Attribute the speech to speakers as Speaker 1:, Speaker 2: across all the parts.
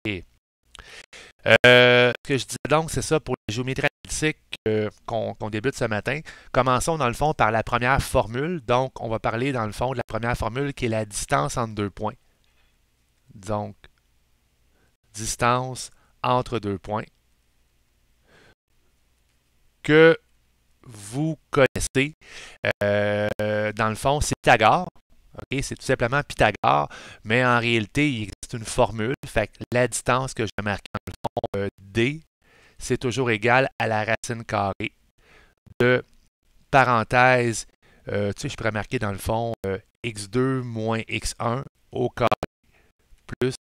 Speaker 1: Ce que je disais donc, c'est ça pour la géométrie analytique qu'on débute ce matin. Commençons dans le fond par la première formule. Donc, on va parler dans le fond de la première formule qui est la distance entre deux points. Donc, distance entre deux points que vous connaissez. Dans le fond, c'est Pythagore. Okay? C'est tout simplement Pythagore, mais en réalité, il existe une formule. Fait que la distance que je marque dans le fond, D, c'est toujours égal à la racine carrée de parenthèse, tu sais, je pourrais marquer dans le fond x2 moins x1 au carré plus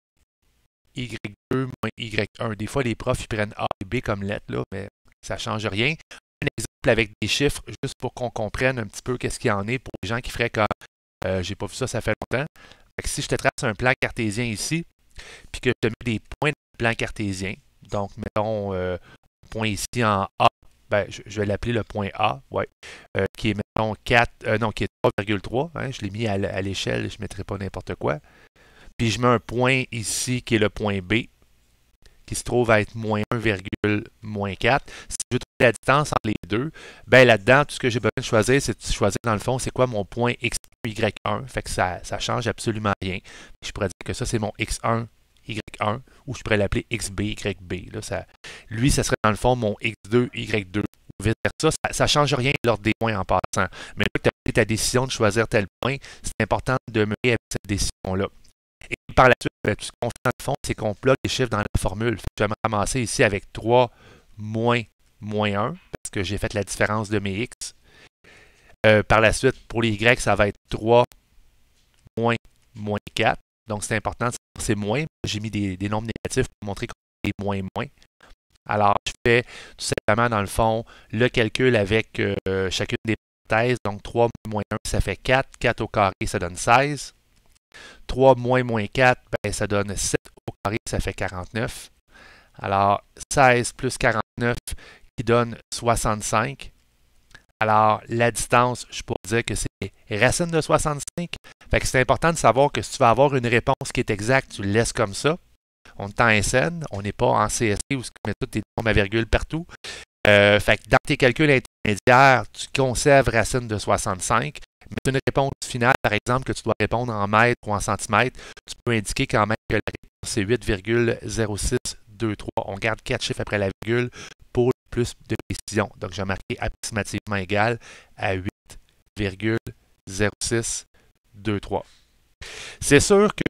Speaker 1: y2 moins y1. Des fois, les profs ils prennent A et B comme lettres, là, mais ça ne change rien. Un exemple avec des chiffres, juste pour qu'on comprenne un petit peu qu'est-ce qu'il y en est pour les gens qui feraient comme j'ai pas vu ça, ça fait longtemps. Fait que si je te trace un plan cartésien ici, puis que je te mets des points dans le plan cartésien, donc mettons un point ici en A, ben, je vais l'appeler le point A, ouais, qui est mettons 4, non, qui est 3,3, hein, je l'ai mis à l'échelle, je ne mettrai pas n'importe quoi. Puis je mets un point ici qui est le point B, qui se trouve à être moins 1,4. Si je veux trouver la distance entre les deux, ben là-dedans, tout ce que j'ai besoin de choisir, c'est de choisir dans le fond, c'est quoi mon point x1, y1. Fait que ça change absolument rien. Je pourrais dire que ça, c'est mon x1, y1, ou je pourrais l'appeler xb, yb. Là, lui, ça serait dans le fond mon x2, y2. Ou vice-versa. Ça ne change rien lors des points en passant. Mais là que tu as pris ta décision de choisir tel point, c'est important de demeurer avec cette décision-là. Et par la suite, tout ce qu'on fait dans le fond, c'est qu'on bloque les chiffres dans la formule. Je vais me ramasser ici avec 3 moins 1, parce que j'ai fait la différence de mes x. Par la suite, pour les y, ça va être 3 moins 4. Donc, c'est important, c'est moins. J'ai mis des nombres négatifs pour montrer qu'on est moins. Alors, je fais tout simplement, dans le fond, le calcul avec chacune des parenthèses. Donc, 3 moins 1, ça fait 4. 4 au carré, ça donne 16. 3 moins 4, ben, ça donne 7 au carré, ça fait 49. Alors, 16 plus 49 qui donne 65. Alors, la distance, je pourrais dire que c'est racine de 65. Fait que c'est important de savoir que si tu vas avoir une réponse qui est exacte, tu le laisses comme ça. On est en SN, on n'est pas en CST où tu mets toutes tes nombres à virgule partout. Fait que dans tes calculs intermédiaires, tu conserves racine de 65. Mais une réponse finale, par exemple, que tu dois répondre en mètres ou en centimètres, tu peux indiquer quand même que la réponse c'est 8,0623. On garde 4 chiffres après la virgule pour plus de précision. Donc, j'ai marqué approximativement égal à 8,0623. C'est sûr que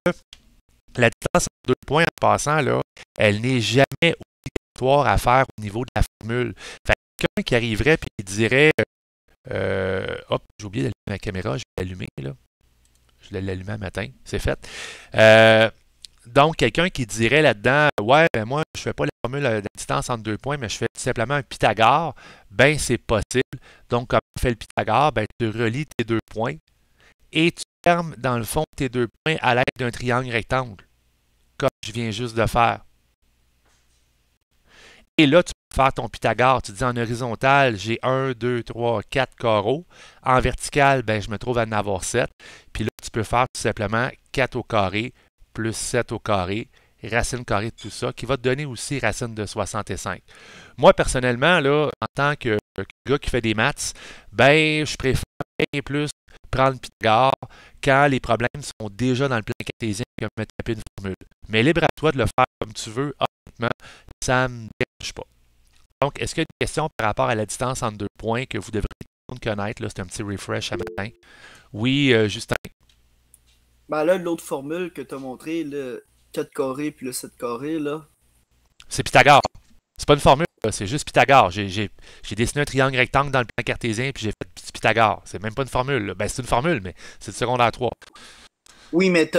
Speaker 1: la distance entre deux points en passant, là, elle n'est jamais obligatoire à faire au niveau de la formule. Fait que quelqu'un qui arriverait et qui dirait hop, j'ai oublié d'allumer ma caméra, je vais l'allumer là. Je l'ai allumé un matin, c'est fait. Donc, quelqu'un qui dirait là-dedans, ouais, ben moi, je ne fais pas la formule de la distance entre deux points, mais je fais tout simplement un Pythagore, ben c'est possible. Donc, comme tu fais le Pythagore, ben tu relis tes deux points et tu fermes dans le fond tes deux points à l'aide d'un triangle rectangle, comme je viens juste de faire. Et là, tu peux faire ton Pythagore. Tu dis en horizontal, j'ai 1, 2, 3, 4 carreaux. En vertical, ben, je me trouve à en avoir 7. Puis là, tu peux faire tout simplement 4 au carré plus 7 au carré, racine carrée de tout ça, qui va te donner aussi racine de 65. Moi, personnellement, là, en tant que gars qui fait des maths, ben, je préfère bien plus prendre Pythagore quand les problèmes sont déjà dans le plan cartésien que me taper une formule. Mais libre à toi de le faire comme tu veux, honnêtement, ça ne me dérange pas. Donc, est-ce qu'il y a des questions par rapport à la distance entre deux points que vous devriez connaître? Là, c'est un petit refresh à matin. Oui, Justin.
Speaker 2: Ben là, l'autre formule que tu as montré, le 4 carré puis le 7 carré, là.
Speaker 1: C'est Pythagore. C'est pas une formule, c'est juste Pythagore. J'ai dessiné un triangle rectangle dans le plan cartésien puis j'ai fait Pythagore. C'est même pas une formule. Là. Ben, c'est une formule, mais c'est le secondaire 3.
Speaker 2: Oui, mais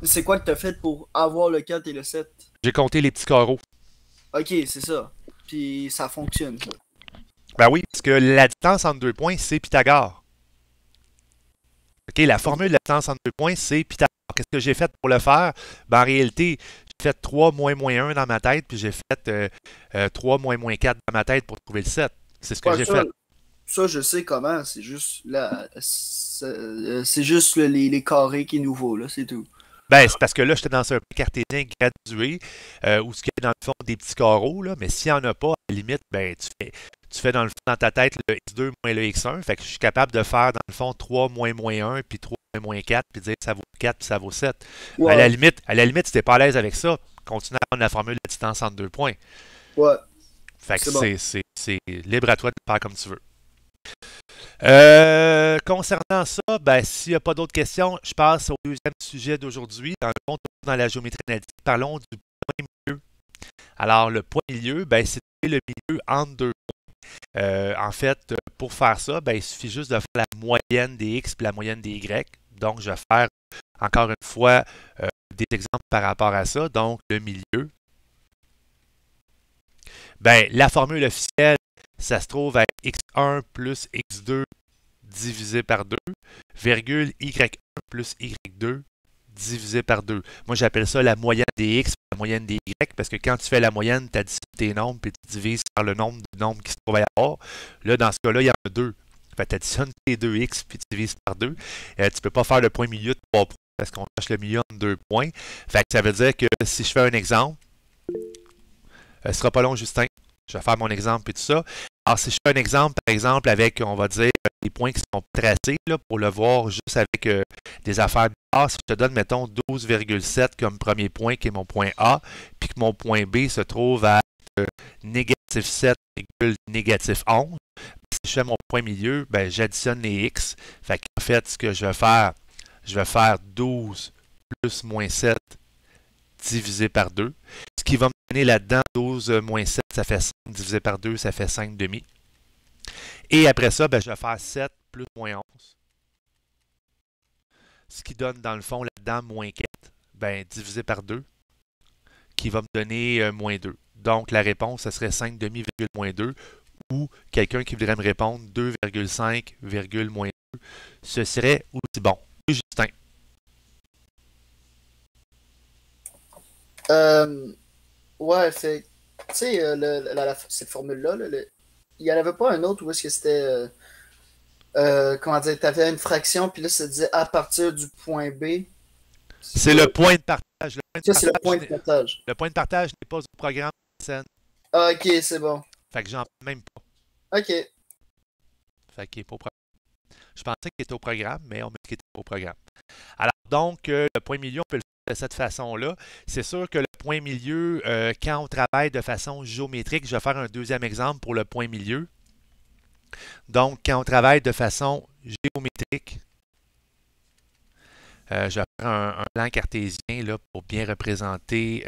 Speaker 2: c'est quoi que tu as fait pour avoir le 4 et le 7?
Speaker 1: J'ai compté les petits carreaux.
Speaker 2: Ok, c'est ça. Puis ça fonctionne, ça.
Speaker 1: Ben oui, parce que la distance entre deux points, c'est Pythagore. OK, la formule de la distance entre deux points, c'est Pythagore. Qu'est-ce que j'ai fait pour le faire? Ben, en réalité, j'ai fait 3 moins 1 dans ma tête, puis j'ai fait 3 moins 4 dans ma tête pour trouver le 7. C'est ce que j'ai fait.
Speaker 2: Ça, je sais comment. C'est juste c'est juste les carrés qui est nouveau, là, c'est tout.
Speaker 1: Ben, c'est parce que là, j'étais dans un plan cartésien gradué, où ce qu'il y a dans le fond des petits carreaux, là, mais s'il n'y en a pas, à la limite, ben, tu fais dans le fond, dans ta tête le x2 moins le x1. Fait que je suis capable de faire dans le fond 3 moins moins 1, puis 3 moins 4, puis dire ça vaut 4, puis ça vaut 7.
Speaker 2: Ouais,
Speaker 1: À la limite, si t'es pas à l'aise avec ça, continue à prendre la formule de distance entre 2 points.
Speaker 2: ouais,
Speaker 1: Fait que
Speaker 2: c'est bon.
Speaker 1: c'est libre à toi de le faire comme tu veux. Concernant ça, ben, s'il n'y a pas d'autres questions, je passe au deuxième sujet d'aujourd'hui. Dans le fond, dans la géométrie analytique, parlons du point milieu. Alors, le point milieu, ben, c'est le milieu entre 2 points. En fait, pour faire ça, ben, il suffit juste de faire la moyenne des x et la moyenne des y. Donc, je vais faire encore une fois des exemples par rapport à ça. Donc, le milieu. Ben, la formule officielle, ça se trouve à x1 plus x2 divisé par 2, virgule y1 plus y2 divisé par 2. Moi, j'appelle ça la moyenne des x et la moyenne des y, parce que quand tu fais la moyenne, tu additionnes tes nombres et tu divises par le nombre de nombres qui se trouvent à avoir. Là, dans ce cas-là, il y en a 2. Fait tu additionnes tes 2x puis tu divises par 2. Tu ne peux pas faire le point milieu de 3 points parce qu'on cherche le milieu entre 2 points. Fait que ça veut dire que si je fais un exemple, ce ne sera pas long, Justin. Je vais faire mon exemple et tout ça. Alors, si je fais un exemple, par exemple, avec, on va dire, des points qui sont tracés, là, pour le voir juste avec des affaires A, si je te donne, mettons, 12,7 comme premier point, qui est mon point A, puis que mon point B se trouve à négatif 7, négatif 11, si je fais mon point milieu, ben, j'additionne les X. Fait qu'en fait, ce que je vais faire 12 plus moins 7 divisé par 2. Ce qui va me donner là-dedans 12 moins 7, ça fait 5 divisé par 2, ça fait 5 demi. Et après ça, ben, je vais faire 7 plus moins 11. Ce qui donne dans le fond là-dedans moins 4, ben, divisé par 2, qui va me donner moins 2. Donc la réponse, ce serait 5 demi, virgule moins 2, ou quelqu'un qui voudrait me répondre 2,5, virgule moins 2. Ce serait aussi bon. Oui, Justin.
Speaker 2: Ouais, fait. Tu sais, cette formule-là, il n'y en avait pas un autre où est-ce que c'était. Comment dire, tu avais une fraction, puis là, ça disait à partir du point B.
Speaker 1: C'est le point de partage.
Speaker 2: Ça, c'est le point de partage.
Speaker 1: Le point de partage n'est pas au programme scène.
Speaker 2: Ah, ok, c'est bon.
Speaker 1: Fait que j'en parle même pas.
Speaker 2: Ok.
Speaker 1: Fait qu'il est pas au programme. Je pensais qu'il était au programme, mais on met qu'il était au programme. Alors, donc, le point milieu, on peut le faire de cette façon-là. C'est sûr que le point milieu, quand on travaille de façon géométrique, je vais faire un deuxième exemple pour le point milieu. Donc, quand on travaille de façon géométrique, je vais faire un plan cartésien là, pour bien représenter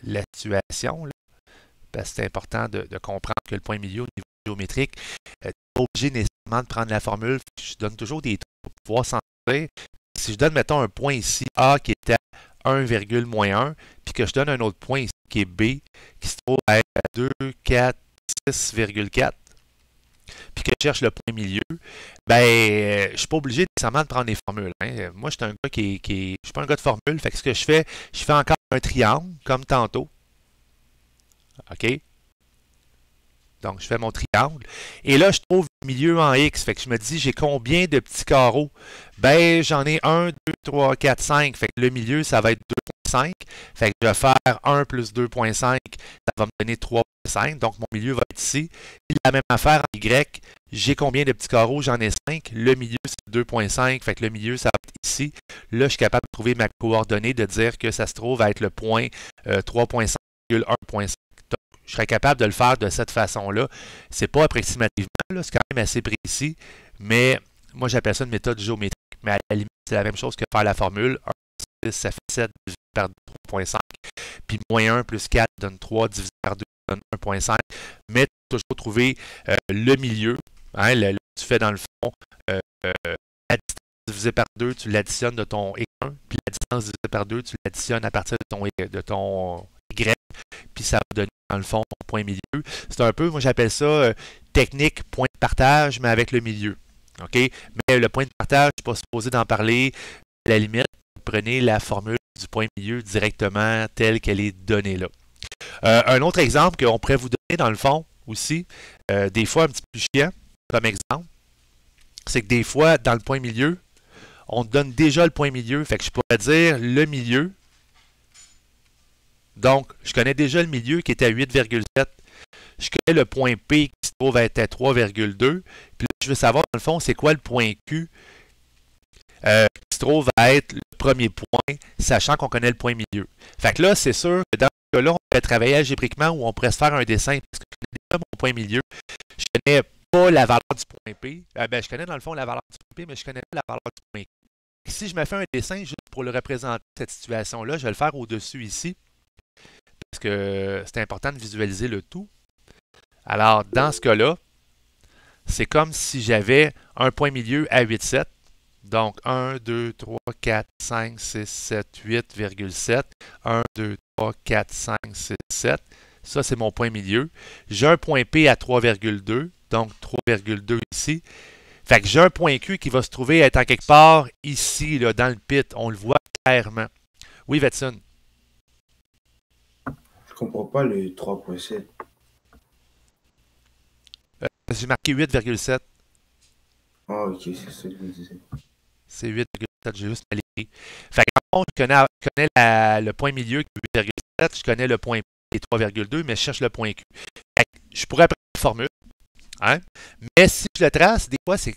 Speaker 1: la situation. Là, parce que c'est important de comprendre que le point milieu au niveau géométrique, tu n'es pas obligé nécessairement de prendre la formule. Je donne toujours des trucs pour pouvoir s'en servir. Si je donne, mettons, un point ici, A, qui est à 1,-1, puis que je donne un autre point ici, qui est B, qui se trouve à être à 2, 4, 6,4, puis que je cherche le point milieu, ben, je suis pas obligé nécessairement de prendre les formules. Hein. Moi, je suis un gars je suis pas un gars de formule. Fait que ce que je fais encore un triangle, comme tantôt. OK? Donc, je fais mon triangle. Et là, je trouve le milieu en X. Fait que je me dis, j'ai combien de petits carreaux? Ben, j'en ai 1, 2, 3, 4, 5. Fait que le milieu, ça va être 2,5. Fait que je vais faire 1 plus 2,5. Ça va me donner 3,5. Donc, mon milieu va être ici. Et la même affaire en Y. J'ai combien de petits carreaux? J'en ai 5. Le milieu, c'est 2,5. Fait que le milieu, ça va être ici. Là, je suis capable de trouver ma coordonnée, de dire que ça se trouve à être le point 3,5, 1,5. Je serais capable de le faire de cette façon-là. C'est pas approximativement, c'est quand même assez précis, mais moi j'appelle ça une méthode géométrique. Mais à la limite, c'est la même chose que faire la formule. 1 plus 6, ça fait 7 divisé par 3,5. Puis moins 1 plus 4 donne 3 divisé par 2 donne 1,5. Mais toujours trouver le milieu. Hein, tu fais dans le fond la distance divisée par 2, tu l'additionnes de ton x1, puis la distance divisée par 2, tu l'additionnes à partir de ton y, puis ça va donner dans le fond ton point milieu. C'est un peu, moi j'appelle ça technique point de partage, mais avec le milieu. OK? Mais le point de partage, je ne suis pas supposé d'en parler. À la limite, prenez la formule du point milieu directement telle qu'elle est donnée là. Un autre exemple qu'on pourrait vous donner dans le fond aussi, des fois un petit peu chiant comme exemple, c'est que des fois, dans le point milieu, on donne déjà le point milieu. Fait que je pourrais dire le milieu. Donc, je connais déjà le milieu qui était à 8,7. Je connais le point P qui se trouve à être à 3,2. Puis là, je veux savoir, dans le fond, c'est quoi le point Q qui se trouve à être le premier point, sachant qu'on connaît le point milieu. Fait que là, c'est sûr que dans ce cas-là, on pourrait travailler algébriquement ou on pourrait se faire un dessin parce que je connais déjà mon point milieu. Je connais pas la valeur du point P. Je connais dans le fond la valeur du point P, mais je connais pas la valeur du point Q. Si je me fais un dessin juste pour le représenter, cette situation-là, je vais le faire au-dessus ici parce que c'est important de visualiser le tout. Alors, dans ce cas-là, c'est comme si j'avais un point milieu à 8,7. Donc, 1, 2, 3, 4, 5, 6, 7, 8,7. 1, 2, 3, 4, 5, 6, 7. Ça, c'est mon point milieu. J'ai un point P à 3,2. Donc, 3,2 ici. Fait que j'ai un point Q qui va se trouver être en quelque part ici, là, dans le pit. On le voit clairement. Oui, Vetsun?
Speaker 3: Je comprends pas le 3,7.
Speaker 1: J'ai marqué 8,7.
Speaker 3: Ah, ok, c'est ça que je me disais.
Speaker 1: C'est 8,7, j'ai juste mal écrit. Fait que, en fond, je connais le point milieu qui est 8,7, je connais le point P qui est 3,2, mais je cherche le point Q. Fait que je pourrais prendre la formule, hein? Mais si je le trace, des fois, c'est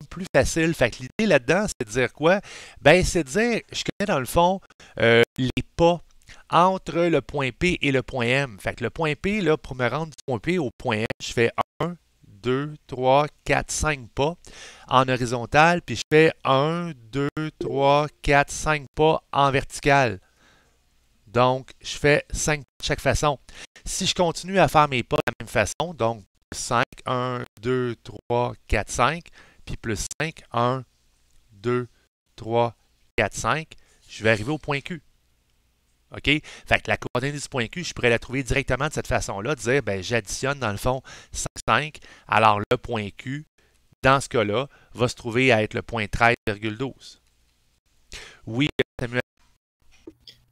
Speaker 1: plus facile. Fait que l'idée là-dedans, c'est de dire quoi? Ben, c'est de dire, je connais dans le fond les pas entre le point P et le point M. Fait que le point P, là, pour me rendre du point P au point M, je fais 1, 2, 3, 4, 5 pas en horizontal, puis je fais 1, 2, 3, 4, 5 pas en vertical. Donc, je fais 5 de chaque façon. Si je continue à faire mes pas de la même façon, donc 5, 1, 2, 3, 4, 5, puis plus 5, 1, 2, 3, 4, 5, je vais arriver au point Q. OK? Fait que la coordonnée du point Q, je pourrais la trouver directement de cette façon-là, dire, ben, j'additionne dans le fond 5, 5. Alors, le point Q, dans ce cas-là, va se trouver à être le point 13,12. Oui, Samuel.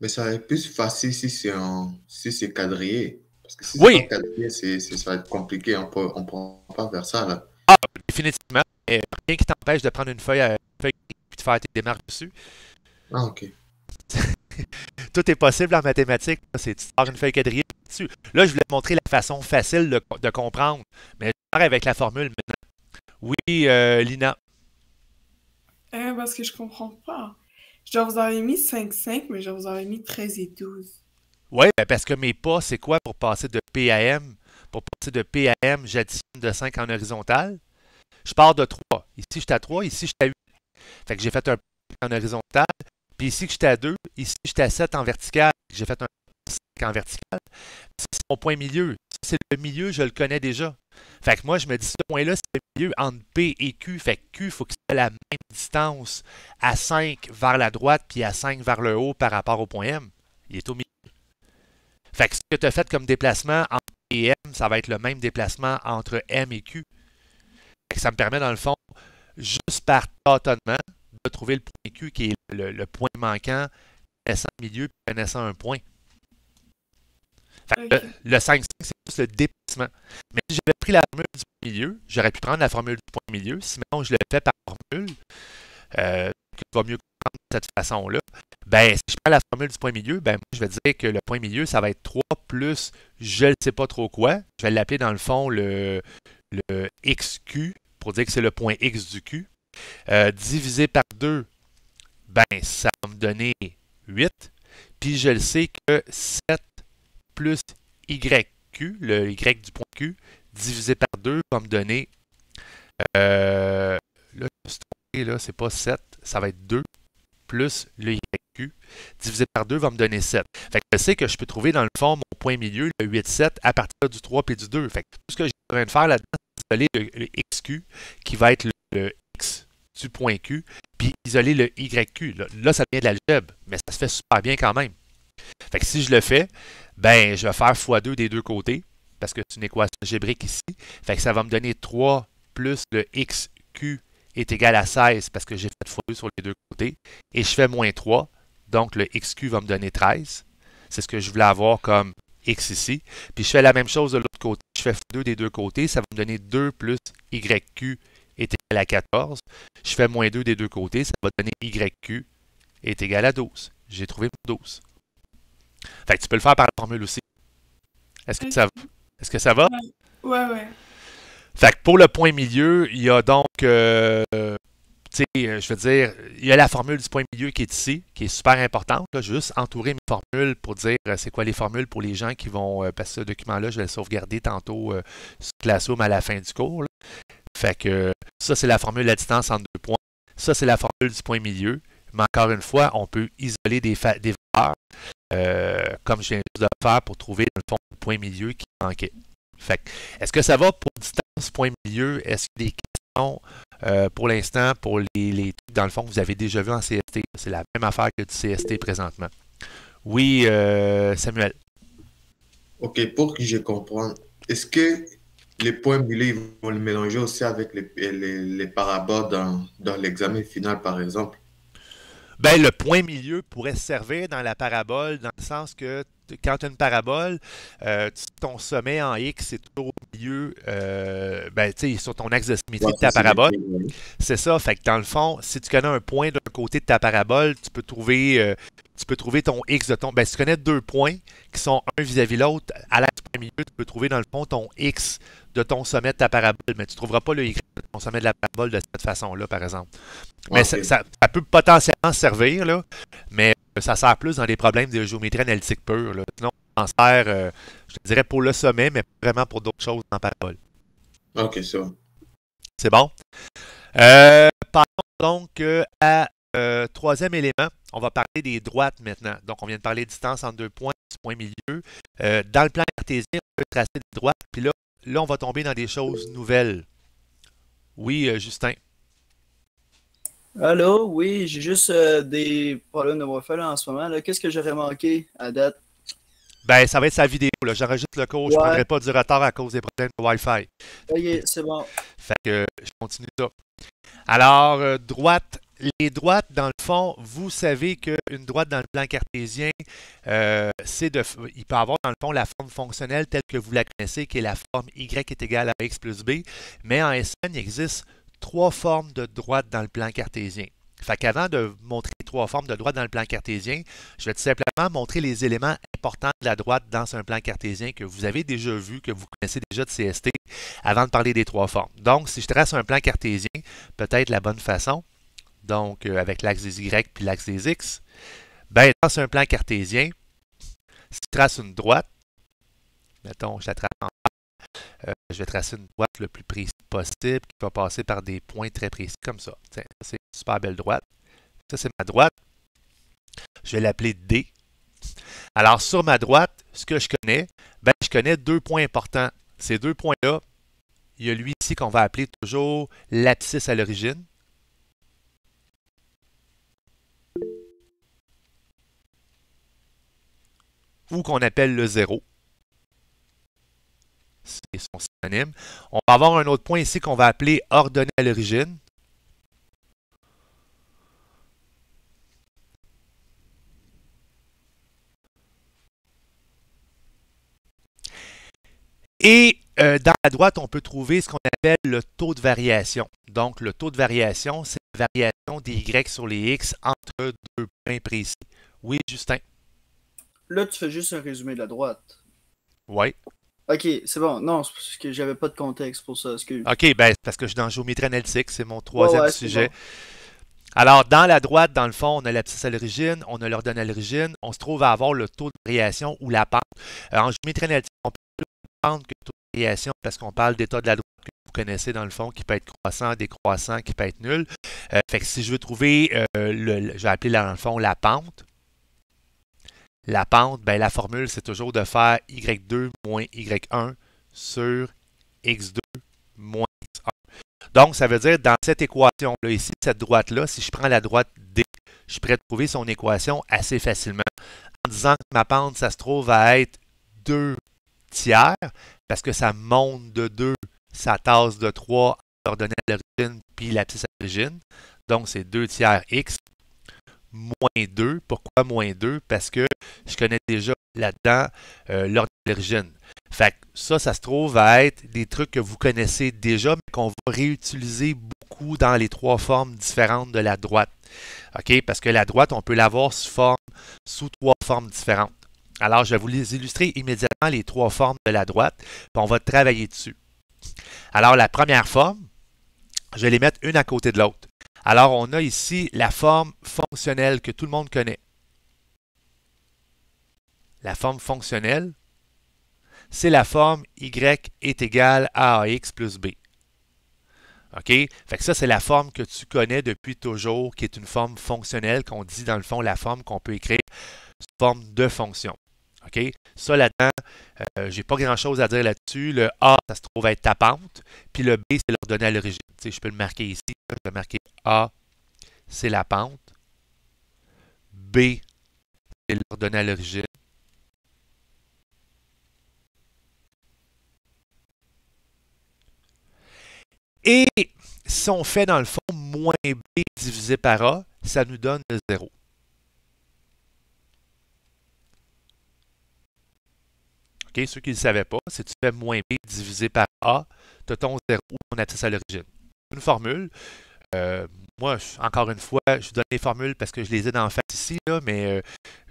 Speaker 3: Mais ça va être plus facile si c'est quadrillé. Parce que si c'est
Speaker 1: Oui,
Speaker 3: pas quadrillé, ça va être compliqué. On pourra pas faire ça, là.
Speaker 1: définitivement. Rien qui t'empêche de prendre une feuille et de faire tes démarches dessus.
Speaker 3: Ah, ok.
Speaker 1: Tout est possible en mathématiques. C'est tu sors une feuille quadrillée dessus. Là, je voulais te montrer la façon facile de comprendre. Mais je pars avec la formule maintenant. Oui, Lina.
Speaker 4: Parce que je comprends pas. Je vous avais mis 5,5, mais je vous avais mis 13 et 12.
Speaker 1: Oui, ben parce que mes pas, c'est quoi pour passer de P à M? Pour passer de P à M, j'additionne de 5 en horizontal. Je pars de 3. Ici, je suis à 3. Ici, je suis à 8. Fait que j'ai fait un en horizontal. Puis ici, que j'étais à 2. Ici, j'étais à 7 en vertical. J'ai fait un 5 en vertical. C'est mon point milieu. C'est le milieu, je le connais déjà. Fait que moi, je me dis, ce point-là, c'est le milieu entre P et Q. Fait que Q, il faut qu'il soit à la même distance à 5 vers la droite puis à 5 vers le haut par rapport au point M. Il est au milieu. Fait que ce que tu as fait comme déplacement entre P et M, ça va être le même déplacement entre M et Q. Fait que ça me permet, dans le fond, juste par tâtonnement, de trouver le point Q qui est le point manquant, connaissant le milieu et connaissant un point. Fait que
Speaker 4: Ok.
Speaker 1: le 5,5, c'est juste le déplacement. Mais si j'avais pris la formule du point milieu, j'aurais pu prendre la formule du point milieu. Si maintenant je le fais par formule, que tu vas mieux comprendre de cette façon-là, ben, si je prends la formule du point milieu, ben, moi, je vais dire que le point milieu, ça va être 3 plus je ne sais pas trop quoi. Je vais l'appeler dans le fond le XQ, pour dire que c'est le point X du Q. Divisé par 2, ben, ça va me donner 8. Puis je le sais que 7 plus YQ, le Y du point Q, divisé par 2 va me donner. Là, je me suis trompé, là, c'est pas 7, ça va être 2 plus le YQ divisé par 2 va me donner 7. Fait que je sais que je peux trouver dans le fond mon point milieu, le 8,7, à partir du 3 et du 2. Fait que tout ce que j'ai besoin de faire là-dedans, c'est isoler le XQ qui va être le X du point Q, puis isoler le YQ. Là, ça vient de l'algèbre, mais ça se fait super bien quand même. Fait que si je le fais, ben je vais faire x2 des deux côtés, parce que c'est une équation algébrique ici. Fait que ça va me donner 3 plus le XQ est égal à 16, parce que j'ai fait x2 sur les deux côtés. Et je fais moins 3, donc le XQ va me donner 13. C'est ce que je voulais avoir comme X ici. Puis je fais la même chose de l'autre côté. Je fais x2 des deux côtés, ça va me donner 2 plus YQ est égal égal à 14. Je fais moins 2 des deux côtés, ça va donner YQ est égal à 12. J'ai trouvé mon 12. Fait que tu peux le faire par la formule aussi. Est-ce que ça va?
Speaker 4: Ouais.
Speaker 1: Fait que pour le point milieu, il y a donc, je veux dire, il y a la formule du point milieu qui est ici, qui est super importante. Là. Juste entourer mes formules pour dire c'est quoi les formules pour les gens qui vont, parce que ce document-là, je vais le sauvegarder tantôt sur Classroom à la fin du cours. Là. Fait que ça, c'est la formule de la distance entre deux points. Ça, c'est la formule du point milieu. Mais encore une fois, on peut isoler des valeurs, comme je viens juste de le faire pour trouver, dans le fond, le point milieu qui manquait. Fait que, est-ce que ça va pour distance, point milieu? Est-ce qu'il y a des questions pour l'instant, pour les trucs, dans le fond, que vous avez déjà vu en CST? C'est la même affaire que du CST présentement. Oui, Samuel.
Speaker 3: OK, pour que je comprenne, est-ce que les points milieu, ils vont le mélanger aussi avec les paraboles dans l'examen final, par exemple?
Speaker 1: Ben, le point milieu pourrait servir dans la parabole, dans le sens que quand tu as une parabole, ton sommet en X est toujours au milieu, sur ton axe de symétrie de ta parabole. C'est ça. Fait que dans le fond, si tu connais un point d'un côté de ta parabole, tu peux trouver ton X de ton. Ben, si tu connais deux points qui sont un vis-à-vis l'autre, à l'axe du point milieu, tu peux trouver dans le fond ton X de ton sommet de ta parabole, mais tu ne trouveras pas le Y de ton sommet de la parabole de cette façon-là, par exemple. Mais
Speaker 3: Okay.
Speaker 1: ça peut potentiellement servir, là, mais ça sert plus dans des problèmes de géométrie analytique pure. Là. Sinon, on s'en sert, je te dirais, pour le sommet, mais vraiment pour d'autres choses en parabole.
Speaker 3: OK, ça.
Speaker 1: C'est bon? Passons donc à troisième élément. On va parler des droites maintenant. Donc, on vient de parler de distance entre deux points, du point milieu. Dans le plan cartésien, on peut tracer des droites. Puis là, on va tomber dans des choses nouvelles. Oui, Justin.
Speaker 2: Allô, oui, j'ai juste des problèmes de Wi-Fi là, en ce moment. Qu'est-ce que j'aurais manqué à date?
Speaker 1: Ben, ça va être sa vidéo. Là. J'enregistre le cours. Je ne prendrai pas du retard à cause des problèmes de Wi-Fi.
Speaker 2: Ok, c'est bon.
Speaker 1: Fait que je continue ça. Alors, les droites, dans le fond, vous savez qu'une droite dans le plan cartésien, il peut avoir dans le fond la forme fonctionnelle telle que vous la connaissez, qui est la forme y est égale à x plus b. Mais en SN, il existe trois formes de droite dans le plan cartésien. Fait qu'avant de montrer les trois formes de droite dans le plan cartésien, je vais tout simplement montrer les éléments importants de la droite dans un plan cartésien que vous avez déjà vu, que vous connaissez déjà de CST, avant de parler des trois formes. Donc, si je trace un plan cartésien, peut-être la bonne façon, donc avec l'axe des Y puis l'axe des X, ben, dans un plan cartésien, si je trace une droite, mettons, je la trace en je vais tracer une droite le plus précis possible qui va passer par des points très précis comme ça. Tiens, c'est une super belle droite. Ça, c'est ma droite. Je vais l'appeler D. Alors, sur ma droite, ce que je connais, ben, je connais deux points importants. Ces deux points-là, il y a lui ici qu'on va appeler toujours l'abscisse à l'origine. Ou qu'on appelle le zéro. C'est son synonyme. On va avoir un autre point ici qu'on va appeler ordonnée à l'origine. Et dans la droite, on peut trouver ce qu'on appelle le taux de variation. Donc, le taux de variation, c'est la variation des Y sur les X entre deux points précis. Oui, Justin?
Speaker 2: Là, tu fais juste un résumé de la droite.
Speaker 1: Oui.
Speaker 2: Ok, c'est bon. Non, c'est parce que j'avais pas de contexte pour ça.
Speaker 1: OK, ben, c'est parce que je suis dans géométrie analytique, c'est mon troisième sujet.
Speaker 2: Bon.
Speaker 1: Alors, dans la droite, dans le fond, on a l'abscisse à l'origine, on a l'ordonnée à l'origine, on se trouve à avoir le taux de variation ou la pente. En géométrie analytique, on peut plus pente que le taux de variation parce qu'on parle d'état de la droite que vous connaissez dans le fond, qui peut être croissant, décroissant, qui peut être nul. Fait que si je veux trouver, je vais appeler dans le fond la pente. La pente, ben, la formule, c'est toujours de faire y2 moins y1 sur x2 moins x1. Donc, ça veut dire, dans cette équation-là, ici, cette droite-là, si je prends la droite D, je pourrais trouver son équation assez facilement en disant que ma pente, ça se trouve à être 2 tiers, parce que ça monte de 2, ça tasse de 3, ordonnée à l'origine, puis l'abscisse à l'origine. Donc, c'est 2 tiers x moins 2. Pourquoi moins 2? Parce que je connais déjà là-dedans l'ordre d'origine. Fait que ça se trouve à être des trucs que vous connaissez déjà, mais qu'on va réutiliser beaucoup dans les trois formes différentes de la droite. OK? Parce que la droite, on peut l'avoir sous trois formes différentes. Alors, je vais vous les illustrer immédiatement les trois formes de la droite, puis on va travailler dessus. Alors, la première forme, je vais les mettre une à côté de l'autre. Alors, on a ici la forme fonctionnelle que tout le monde connaît. La forme fonctionnelle, c'est la forme y est égal à ax plus b. OK? Fait que ça, c'est la forme que tu connais depuis toujours, qui est une forme fonctionnelle, qu'on dit dans le fond la forme qu'on peut écrire sous forme de fonction. OK? Ça, là-dedans, j'ai pas grand-chose à dire là-dessus. Le A, ça se trouve être ta pente, puis le B, c'est l'ordonnée à l'origine. Tu sais, je peux le marquer ici. Je vais marquer A, c'est la pente. B, c'est l'ordonnée à l'origine. Et si on fait dans le fond moins B divisé par A, ça nous donne le 0. OK? Ceux qui ne le savaient pas, si tu fais moins B divisé par A, tu as ton 0, ton abscisse à l'origine. Une formule. Moi, encore une fois, je vous donne les formules parce que je les ai dans la face ici, là, mais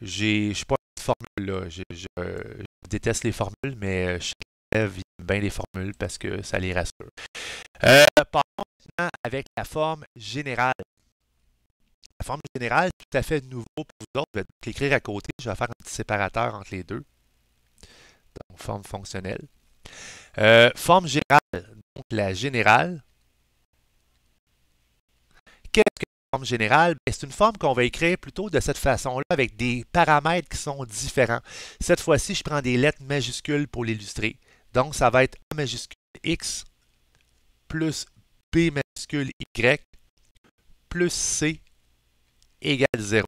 Speaker 1: je ne suis pas une formule. Là. Je déteste les formules, mais je élève bien les formules parce que ça les rassure. Partons maintenant avec la forme générale. La forme générale, tout à fait nouveau pour vous autres. Je vais l'écrire à côté. Je vais faire un petit séparateur entre les deux. Donc, forme fonctionnelle. Forme générale. Donc, la générale. Qu'est-ce que la forme générale? C'est une forme qu'on va écrire plutôt de cette façon-là avec des paramètres qui sont différents. Cette fois-ci, je prends des lettres majuscules pour l'illustrer. Donc, ça va être A majuscule X plus B majuscule Y plus C égale 0.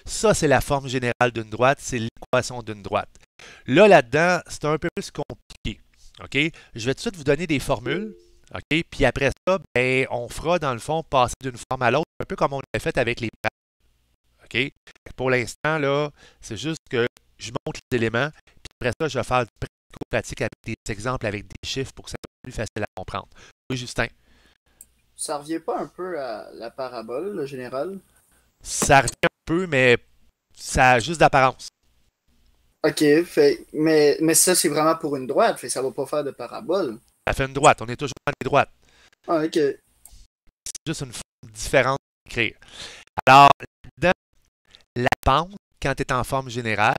Speaker 1: Ça, c'est la forme générale d'une droite, c'est l'équation d'une droite. Là-dedans, c'est un peu plus compliqué. OK? Je vais tout de suite vous donner des formules. OK? Puis après ça, ben, on fera dans le fond passer d'une forme à l'autre, un peu comme on l'a fait avec les pattes. OK? Pour l'instant, là, c'est juste que je montre les éléments, puis après ça, je vais faire du pratique avec des exemples avec des chiffres pour que ça soit plus facile à comprendre. Oui, Justin?
Speaker 2: Ça revient pas un peu à la parabole, le général?
Speaker 1: Ça revient un peu, mais ça a juste d'apparence.
Speaker 2: OK, mais ça, c'est vraiment pour une droite, ça va pas faire de parabole.
Speaker 1: Ça fait une droite. On est toujours dans les droites.
Speaker 2: Ah, OK.
Speaker 1: C'est juste une forme différente d'écrire. Alors, dans la pente, quand tu es en forme générale,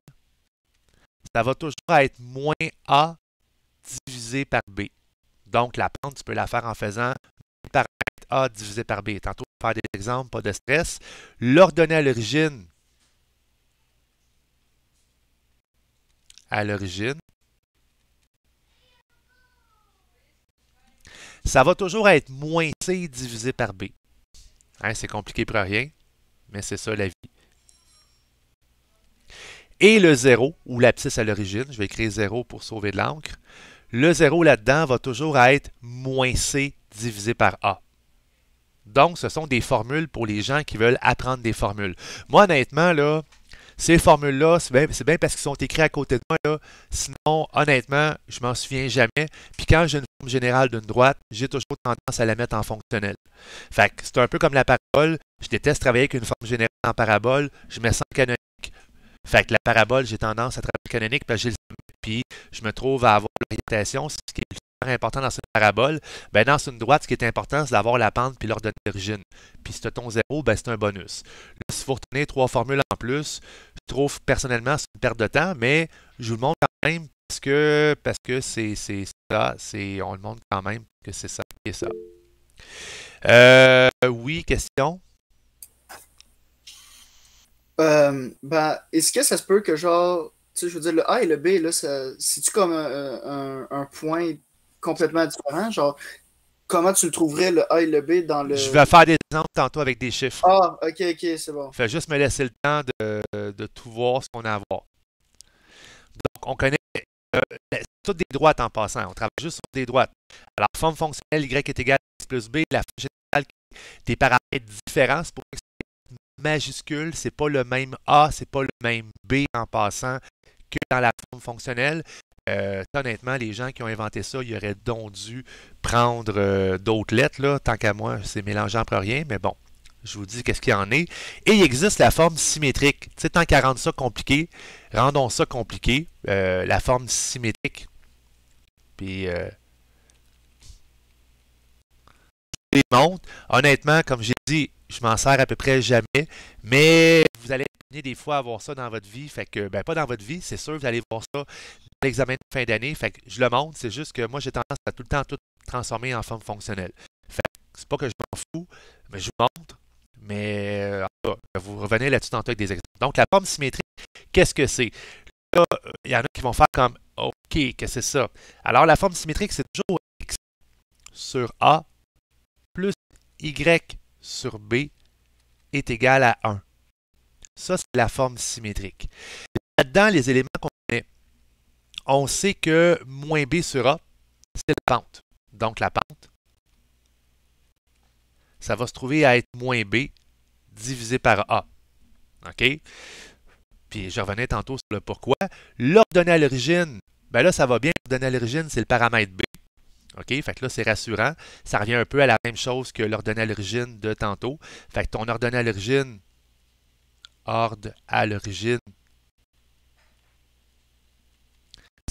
Speaker 1: ça va toujours être moins A divisé par B. Donc, la pente, tu peux la faire en faisant paramètre A divisé par B. Tantôt, on va faire des exemples, pas de stress. L'ordonnée à l'origine, ça va toujours être moins C divisé par B. Hein, c'est compliqué pour rien, mais c'est ça la vie. Et le 0, ou l'abscisse à l'origine, je vais écrire 0 pour sauver de l'encre. Le 0 là-dedans va toujours être moins C divisé par A. Donc, ce sont des formules pour les gens qui veulent apprendre des formules. Moi, honnêtement, là, ces formules-là, c'est bien parce qu'ils sont écrits à côté de moi. Là. Sinon, honnêtement, je m'en souviens jamais. Puis quand j'ai une forme générale d'une droite, j'ai toujours tendance à la mettre en fonctionnel. Fait que c'est un peu comme la parabole. Je déteste travailler avec une forme générale en parabole. Je me sens canonique. Fait que la parabole, j'ai tendance à travailler canonique parce que j'ai le puis je me trouve à avoir l'orientation. C'est ce qui est super important dans une parabole. Ben, dans une droite, ce qui est important, c'est d'avoir la pente puis l'ordonnée d'origine. Puis si tu as ton 0, ben, c'est un bonus. Là, s'il faut retenir 3 formules en plus, je trouve personnellement c'est une perte de temps, mais je vous le montre quand même parce que c'est ça. On le montre quand même que c'est ça qui est ça. Oui, question?
Speaker 2: Est-ce que ça se peut que genre, tu sais, je veux dire, le A et le B, là, c'est-tu comme un point complètement différent? Genre, comment tu le trouverais, le A et le B, dans le...
Speaker 1: Je vais faire des exemples tantôt avec des chiffres.
Speaker 2: Ah, ok, c'est bon.
Speaker 1: Fais juste me laisser le temps de tout voir ce qu'on a à voir. Donc, on connaît toutes des droites en passant. On travaille juste sur des droites. Alors, forme fonctionnelle Y est égale à X plus B, la forme générale, des paramètres différents, c'est pour ça que majuscule, c'est pas le même A, c'est pas le même B en passant que dans la forme fonctionnelle. Honnêtement, les gens qui ont inventé ça, ils auraient donc dû prendre d'autres lettres, là. Tant qu'à moi, c'est mélangeant pour rien, mais bon, je vous dis qu'est-ce qu'il y en est. Et il existe la forme symétrique. Tu sais, tant qu'à rendre ça compliqué, rendons ça compliqué. La forme symétrique. Puis, je les montre. Honnêtement, comme j'ai dit, je m'en sers à peu près jamais, mais vous allez des fois avoir ça dans votre vie. Fait que, ben pas dans votre vie, c'est sûr, vous allez voir ça dans l'examen de fin d'année. Fait que je le montre, c'est juste que moi, j'ai tendance à tout le temps tout transformer en forme fonctionnelle. Fait que c'est pas que je m'en fous, mais je vous montre. Mais en tout cas, vous revenez là-dessus tantôt avec des exemples. Donc, la forme symétrique, qu'est-ce que c'est? Là, il y en a qui vont faire comme OK, qu'est-ce que c'est ça? Alors, la forme symétrique, c'est toujours X sur A plus Y sur B est égal à 1. Ça, c'est la forme symétrique. Là-dedans, les éléments qu'on connaît, on sait que moins B sur A, c'est la pente. Donc, la pente, ça va se trouver à être moins B divisé par A. OK? Puis, je revenais tantôt sur le pourquoi. L'ordonnée à l'origine, ben là, ça va bien. L'ordonnée à l'origine, c'est le paramètre B. OK? Fait que là, c'est rassurant. Ça revient un peu à la même chose que l'ordonnée à l'origine de tantôt. Fait que ton ordonnée à l'origine, ordre à l'origine,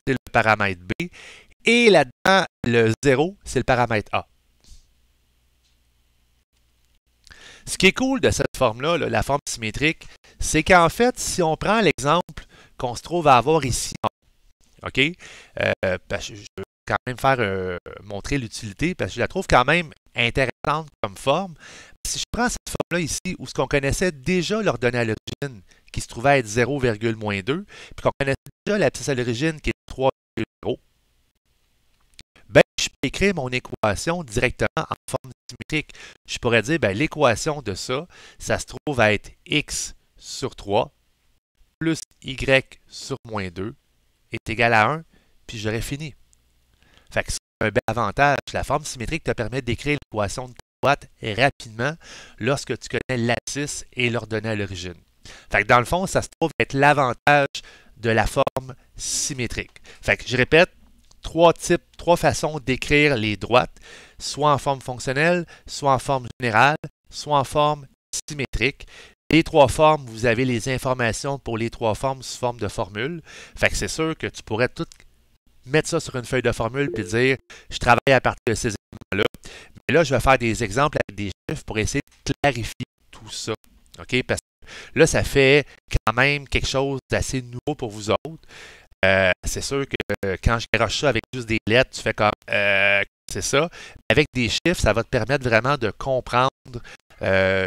Speaker 1: c'est le paramètre B. Et là-dedans, le 0, c'est le paramètre A. Ce qui est cool de cette forme-là, la forme symétrique, c'est qu'en fait, si on prend l'exemple qu'on se trouve à avoir ici, OK? Parce que je veux quand même faire montrer l'utilité, parce que je la trouve quand même intéressante comme forme. Si je prends cette forme-là ici, où ce qu'on connaissait déjà l'ordonnée à l'origine, qui se trouvait à être 0,-2, puis qu'on connaissait déjà l'abscisse à l'origine, qui est 3,0, ben, je peux écrire mon équation directement en forme symétrique. Je pourrais dire, ben, l'équation de ça, ça se trouve à être x sur 3 plus y sur moins 2 est égal à 1, puis j'aurais fini. Fait que c'est un bel avantage. La forme symétrique te permet d'écrire l'équation de ta droite rapidement lorsque tu connais l'abscisse et l'ordonnée à l'origine. Fait que dans le fond, ça se trouve être l'avantage de la forme symétrique. Fait que je répète, trois façons d'écrire les droites, soit en forme fonctionnelle, soit en forme générale, soit en forme symétrique. Les trois formes, vous avez les informations pour les trois formes sous forme de formule. Fait que c'est sûr que tu pourrais tout mettre ça sur une feuille de formule et dire je travaille à partir de ces éléments-là. Mais là, je vais faire des exemples avec des chiffres pour essayer de clarifier tout ça. OK? Parce que là, ça fait quand même quelque chose d'assez nouveau pour vous autres. C'est sûr que quand je garoche ça avec juste des lettres, tu fais comme c'est ça. Avec des chiffres, ça va te permettre vraiment de comprendre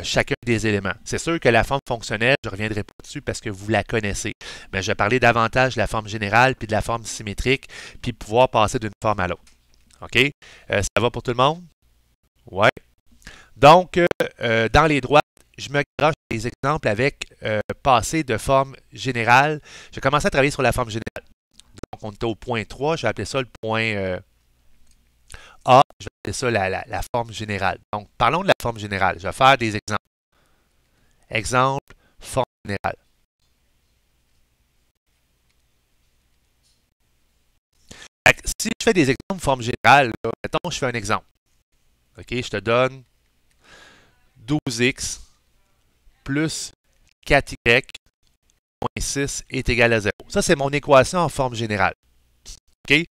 Speaker 1: chacun des éléments. C'est sûr que la forme fonctionnelle, je ne reviendrai pas dessus parce que vous la connaissez. Mais je vais parler davantage de la forme générale puis de la forme symétrique, puis pouvoir passer d'une forme à l'autre. OK? Ça va pour tout le monde? Ouais. Donc, dans les droites, je me garoche des exemples avec passer de forme générale. Je vais commencer à travailler sur la forme générale. Donc, on est au point 3. Je vais appeler ça le point A. Je vais appeler ça la forme générale. Donc, parlons de la forme générale. Je vais faire des exemples. Exemple, forme générale. Si je fais des exemples de forme générale, là, mettons, je fais un exemple. OK, je te donne 12x plus 4y moins 6 est égal à 0. Ça, c'est mon équation en forme générale. OK?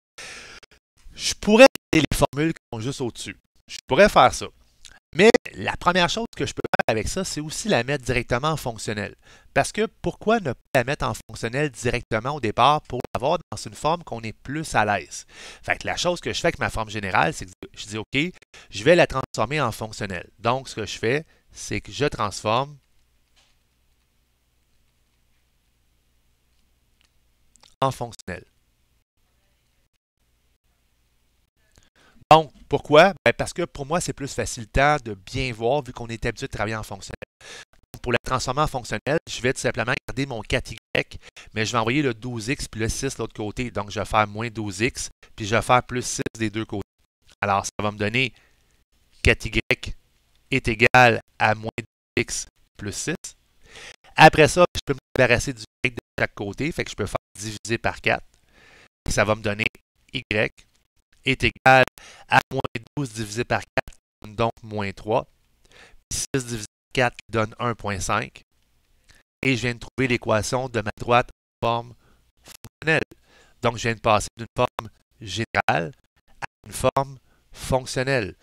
Speaker 1: Je pourrais utiliser les formules qui sont juste au-dessus. Je pourrais faire ça. Mais la première chose que je peux faire avec ça, c'est aussi la mettre directement en fonctionnel. Parce que pourquoi ne pas la mettre en fonctionnel directement au départ pour l'avoir dans une forme qu'on est plus à l'aise? Fait que la chose que je fais avec ma forme générale, c'est que je dis OK, je vais la transformer en fonctionnel. Donc, ce que je fais, c'est que je transforme en fonctionnel. Donc, pourquoi? Ben parce que pour moi, c'est plus facilitant de bien voir vu qu'on est habitué de travailler en fonctionnel. Donc, pour la transformer en fonctionnel, je vais tout simplement garder mon 4y, mais je vais envoyer le 12x puis le 6 de l'autre côté. Donc, je vais faire moins 12x, puis je vais faire plus 6 des deux côtés. Alors, ça va me donner 4y est égal à moins 12x plus 6. Après ça, je peux me débarrasser du Y de chaque côté. Fait que je peux faire diviser par 4. Et ça va me donner Y est égal à moins 12 divisé par 4, donc moins 3. 6 divisé par 4 donne 1,5. Et je viens de trouver l'équation de ma droite en forme fonctionnelle. Donc, je viens de passer d'une forme générale à une forme fonctionnelle.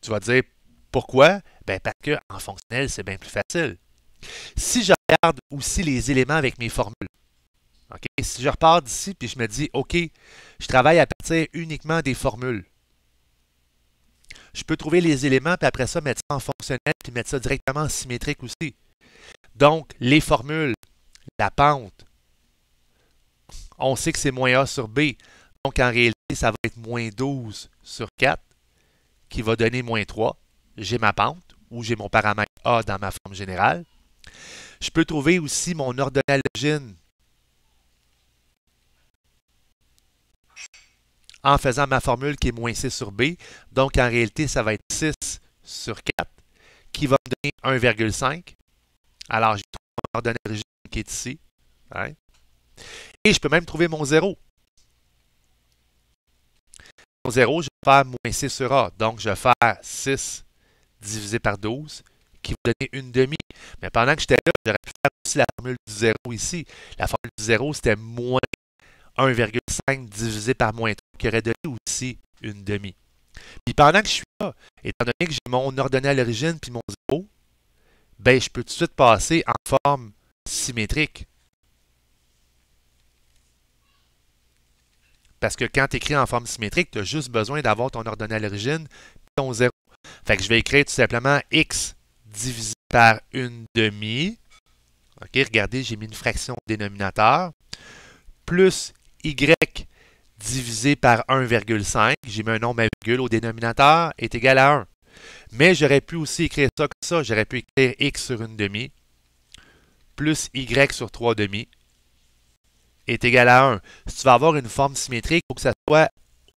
Speaker 1: Tu vas dire pourquoi? Ben parce qu'en fonctionnel, c'est bien plus facile. Si je regarde aussi les éléments avec mes formules, okay? Si je repars d'ici puis je me dis, OK, je travaille à partir uniquement des formules. Je peux trouver les éléments puis après ça, mettre ça en fonctionnel puis mettre ça directement en symétrique aussi. Donc, les formules, la pente, on sait que c'est moins A sur B. Donc, en réalité, ça va être moins 12 sur 4 qui va donner moins 3. J'ai ma pente ou j'ai mon paramètre A dans ma forme générale. Je peux trouver aussi mon ordonnée à l'origine en faisant ma formule qui est moins C sur B. Donc, en réalité, ça va être 6 sur 4 qui va me donner 1,5. Alors, j'ai mon ordonnée à l'origine qui est ici. Hein? Et je peux même trouver mon 0. Mon 0, je vais faire moins C sur A. Donc, je vais faire 6 divisé par 12 qui va donner une demi. Mais pendant que j'étais là, j'aurais pu faire aussi la formule du 0 ici. La formule du 0, c'était moins 1,5 divisé par moins 3 qui aurait donné aussi une demi. Puis pendant que je suis là, étant donné que j'ai mon ordonnée à l'origine puis mon 0, ben, je peux tout de suite passer en forme symétrique. Parce que quand tu écris en forme symétrique, tu as juste besoin d'avoir ton ordonnée à l'origine et ton 0. Fait que je vais écrire tout simplement x divisé par une demi. OK, regardez, j'ai mis une fraction au dénominateur. Plus y divisé par 1,5. J'ai mis un nombre à virgule au dénominateur est égal à 1. Mais j'aurais pu aussi écrire ça comme ça. J'aurais pu écrire x sur une demi plus y sur 3 demi est égal à 1. Si tu vas avoir une forme symétrique, il faut que ça soit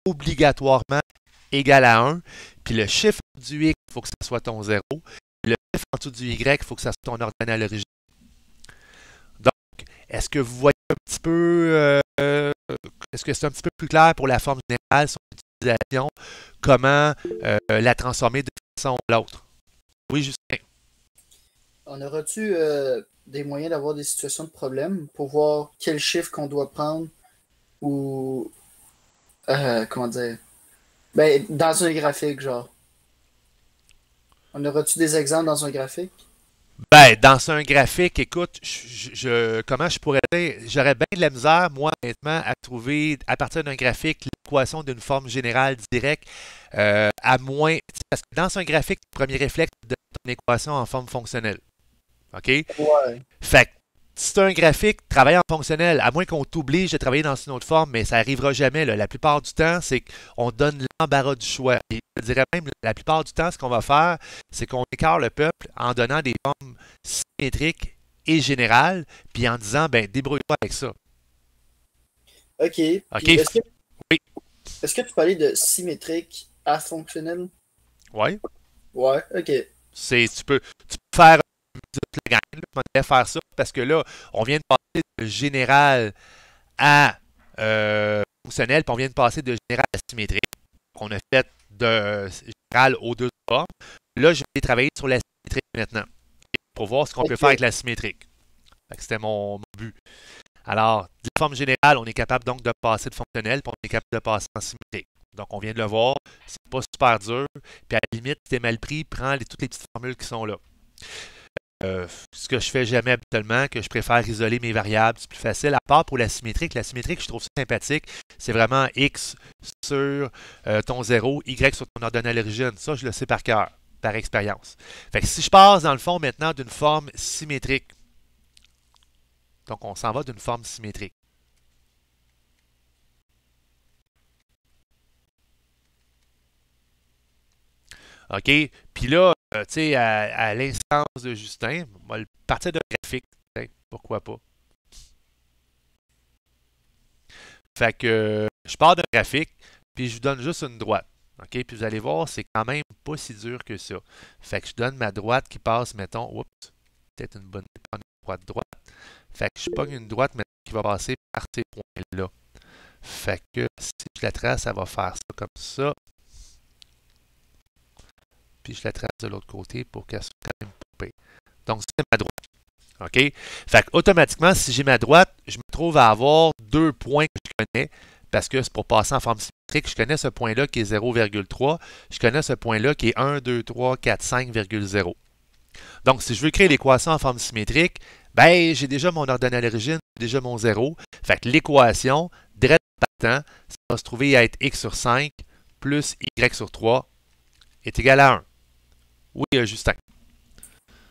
Speaker 1: obligatoirement égal à 1. Puis le chiffre du x, il faut que ça soit ton 0. Puis le chiffre en dessous du y, il faut que ça soit ton ordonnée à l'origine. Donc, est-ce que vous voyez un petit peu... est-ce que c'est un petit peu plus clair pour la forme générale, son utilisation, comment la transformer de façon à l'autre? Oui, Justin.
Speaker 2: On aura-tu des moyens d'avoir des situations de problème pour voir quel chiffre qu'on doit prendre ou comment dire? Ben, dans un graphique, genre. On aura-tu des exemples dans un graphique?
Speaker 1: Ben, dans un graphique, écoute, comment je pourrais dire, j'aurais bien de la misère, moi, honnêtement, à trouver, à partir d'un graphique, l'équation d'une forme générale directe, à moins, parce que dans un graphique, le premier réflexe, c'est de donner une équation en forme fonctionnelle. OK?
Speaker 2: Ouais.
Speaker 1: Fait que, si tu as un graphique, travaille en fonctionnel, à moins qu'on t'oblige de travailler dans une autre forme, mais ça n'arrivera jamais. Là. La plupart du temps, c'est qu'on donne l'embarras du choix. Et je dirais même, la plupart du temps, ce qu'on va faire, c'est qu'on écarte le peuple en donnant des formes symétriques et générales, puis en disant, ben, débrouille-toi avec ça.
Speaker 2: OK. Puis
Speaker 1: OK? Oui.
Speaker 2: Est-ce que tu parlais de symétrique à fonctionnel?
Speaker 1: Oui.
Speaker 2: Ouais, OK.
Speaker 1: Tu peux faire toute la gang, là, on devrait faire ça parce que là, on vient de passer de général à fonctionnel, puis on vient de passer de général à symétrique. On a fait de général aux deux formes. Là, je vais travailler sur la symétrique maintenant pour voir ce qu'on peut faire avec la symétrique. C'était mon but. Alors, de forme générale, on est capable donc de passer de fonctionnel, puis on est capable de passer en symétrique. Donc, on vient de le voir, c'est pas super dur. Puis à la limite, si t'es mal pris, prends toutes les petites formules qui sont là. Ce que je fais jamais habituellement, que je préfère isoler mes variables, c'est plus facile, à part pour la symétrique. La symétrique, je trouve ça sympathique. C'est vraiment x sur ton 0, y sur ton ordonnée à l'origine. Ça, je le sais par cœur, par expérience. Fait que si je passe dans le fond maintenant d'une forme symétrique, donc on s'en va d'une forme symétrique. OK? Puis là, tu sais, à l'instance de Justin, on va partir d'un graphique. Pourquoi pas? Fait que je pars d'un graphique, puis je vous donne juste une droite. OK? Puis vous allez voir, c'est quand même pas si dur que ça. Fait que je donne ma droite qui passe, mettons, oups, peut-être une bonne idée de prendre droite. Fait que je pogne une droite maintenant qui va passer par ces points-là. Fait que si je la trace, elle va faire ça comme ça. Puis je la trace de l'autre côté pour qu'elle soit quand même poupée. Donc, c'est ma droite. OK? Fait que automatiquement, si j'ai ma droite, je me trouve à avoir deux points que je connais parce que c'est pour passer en forme symétrique. Je connais ce point-là qui est 0,3. Je connais ce point-là qui est 1, 2, 3, 4, 5,0. Donc, si je veux créer l'équation en forme symétrique, ben, j'ai déjà mon ordonnée à l'origine, j'ai déjà mon 0. Fait que l'équation, direct partant, ça va se trouver à être x sur 5 plus y sur 3 est égal à 1. Oui, Justin.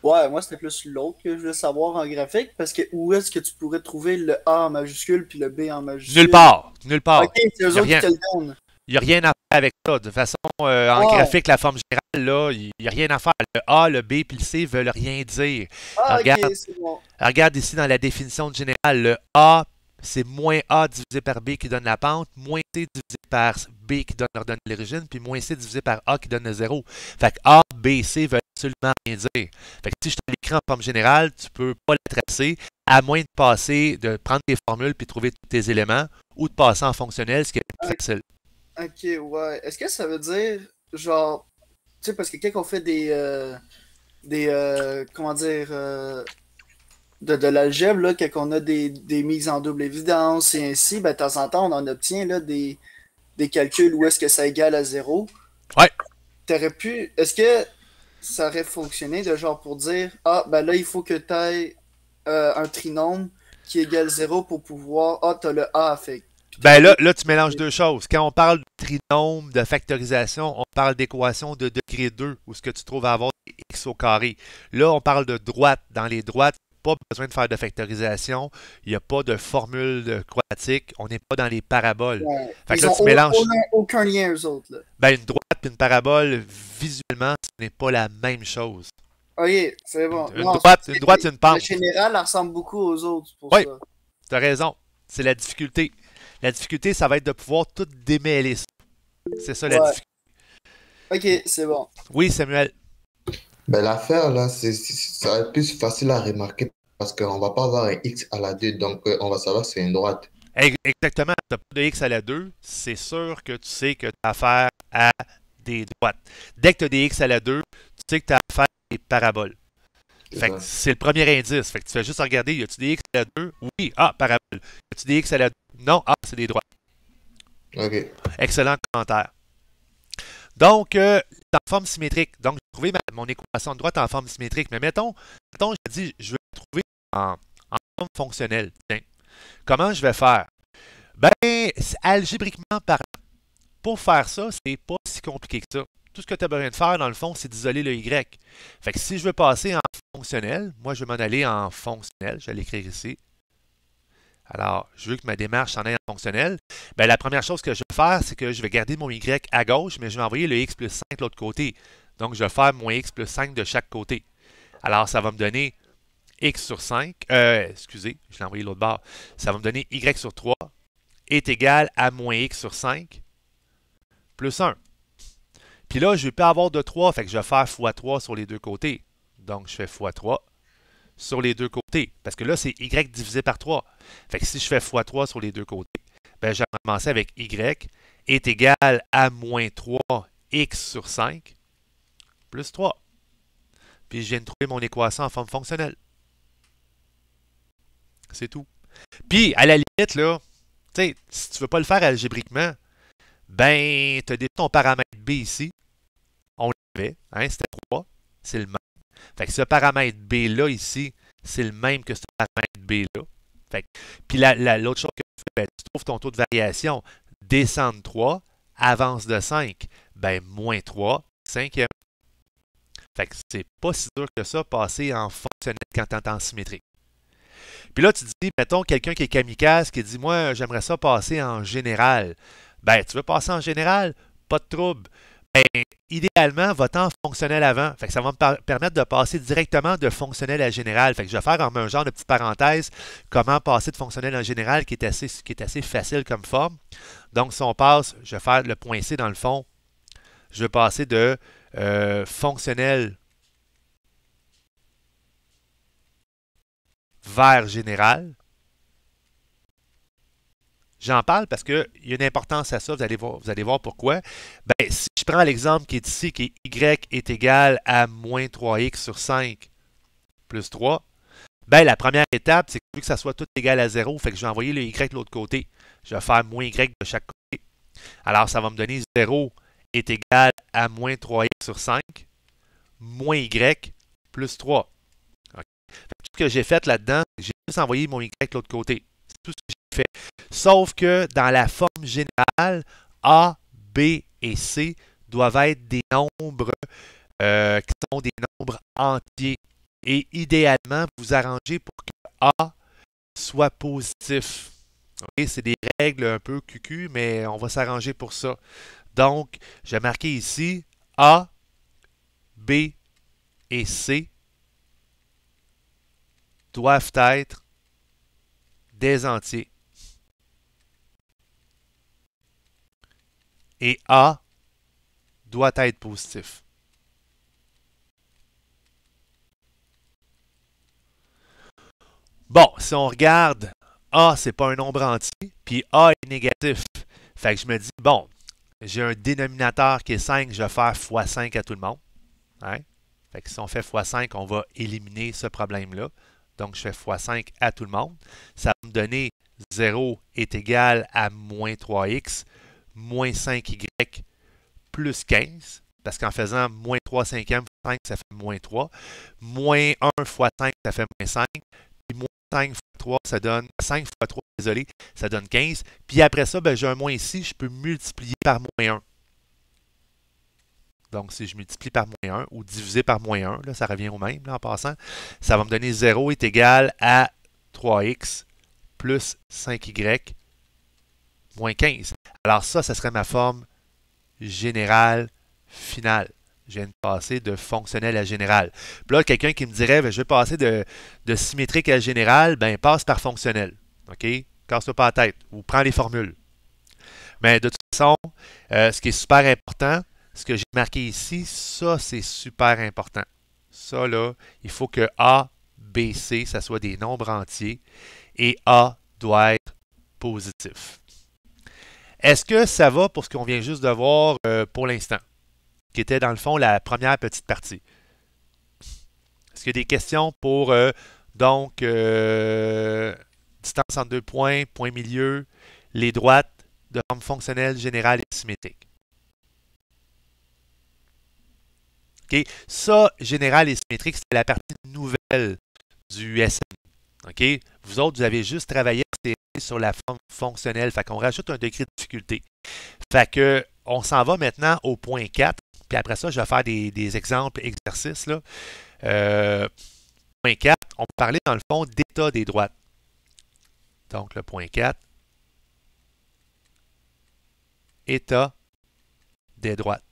Speaker 2: Ouais, moi c'était plus l'autre que je voulais savoir en graphique, parce que où est-ce que tu pourrais trouver le A en majuscule puis le B en majuscule?
Speaker 1: Nulle part. Nulle part.
Speaker 2: Ok, c'est eux autres qui te le donnent.
Speaker 1: Il n'y a rien à faire avec ça. De toute façon, en graphique, la forme générale, là, il n'y a rien à faire. Le A, le B et le C veulent rien dire.
Speaker 2: Ah,
Speaker 1: Regarde,
Speaker 2: ok, c'est bon.
Speaker 1: regarde ici dans la définition générale, le A, c'est moins A divisé par B qui donne la pente, moins C divisé par B qui donne l'ordonnée de l'origine, puis moins C divisé par A qui donne le 0. Fait que A, B, C veulent absolument rien dire. Fait que si je te l'écris en forme générale, tu peux pas la tracer, à moins de passer, de prendre tes formules puis trouver tous tes éléments, ou de passer en fonctionnel, ce qui est plus facile.
Speaker 2: Ok, ouais. Est-ce que ça veut dire, genre, tu sais, parce que quand on fait comment dire, de l'algèbre, là, quand on a des mises en double évidence et ainsi, ben, de temps en temps, on en obtient là, des calculs où est-ce que ça égale à 0.
Speaker 1: Ouais.
Speaker 2: T'aurais pu, est-ce que ça aurait fonctionné de genre pour dire, ah, ben là, il faut que tu aies un trinôme qui égale 0 pour pouvoir, ah, t'as le A, fait.
Speaker 1: Ben là, tu mélanges deux choses. Quand on parle de trinôme, de factorisation, on parle d'équation de degré 2, où ce que tu trouves à avoir x au carré. Là, on parle de droite. Dans les droites, pas besoin de faire de factorisation. Il n'y a pas de formule quadratique. On n'est pas dans les paraboles.
Speaker 2: Ouais.
Speaker 1: Fait que
Speaker 2: Ils
Speaker 1: là,
Speaker 2: ont
Speaker 1: tu mélanges.
Speaker 2: aucun lien, eux autres. Là.
Speaker 1: Ben, une droite et une parabole, visuellement, ce n'est pas la même chose.
Speaker 2: Ok, c'est bon.
Speaker 1: Une
Speaker 2: Non,
Speaker 1: droite, et une pente.
Speaker 2: En général, elle ressemble beaucoup aux autres pour
Speaker 1: Oui,
Speaker 2: ça.
Speaker 1: tu as raison. C'est la difficulté. La difficulté, ça va être de pouvoir tout démêler ça. C'est ça la
Speaker 2: Ouais.
Speaker 1: difficulté.
Speaker 2: Ok, c'est bon.
Speaker 1: Oui, Samuel.
Speaker 3: Ben, l'affaire là, ça va être plus facile à remarquer parce qu'on va pas avoir un x à la 2, donc on va savoir que c'est une droite.
Speaker 1: Exactement. Tu n'as pas de x à la 2, c'est sûr que tu sais que tu as affaire à des droites. Dès que tu as des x à la 2, tu sais que tu as affaire à des paraboles. Fait que c'est le premier indice. Fait que tu fais juste regarder, y a-tu des x à la 2? Oui, parabole. Y a-tu des x à la 2? Non, c'est des droites.
Speaker 3: Ok.
Speaker 1: Excellent commentaire. Donc, en forme symétrique. Donc, j'ai trouvé mon équation de droite en forme symétrique. Mais mettons je dis, je veux la trouver en forme fonctionnelle. Tiens. Comment je vais faire? Ben, algébriquement parlant, pour faire ça, c'est pas si compliqué que ça. Tout ce que tu as besoin de faire, dans le fond, c'est d'isoler le y. Fait que si je veux passer en fonctionnel, moi, je vais m'en aller en fonctionnel. Je vais l'écrire ici. Alors, je veux que ma démarche s'en aille en fonctionnel. Ben, la première chose que je vais faire, c'est que je vais garder mon y à gauche, mais je vais envoyer le x plus 5 de l'autre côté. Donc, je vais faire moins x plus 5 de chaque côté. Alors, ça va me donner x sur 5. Excusez, je l'ai envoyé de l'autre bord. Ça va me donner y sur 3 est égal à moins x sur 5 plus 1. Puis là, je ne vais pas avoir de 3, fait que je vais faire x3 sur les deux côtés. Donc, je fais x3 sur les deux côtés. Parce que là, c'est y divisé par 3. Fait que si je fais x3 sur les deux côtés, ben, je vais commencer avec y est égal à moins 3x sur 5 plus 3. Puis je viens de trouver mon équation en forme fonctionnelle. C'est tout. Puis, à la limite, là, tu sais, si tu ne veux pas le faire algébriquement, ben, tu as déjà ton paramètre B ici. On l'avait, hein, c'était 3. C'est le même. Fait que ce paramètre B-là, ici, c'est le même que ce paramètre B-là. Puis l'autre chose que tu fais, ben, tu trouves ton taux de variation. Descendre 3, avance de 5. Ben, moins 3, 5e. Fait que c'est pas si dur que ça, passer en fonctionnel quand tu es en symétrique. Puis là, tu dis, mettons, quelqu'un qui est kamikaze, qui dit, moi, j'aimerais ça passer en général. Ben, tu veux passer en général? Pas de trouble. Ben, idéalement, va-t'en fonctionnel avant. Fait que ça va me permettre de passer directement de fonctionnel à général. Fait que je vais faire en un genre de petite parenthèse comment passer de fonctionnel en général qui est assez facile comme forme. Donc, si on passe, je vais faire le point C dans le fond. Je vais passer de fonctionnel vers général. J'en parle parce qu'il y a une importance à ça, vous allez voir pourquoi. Ben, si je prends l'exemple qui est ici, qui est y est égal à moins 3x sur 5 plus 3, ben, la première étape, c'est que vu que ça soit tout égal à 0, fait que je vais envoyer le y de l'autre côté. Je vais faire moins y de chaque côté. Alors, ça va me donner 0 est égal à moins 3x sur 5 moins y plus 3. Okay. Tout ce que j'ai fait là-dedans, j'ai juste envoyé mon y de l'autre côté. C'est tout ce que j'ai fait. Sauf que dans la forme générale, A, B et C doivent être des nombres qui sont des nombres entiers. Et idéalement, vous arrangez pour que A soit positif. Okay? C'est des règles un peu cucu, mais on va s'arranger pour ça. Donc, j'ai marqué ici A, B et C doivent être des entiers. Et A doit être positif. Bon, si on regarde, A, c'est pas un nombre entier, puis A est négatif. Fait que je me dis, bon, j'ai un dénominateur qui est 5, je vais faire x5 à tout le monde. Hein? Fait que si on fait x5, on va éliminer ce problème-là. Donc, je fais x5 à tout le monde. Ça va me donner 0 est égal à moins 3x, moins 5y plus 15. Parce qu'en faisant moins 3 cinquièmes fois 5, ça fait moins 3. Moins 1 fois 5, ça fait moins 5. Puis moins 5 fois 3, ça donne 5 fois 3, désolé, ça donne 15. Puis après ça, ben, j'ai un moins ici, je peux multiplier par moins 1. Donc, si je multiplie par moins 1 ou diviser par moins 1, là, ça revient au même là, en passant, ça va me donner 0 est égal à 3x plus 5y moins 15. Alors ça serait ma forme générale finale. Je viens de passer de fonctionnel à général. Puis là, quelqu'un qui me dirait, ben, je vais passer de symétrique à général, ben passe par fonctionnel. OK? Casse-toi pas la tête. Ou prends les formules. Mais de toute façon, ce qui est super important, ce que j'ai marqué ici, ça, c'est super important. Ça, là, il faut que A, B, C, ça soit des nombres entiers. Et A doit être positif. Est-ce que ça va pour ce qu'on vient juste de voir pour l'instant? Qui était dans le fond la première petite partie. Est-ce qu'il y a des questions pour donc distance entre deux points, point milieu, les droites de forme fonctionnelle, générale et symétrique? Okay. Ça, général et symétrique, c'est la partie nouvelle du SMI. Okay. Vous autres, vous avez juste travaillé sur la forme fonctionnelle. Fait qu'on rajoute un degré de difficulté. Fait que on s'en va maintenant au point 4. Puis après ça, je vais faire des exemples, exercices. Là. Point 4, on peut parler dans le fond d'état des droites. Donc le point 4, état des droites.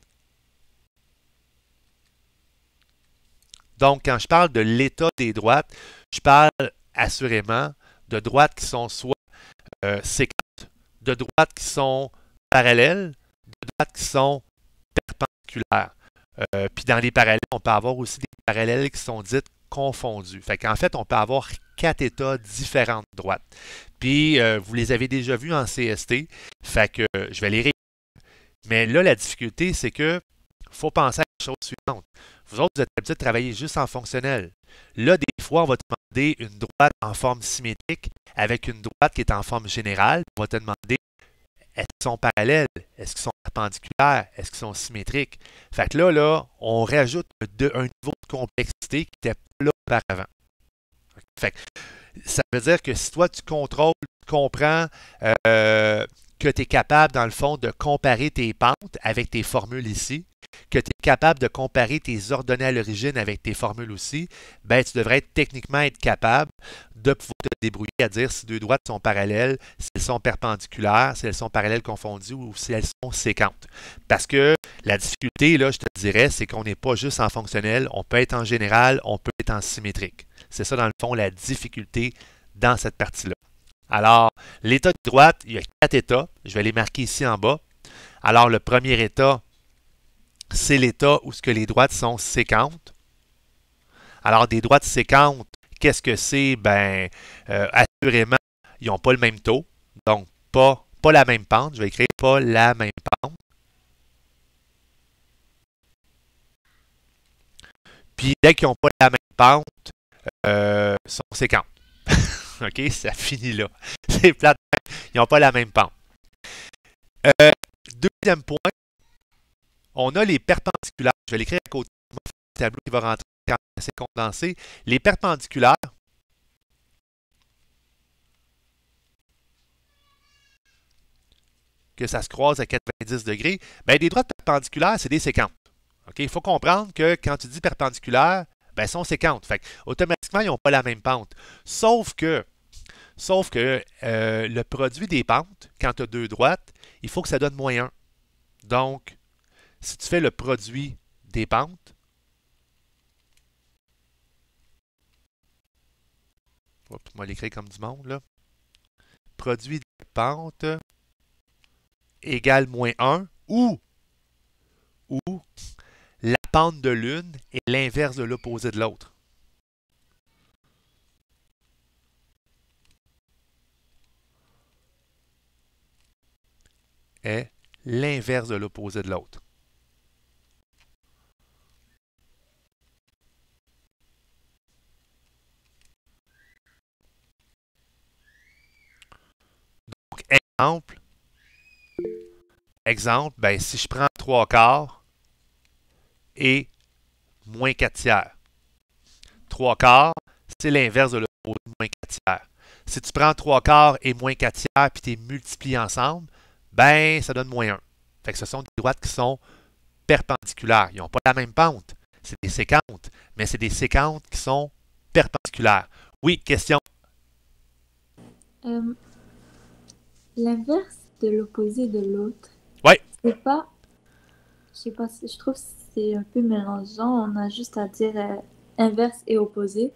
Speaker 1: Donc, quand je parle de l'état des droites, je parle assurément de droites qui sont soit séquentes, de droites qui sont parallèles, de droites qui sont perpendiculaires. Puis dans les parallèles, on peut avoir aussi des parallèles qui sont dites confondues. Fait qu'en fait, on peut avoir 4 états différents de droites. Puis vous les avez déjà vus en CST. Fait que je vais les réécrire. Mais là, la difficulté, c'est que faut penser à la chose suivante. Vous autres, vous êtes habitués de travailler juste en fonctionnel. Là, des fois, on va te demander une droite en forme symétrique avec une droite qui est en forme générale. On va te demander est-ce qu'ils sont parallèles? Est-ce qu'ils sont perpendiculaires? Est-ce qu'ils sont symétriques? Fait que là, on rajoute un niveau de complexité qui n'était pas là auparavant. Fait que ça veut dire que si toi, tu contrôles, tu comprends que tu es capable, dans le fond, de comparer tes pentes avec tes formules ici, que tu es capable de comparer tes ordonnées à l'origine avec tes formules aussi, ben, tu devrais techniquement être capable de pouvoir te débrouiller à dire si deux droites sont parallèles, si elles sont perpendiculaires, si elles sont parallèles confondues ou si elles sont séquentes. Parce que la difficulté, là, je te dirais, c'est qu'on n'est pas juste en fonctionnel, on peut être en général, on peut être en symétrique. C'est ça, dans le fond, la difficulté dans cette partie-là. Alors, l'état de droite, il y a 4 états. Je vais les marquer ici en bas. Alors, le premier état, c'est l'état où les droites sont séquentes. Alors, des droites séquentes, Qu'est-ce que c'est? Ben, assurément, ils n'ont pas le même taux. Donc, pas la même pente. Je vais écrire pas la même pente. Puis, dès qu'ils n'ont pas la même pente, ils sont séquentes. OK? Ça finit là. C'est plate. Ils n'ont pas la même pente. Deuxième point, on a les perpendiculaires. Je vais l'écrire à côté du tableau qui va rentrer quand c'est condensé. Les perpendiculaires, que ça se croise à 90 degrés, bien, des droites perpendiculaires, c'est des séquentes. Okay? Il faut comprendre que quand tu dis perpendiculaire, ben, elles sont séquentes. Fait automatiquement, ils n'ont pas la même pente. Sauf que le produit des pentes, quand tu as deux droites, il faut que ça donne moins 1. Donc, si tu fais le produit des pentes, on va l'écrire comme du monde, là. Produit des pentes égale moins 1 ou la pente de l'une est l'inverse de l'opposé de l'autre. Est l'inverse de l'opposé de l'autre. Donc, exemple, ben, si je prends 3 quarts et moins 4 tiers. 3 quarts, c'est l'inverse de l'opposé de moins 4 tiers. Si tu prends 3 quarts et moins 4 tiers puis tu les multiplies ensemble, ben, ça donne moins 1. Fait que ce sont des droites qui sont perpendiculaires. Ils n'ont pas la même pente. C'est des séquentes, mais c'est des séquentes qui sont perpendiculaires. Oui, question.
Speaker 5: L'inverse de l'opposé de l'autre.
Speaker 1: Oui.
Speaker 5: C'est pas. Je sais pas, je trouve que c'est un peu mélangeant. On a juste à dire inverse et opposé.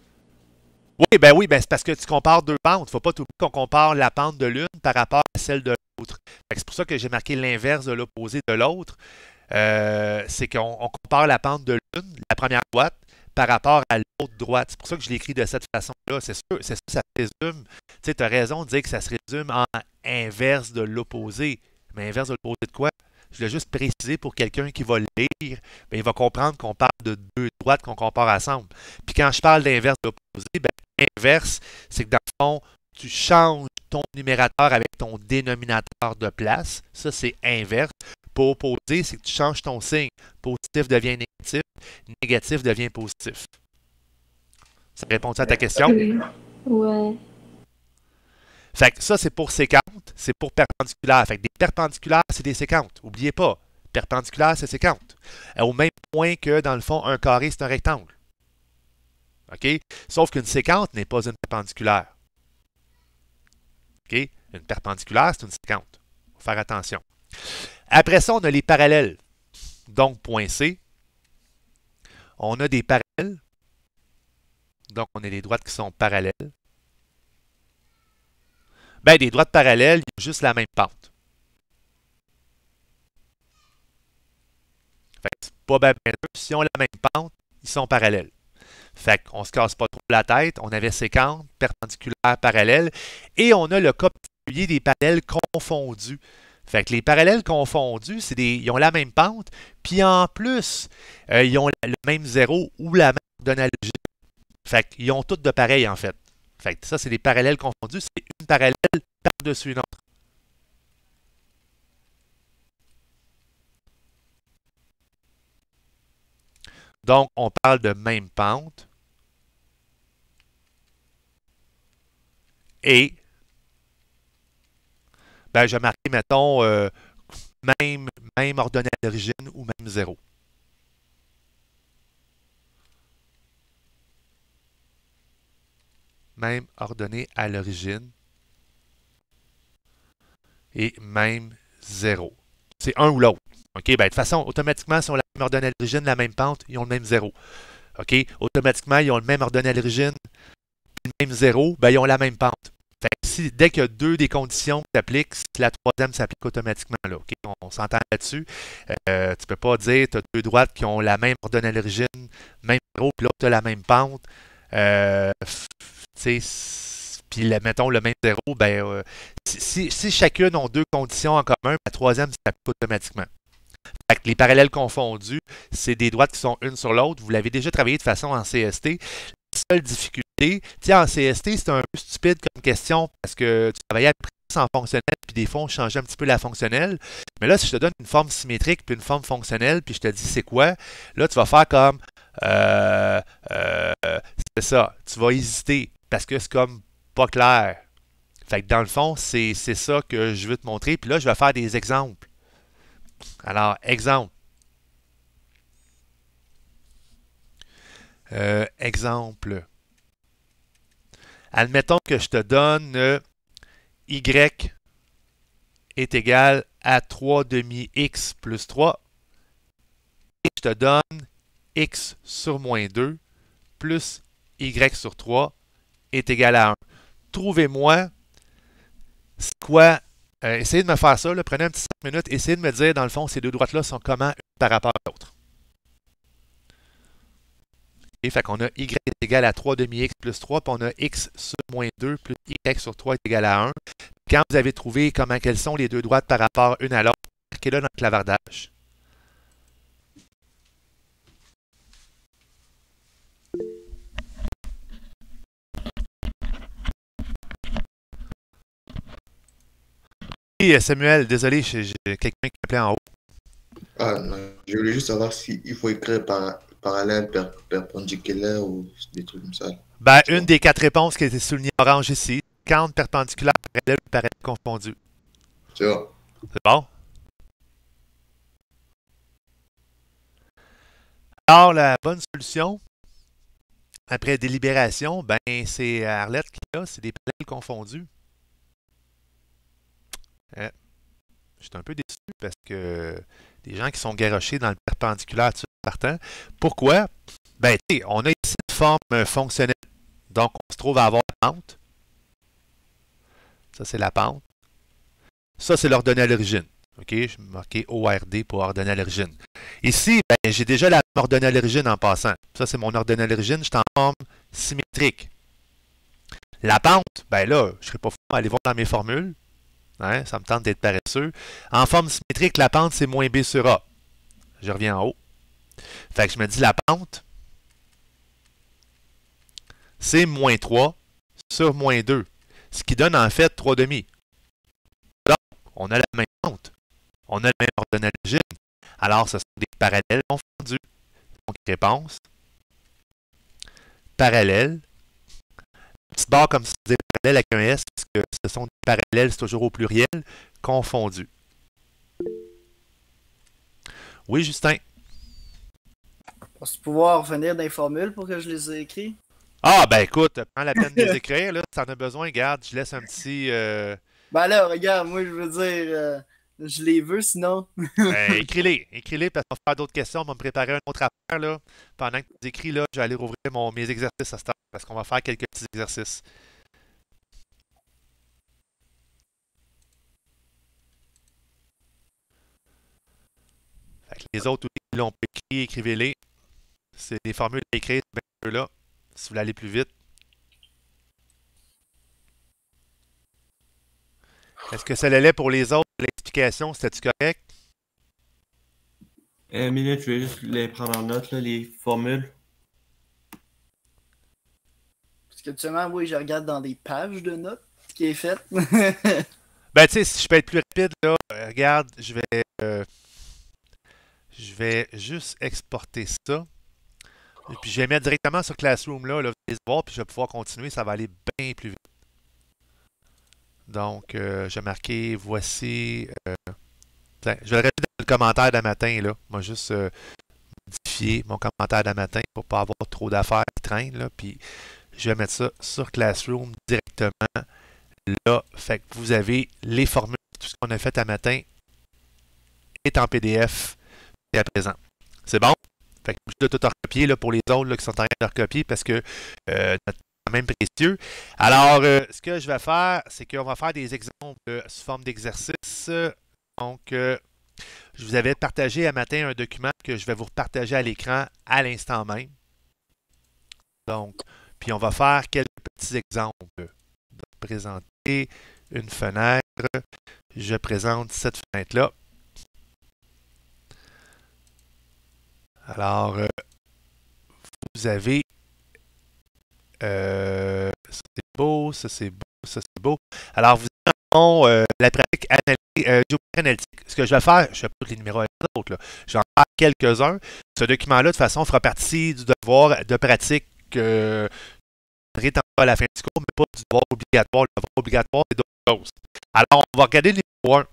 Speaker 1: Oui, ben c'est parce que tu compares deux pentes. Il ne faut pas t'oublier qu'on compare la pente de l'une par rapport à celle de l'autre. C'est pour ça que j'ai marqué l'inverse de l'opposé de l'autre. C'est qu'on compare la pente de l'une, la première droite, par rapport à l'autre droite. C'est pour ça que je l'écris de cette façon-là. C'est sûr, ça se résume. Tu sais, tu as raison de dire que ça se résume en inverse de l'opposé. Mais inverse de l'opposé de quoi? Je l'ai juste précisé pour quelqu'un qui va lire, ben, il va comprendre qu'on parle de deux droites qu'on compare ensemble. Puis quand je parle d'inverse de l'opposé, ben, inverse, c'est que dans le fond, tu changes ton numérateur avec ton dénominateur de place. Ça, c'est inverse. Pour opposer, c'est que tu changes ton signe. Positif devient négatif, négatif devient positif. Ça répond à ta question?
Speaker 5: Oui. Ouais.
Speaker 1: Fait que ça, c'est pour séquente, c'est pour perpendiculaire. Fait que des perpendiculaires, c'est des séquentes. N'oubliez pas, perpendiculaire, c'est séquente. Au même point que, dans le fond, un carré, c'est un rectangle. OK? Sauf qu'une séquente n'est pas une perpendiculaire. OK? Une perpendiculaire, c'est une séquente. Il faut faire attention. Après ça, on a les parallèles. Donc, point C. On a des parallèles. Donc, on a des droites qui sont parallèles. Ben, des droites parallèles, ils ont juste la même pente. Fait que c'est pas bien si on a la même pente, ils sont parallèles. Fait qu'on ne se casse pas trop la tête. On avait séquente, perpendiculaire, parallèle. Et on a le cas particulier des parallèles confondus. Fait que les parallèles confondus, ils ont la même pente, puis en plus, ils ont le même zéro ou la même ordonnalogie. Fait qu'ils ont toutes de pareil, en fait. Fait que ça, c'est des parallèles confondus. C'est une parallèle par-dessus une autre. Donc, on parle de même pente. Et, ben, je vais marquer, mettons, même ordonnée à l'origine ou même zéro. Même ordonnée à l'origine et même zéro. C'est un ou l'autre. OK? Ben, de toute façon, automatiquement, si on a la même ordonnée à l'origine, la même pente, ils ont le même zéro. OK? Automatiquement, ils ont le même ordonnée à l'origine, le même zéro, ben, ils ont la même pente. Fait que dès qu'il y a deux des conditions qui s'appliquent, la troisième s'applique automatiquement. Là, OK? On s'entend là-dessus. Tu ne peux pas dire que tu as deux droites qui ont la même ordonnée à l'origine, même zéro, puis l'autre, tu as la même pente. Puis mettons le même 0, ben, si chacune ont deux conditions en commun, la troisième s'applique automatiquement. Fait que les parallèles confondus, c'est des droites qui sont une sur l'autre. Vous l'avez déjà travaillé de façon en CST. La seule difficulté, en CST, c'est un peu stupide comme question parce que tu travaillais en fonctionnel, puis des fois, on changeait un petit peu la fonctionnelle. Mais là, si je te donne une forme symétrique puis une forme fonctionnelle, puis je te dis c'est quoi, là, tu vas faire comme c'est ça. Tu vas hésiter parce que c'est comme pas clair. Fait que dans le fond, c'est ça que je veux te montrer. Puis là, je vais faire des exemples. Alors, exemple. Exemple. Admettons que je te donne y est égal à 3 demi x plus 3. Et je te donne x sur moins 2 plus y sur 3 est égal à 1. Trouvez-moi, c'est quoi? Essayez de me faire ça, là, prenez un petit 5 minutes, essayez de me dire, dans le fond, ces deux droites-là sont comment par rapport à l'autre. Et fait qu'on a y est égal à 3 demi x plus 3, puis on a x sur moins 2 plus y sur 3 est égal à 1. Quand vous avez trouvé quelles sont les deux droites par rapport une à l'autre, marquez-le dans le clavardage. Oui, Samuel, désolé, j'ai quelqu'un qui m'appelait en haut.
Speaker 3: Ah, non. Je voulais juste savoir s'il faut écrire parallèle, perpendiculaire ou des trucs comme ça.
Speaker 1: Ben, une des 4 réponses qui a été soulignée orange ici, count perpendiculaire, parallèle ou parallèle confondu.
Speaker 3: Tu vois?
Speaker 1: C'est bon? Alors, la bonne solution, après délibération, ben, c'est Arlette qui l'a, c'est des parallèles confondus. Je suis un peu déçu parce que des gens qui sont garochés dans le perpendiculaire tout partant. Pourquoi? Ben, tu sais, on a ici une forme fonctionnelle. Donc, on se trouve à avoir la pente. Ça, c'est la pente. Ça, c'est l'ordonnée à l'origine. OK? Je vais marquer ORD pour ordonnée à l'origine. Ici, ben, j'ai déjà la ordonnée à l'origine en passant. Ça, c'est mon ordonnée à l'origine. Je suis en forme symétrique. La pente, ben là, je ne serai pas fou à aller voir dans mes formules. Hein, ça me tente d'être paresseux. En forme symétrique, la pente, c'est moins B sur A. Je reviens en haut. Fait que je me dis la pente, c'est moins 3 sur moins 2. Ce qui donne en fait 3 demi. Donc, on a la même pente. On a le même ordonnée à l'origine. Alors, ce sont des parallèles confondus. Donc, réponse. Parallèle. Petite barre comme si c'était parallèle avec un S, parce que ce sont des parallèles, c'est toujours au pluriel, confondus. Oui, Justin?
Speaker 2: Penses-tu pouvoir revenir dans les formules pour que je les ai écrits?
Speaker 1: Ah, ben écoute, prends la peine de les écrire, là. Si t'en as besoin, regarde, je laisse un petit...
Speaker 2: Ben là, regarde, moi, je veux dire, je les veux, sinon.
Speaker 1: écris-les, parce qu'on va faire d'autres questions, on va me préparer une autre affaire, là. Pendant que tu écris, là, je vais aller rouvrir mes exercices à ce temps, parce qu'on va faire quelques petits exercices. Fait que les autres outils qui l'ont écrit, écrivez-les. C'est des formules écrites, ben, là, si vous voulez aller plus vite. Est-ce que ça l'allait pour les autres? L'explication, c'était-tu correct?
Speaker 6: Une minute, je vais juste les prendre en note, là, les formules.
Speaker 2: Parce qu'habituellement, oui, je regarde dans des pages de notes ce qui est fait.
Speaker 1: Ben, tu sais, si je peux être plus rapide, là, regarde, je vais juste exporter ça. Et puis, je vais mettre directement sur Classroom, là, vous allez voir, puis je vais pouvoir continuer, ça va aller bien plus vite. Donc, je vais marquer, voici... je vais le rajouter dans le commentaire d'un matin, là. Moi, juste modifier mon commentaire d'un matin pour ne pas avoir trop d'affaires qui traînent, là. Puis, je vais mettre ça sur Classroom directement. Là, fait que vous avez les formules, tout ce qu'on a fait à matin est en PDF et à présent. C'est bon? Fait que je dois tout recopier là, pour les autres là, qui sont en train de recopier parce que notre temps est quand même précieux. Alors, ce que je vais faire, c'est qu'on va faire des exemples sous forme d'exercice. Donc, je vous avais partagé à matin un document que je vais vous repartager à l'écran à l'instant même. Donc, Puis on va faire quelques petits exemples. Donc, présenter une fenêtre. Je présente cette fenêtre-là. Alors, vous avez ça c'est beau, ça c'est beau, ça c'est beau. Alors, vous avez la pratique géométrie analytique. Ce que je vais faire, je ne vais pas tous les numéros avec les autres, là. Je vais en faire quelques-uns. Ce document-là, de toute façon, fera partie du devoir de pratique à la fin du cours, mais pas du devoir obligatoire. Le devoir obligatoire, c'est d'autres choses. Alors, on va regarder le numéro 1.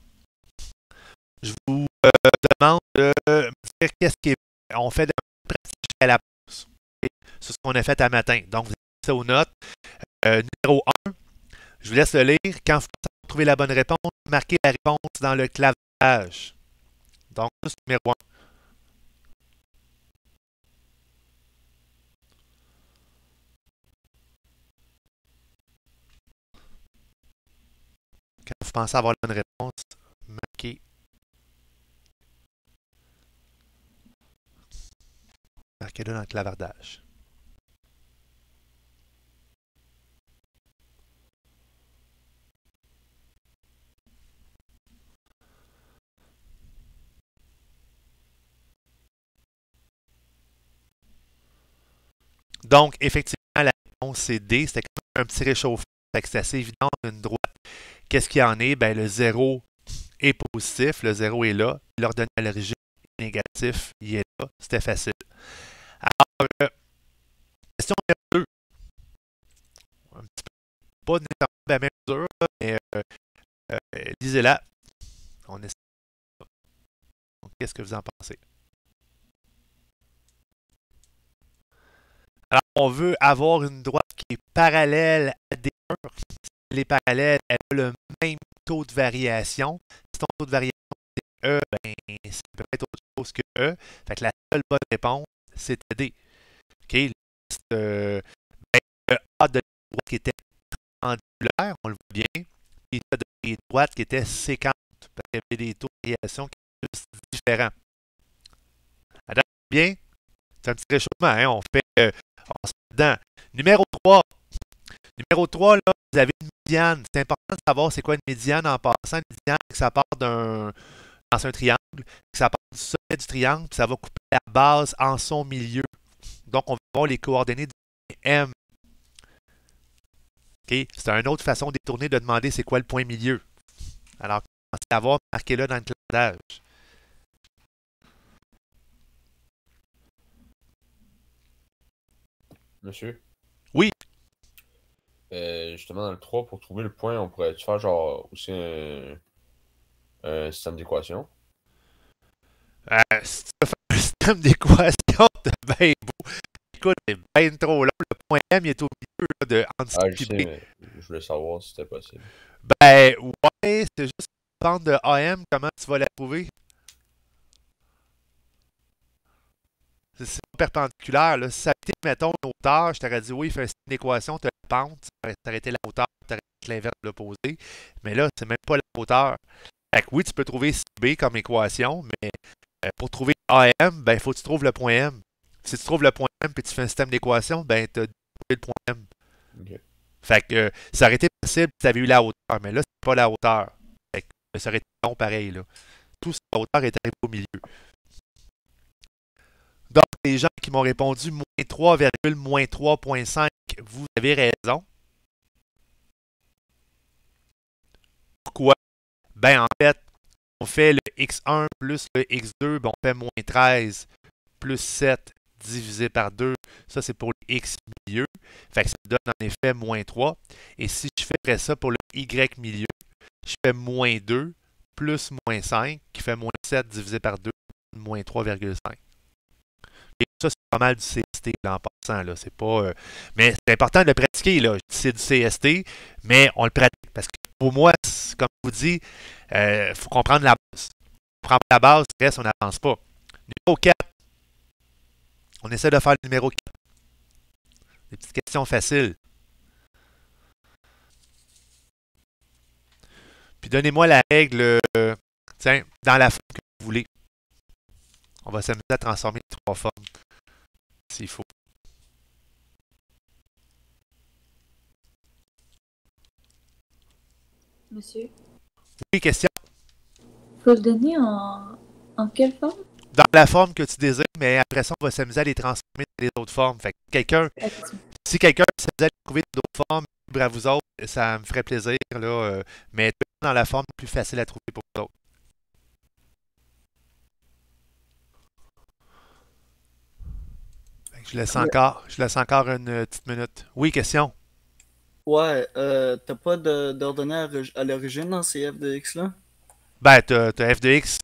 Speaker 1: Je vous demande de me dire qu'est-ce qu'on fait de pratique à la pause. C'est ce qu'on a fait à matin. Donc, vous avez ça aux notes. Numéro 1, je vous laisse le lire. Quand vous trouvez la bonne réponse, marquez la réponse dans le clavage. Donc, ça, c'est numéro 1. Quand vous pensez avoir la bonne réponse, marquez-le dans le clavardage. Donc, effectivement, la réponse c'est D. C'était comme un petit réchauffement. C'est assez évident une droite. Qu'est-ce qu'il y en est? Ben, le 0 est positif. Le 0 est là. L'ordonnée à l'origine est négatif. Il est là. C'était facile. Alors, question numéro 2. Un petit peu, pas nécessairement la même mesure, mais lisez-la. On essaie. Donc, qu'est-ce que vous en pensez? Alors, on veut avoir une droite qui est parallèle à D1. Si elle est parallèle, elle a le même taux de variation. Si ton taux de variation est E, ben, c'est peut-être autre chose que E. Fait que la seule bonne réponse, c'était D. OK? Le A de la droite qui était triangulaire, on le voit bien. Et A de la droite qui était séquente. Parce qu'il y avait des taux de variation qui étaient juste différents. Attends, bien? C'est un petit réchauffement, hein? On se met dedans. Numéro 3. Numéro 3, là, vous avez une médiane. C'est important de savoir c'est quoi une médiane en passant. Une médiane, c'est que ça part dans un triangle, que ça part du sommet du triangle, puis ça va couper la base en son milieu. Donc, on va voir les coordonnées du M. Okay? C'est une autre façon détournée de demander c'est quoi le point milieu. Alors, commencez à voir, marquez-le dans le clavardage.
Speaker 7: Monsieur?
Speaker 1: Oui.
Speaker 7: Justement, dans le 3, pour trouver le point, on pourrait-tu faire genre aussi un système d'équation?
Speaker 1: Si tu veux faire un système d'équation de ben beau, écoute, c'est bien trop long. Le point M il est au milieu là, de entre C
Speaker 7: Je
Speaker 1: et
Speaker 7: sais,
Speaker 1: B.
Speaker 7: mais je voulais savoir si c'était possible.
Speaker 1: Ben ouais, c'est juste dépendre de AM, comment tu vas la trouver. C'est pas perpendiculaire. Là. Si ça avait été, mettons, une hauteur, je t'aurais dit oui, fais une équation, tu as la pente, ça aurait été la hauteur, tu aurais l'inverse de l'opposé. Mais là, c'est même pas la hauteur. Fait que oui, tu peux trouver CB comme équation, mais pour trouver AM, ben, il faut que tu trouves le point M. Si tu trouves le point M et tu fais un système d'équation, ben, tu as trouvé le point M.
Speaker 7: Okay.
Speaker 1: Fait que ça aurait été possible si tu avais eu la hauteur, mais là, c'est pas la hauteur. Fait que ça aurait été long pareil. Là. Tout cette hauteur est arrivé au milieu. Donc, les gens qui m'ont répondu moins 3, moins 3.5, vous avez raison. Pourquoi? Ben, en fait, on fait le x1 plus le x2, ben, on fait moins 13 plus 7 divisé par 2. Ça, c'est pour le x milieu. Fait que ça donne en effet moins 3. Et si je fais après ça pour le y milieu, je fais moins 2 plus moins 5, qui fait moins 7 divisé par 2, moins 3,5. Et ça, c'est pas mal du CST là, en passant. Là. C'est pas, mais c'est important de le pratiquer. Là. C'est du CST, mais on le pratique. Parce que pour moi, comme je vous dis, il faut comprendre la base. Pour comprendre la base, le reste, on n'avance pas. Numéro 4. On essaie de faire le numéro 4. Des petites questions faciles. Puis donnez-moi la règle, tiens, dans la forme que vous voulez. On va s'amuser à transformer les trois formes, s'il faut.
Speaker 5: monsieur.
Speaker 1: Oui, question.
Speaker 5: Faut le donner en quelle forme?
Speaker 1: Dans la forme que tu désires, mais après ça, on va s'amuser à les transformer dans les autres formes. Fait que si quelqu'un s'amusait à trouver d'autres formes, libre à vous autres, ça me ferait plaisir, là. Mais dans la forme plus facile à trouver pour vous autres. Fait que je laisse encore une petite minute. Oui, question.
Speaker 2: Ouais, t'as pas d'ordonnée à l'origine dans ces f de x là?
Speaker 1: Ben, t'as f de x,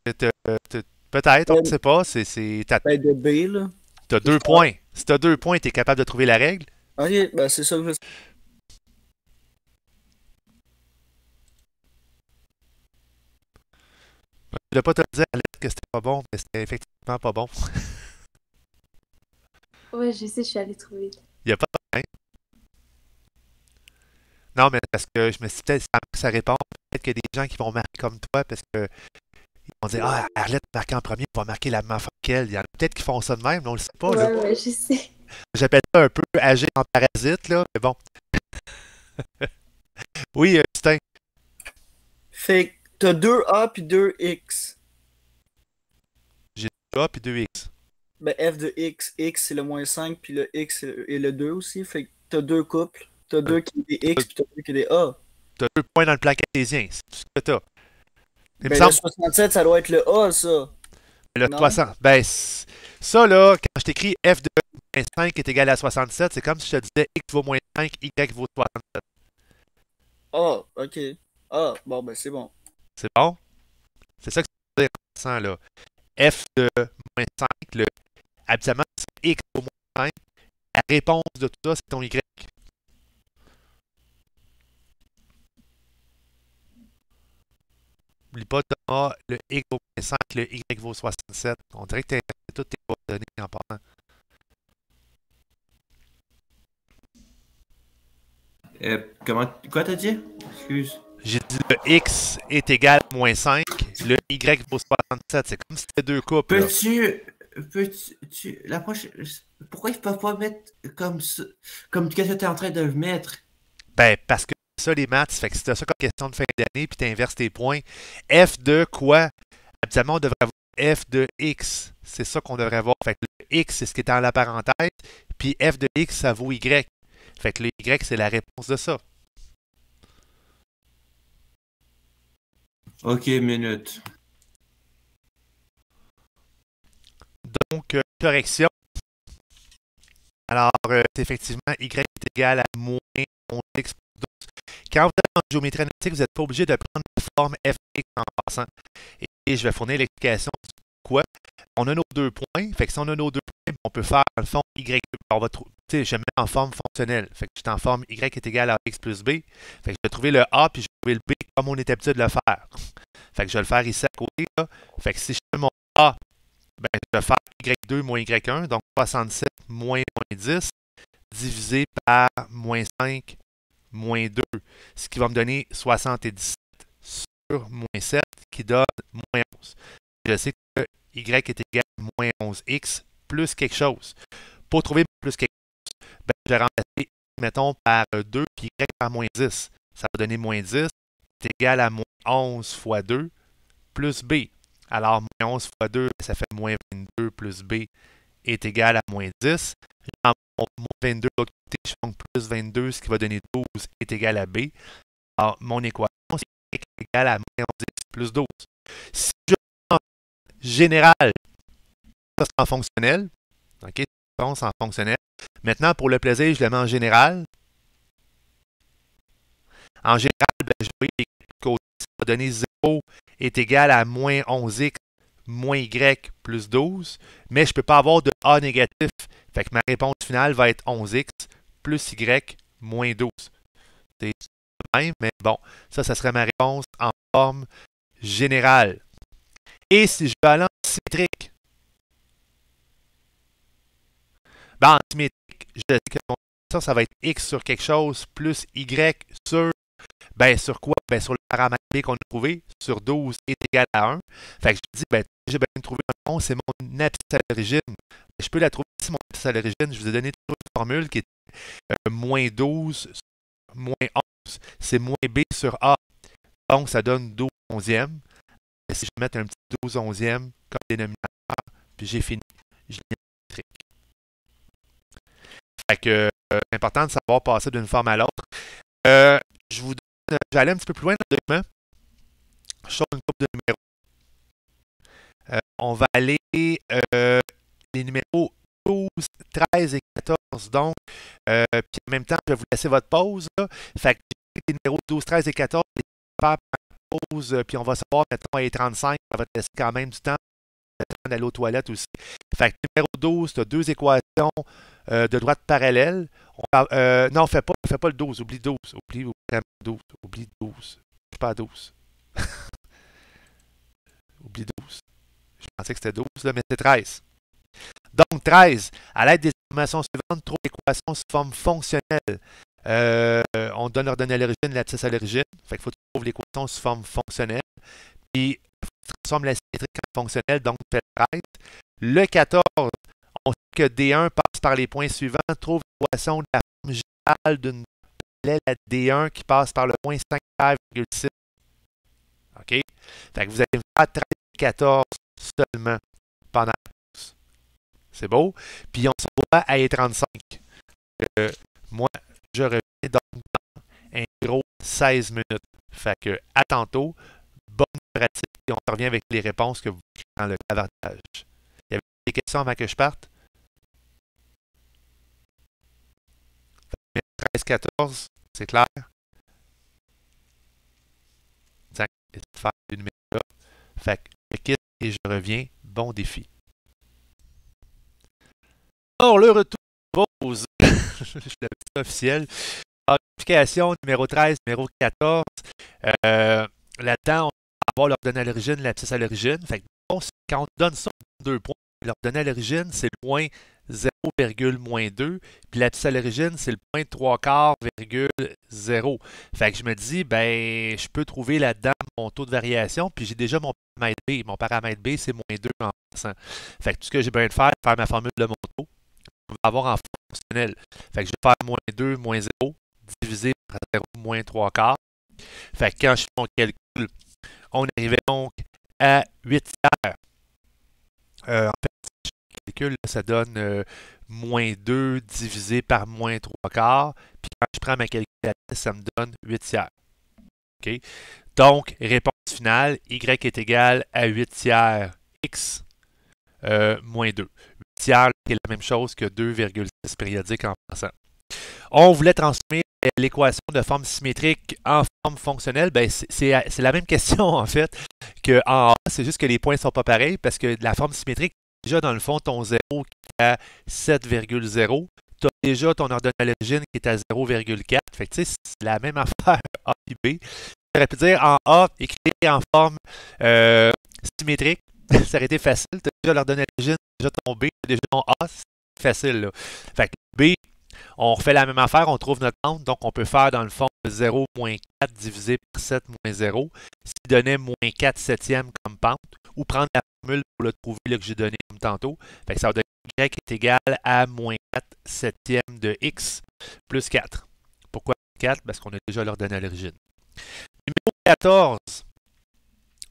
Speaker 1: peut-être, on ne sait pas.
Speaker 2: Ben, de b, là.
Speaker 1: T'as 2 points. Si t'as 2 points, t'es capable de trouver la règle.
Speaker 2: Ok, ben c'est ça que je...
Speaker 1: Je ne voulais pas te dire, Alex, que c'était pas bon, mais c'était effectivement pas bon.
Speaker 5: Ouais, je sais, je suis allée trop vite.
Speaker 1: Il n'y a pas de problème. Non, mais parce que je me suis dit, peut-être que ça répond. Peut-être qu'il y a des gens qui vont marquer comme toi parce que ils vont dire, ah, Arlette marqué en premier, on va marquer la même affaire qu'elle. Il y en a peut-être qui font ça de même, mais on le sait pas, là.
Speaker 5: Ouais, je sais.
Speaker 1: J'appelle ça un peu agir en parasite, là, mais bon. Oui, Justin.
Speaker 2: Fait que t'as 2A puis 2X.
Speaker 1: J'ai 2A puis 2X.
Speaker 2: Ben, f de x, x c'est le moins 5, puis le x est le 2 aussi. Fait que t'as deux couples. T'as deux qui est des x, puis t'as deux qui est des A.
Speaker 1: Tu as 2 points dans le plan cartésien, c'est tout ce que tu as.
Speaker 2: Ben, le 67, ça doit être le A, ça.
Speaker 1: Le
Speaker 2: Non?
Speaker 1: 60. Ben, ça, là, quand je t'écris f de moins 5 est égal à 67, c'est comme si je te disais x vaut moins 5, y vaut 67.
Speaker 2: Ah, ok. Ah, bon, ben c'est bon.
Speaker 1: C'est bon? C'est ça que ça veut dire en passant, là. F de moins 5, habituellement, c'est x vaut moins 5. La réponse de tout ça, c'est ton y. N'oublie pas, Thomas, le x vaut moins 5, le y vaut 67. On dirait que tu as toutes tes coordonnées en parlant.
Speaker 6: Quoi t'as dit? Excuse.
Speaker 1: J'ai dit le x est égal à moins 5, le y vaut 67. C'est comme si c'était deux couples. Là.
Speaker 6: La prochaine. Pourquoi ils peuvent pas mettre comme ça, comme que tu es en train de le mettre?
Speaker 1: Ben, parce que c'est ça les maths. Fait que c'était ça comme question de fin d'année, puis tu inverses tes points. F de quoi? Habituellement, on devrait avoir f de x. C'est ça qu'on devrait avoir. Fait que le x, c'est ce qui est dans la parenthèse, puis f de x, ça vaut y. Fait que le y, c'est la réponse de ça.
Speaker 6: Ok, minute.
Speaker 1: Donc, correction. Alors, c'est effectivement y est égal à moins 11x plus 12. Quand vous êtes en géométrie analytique, vous n'êtes pas obligé de prendre la forme f de x en passant. Et je vais fournir l'explication du pourquoi. On a nos 2 points. Fait que si on a nos 2 points, on peut faire, dans le fond, y. On va je mets en forme fonctionnelle. Fait que je suis en forme y est égal à x plus b. Fait que je vais trouver le a puis je vais trouver le b comme on est habitué de le faire. Fait que je vais le faire ici à côté. Là. Fait que si je fais mon a, ben, je vais faire y2 moins y1, donc 67 moins 10, divisé par moins 5 moins 2, ce qui va me donner 77 sur moins 7, qui donne moins 11. Je sais que y est égal à moins 11x plus quelque chose. Pour trouver plus quelque chose, ben, je vais remplacer, mettons, par 2, puis y par moins 10. Ça va donner moins 10, c'est égal à moins 11 fois 2, plus b. Alors, moins 11 fois 2, ça fait moins 22 plus b est égal à moins 10. Moins 22 de l'autre côté, je fais plus 22, ce qui va donner 12 est égal à b. Alors, mon équation, c'est y est égal à moins 11x plus 12. Si je prends en général, ça c'est en fonctionnel. OK, je pense en fonctionnel. Maintenant, pour le plaisir, je le mets en général. En général, ben, je vais les côtés, ça va donner 0 est égal à moins 11x moins y plus 12, mais je ne peux pas avoir de a négatif. Fait que ma réponse finale va être 11x plus y moins 12. C'est le même, mais bon, ça serait ma réponse en forme générale. Et si je veux aller en symétrique, ben, en symétrique, je sais que ça va être x sur quelque chose plus y sur ben, sur quoi? Ben, sur le paramètre B qu'on a trouvé, sur 12 est égal à 1. Fait que je dis, ben, j'ai bien trouvé un nom, c'est mon abscisse à l'origine. Je peux la trouver ici, mon abscisse à l'origine. Je vous ai donné toute une formule qui est moins 12 sur moins 11. C'est moins B sur A. Donc, ça donne 12 onzièmes. Et si je mets un petit 12 onzièmes comme dénominateur, puis j'ai fini, je l'ai. Fait que c'est important de savoir passer d'une forme à l'autre. J'allais un petit peu plus loin dans le document. Je sors une couple de numéros. On va aller les numéros 12, 13 et 14. Donc, puis en même temps, je vais vous laisser votre pause. Là. Fait que les numéros 12, 13 et 14, les faire par pause, puis on va savoir, mettons, à 35, ça va te laisser quand même du temps d'aller aux toilettes aussi. Fait que numéro 12, tu as deux équations de droite parallèle. Non, fais pas le 12, oublie 12. Oublie 12. Oublie 12. Je suis pas à 12. Oublie 12. Je pensais que c'était 12, là, mais c'est 13. Donc, 13, à l'aide des informations suivantes, trouve l'équation sous forme fonctionnelle. On donne l'ordonnée à l'origine, l'abscisse à l'origine. Fait qu'il faut que tu trouves l'équation sous forme fonctionnelle. Puis, tu transformes la symétrique en fonctionnelle, donc tu fais 13. Le 14, on sait que D1 passe par les points suivants. Trouve l'équation de la forme générale d'une parallèle à D1 qui passe par le point 5,6. OK? Fait que vous allez faire 13 et 14 seulement pendant la pause. C'est beau? Puis on se voit à E35. Moi, je reviens donc dans un gros 16 minutes. Fait que à tantôt, bonne pratique, et on revient avec les réponses que vous écrivez dans le clavardage. Il y avait des questions avant que je parte? 13-14, c'est clair? Faire le numéro là. Fait que je quitte et je reviens. Bon défi. Or, le retour pause. Je l'avais dit officiel. Application numéro 13, numéro 14. Là-dedans, on va avoir l'ordonnée à l'origine, l'abscisse à l'origine. Fait que bon, quand on donne ça, 2 points. L'ordonnée à l'origine, c'est le point 0,-2, puis l'abscisse à l'origine, c'est le point 3/4,0. Fait que je me dis, ben, je peux trouver là-dedans mon taux de variation, puis j'ai déjà mon paramètre B. Mon paramètre B, c'est -2 en passant. Fait que tout ce que j'ai besoin de faire ma formule de mon taux. On va avoir en fonctionnel. Fait que je vais faire -2, -0, divisé par 0, -3/4. Fait que quand je fais mon calcul, on arrivait donc à 8 tiers. En fait, si je calcule, ça donne -2 divisé par -3/4. Puis quand je prends ma calculatrice, ça me donne 8 tiers. OK? Donc, réponse finale, y est égal à 8 tiers x moins 2. 8 tiers, qui est la même chose que 2,6 périodique en passant. On voulait transformer l'équation de forme symétrique en forme fonctionnelle. Ben, c'est la même question, en fait, qu'en A. C'est juste que les points ne sont pas pareils parce que la forme symétrique, déjà, dans le fond, ton 0 qui est à 7,0. Tu as déjà ton ordonnée à l'origine qui est à 0,4. Fait que, tu sais, c'est la même affaire A et B. J'aurais pu dire en A, écrit en forme symétrique. Ça aurait été facile. Tu as déjà l'ordonnée à l'origine, déjà ton B, déjà ton A. C'est facile, là. Fait que B, on refait la même affaire, on trouve notre pente, donc on peut faire dans le fond 0 moins 4 divisé par 7 moins 0, ce qui donnait moins 4 septièmes comme pente, ou prendre la formule pour le trouver là, que j'ai donné comme tantôt. Fait que ça va donner y est égal à moins 4 septièmes de x plus 4. Pourquoi 4? Parce qu'on a déjà l'ordonnée à l'origine. Numéro 14.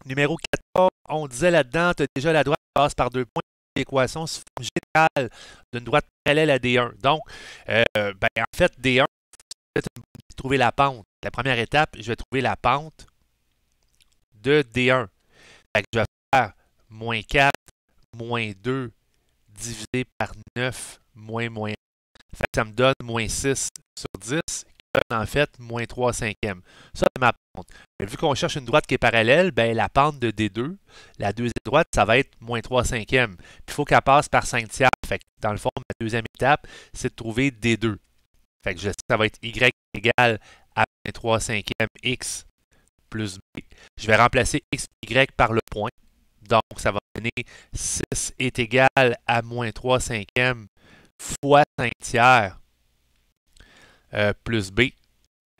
Speaker 1: Numéro 14, on disait là-dedans, tu as déjà la droite qui passe par 2 points. L'équation sous forme générale d'une droite parallèle à D1. Donc, en fait, D1, je vais trouver la pente. La première étape, je vais trouver la pente de D1. Fait que je vais faire moins 4, moins 2, divisé par 9, moins 1. Fait que ça me donne moins 6 sur 10, qui donne en fait moins 3 cinquièmes. Ça, c'est ma pente. Mais vu qu'on cherche une droite qui est parallèle, ben, la pente de D2, la deuxième droite, ça va être moins 3 cinquièmes. Puis il faut qu'elle passe par 5 tiers. Fait que dans le fond, ma deuxième étape, c'est de trouver D2. Fait que je sais que ça va être Y égale à moins 3 cinquièmes X plus B. Je vais remplacer X et Y par le point. Donc, ça va donner 6 est égal à moins 3 cinquièmes fois 5 tiers plus B.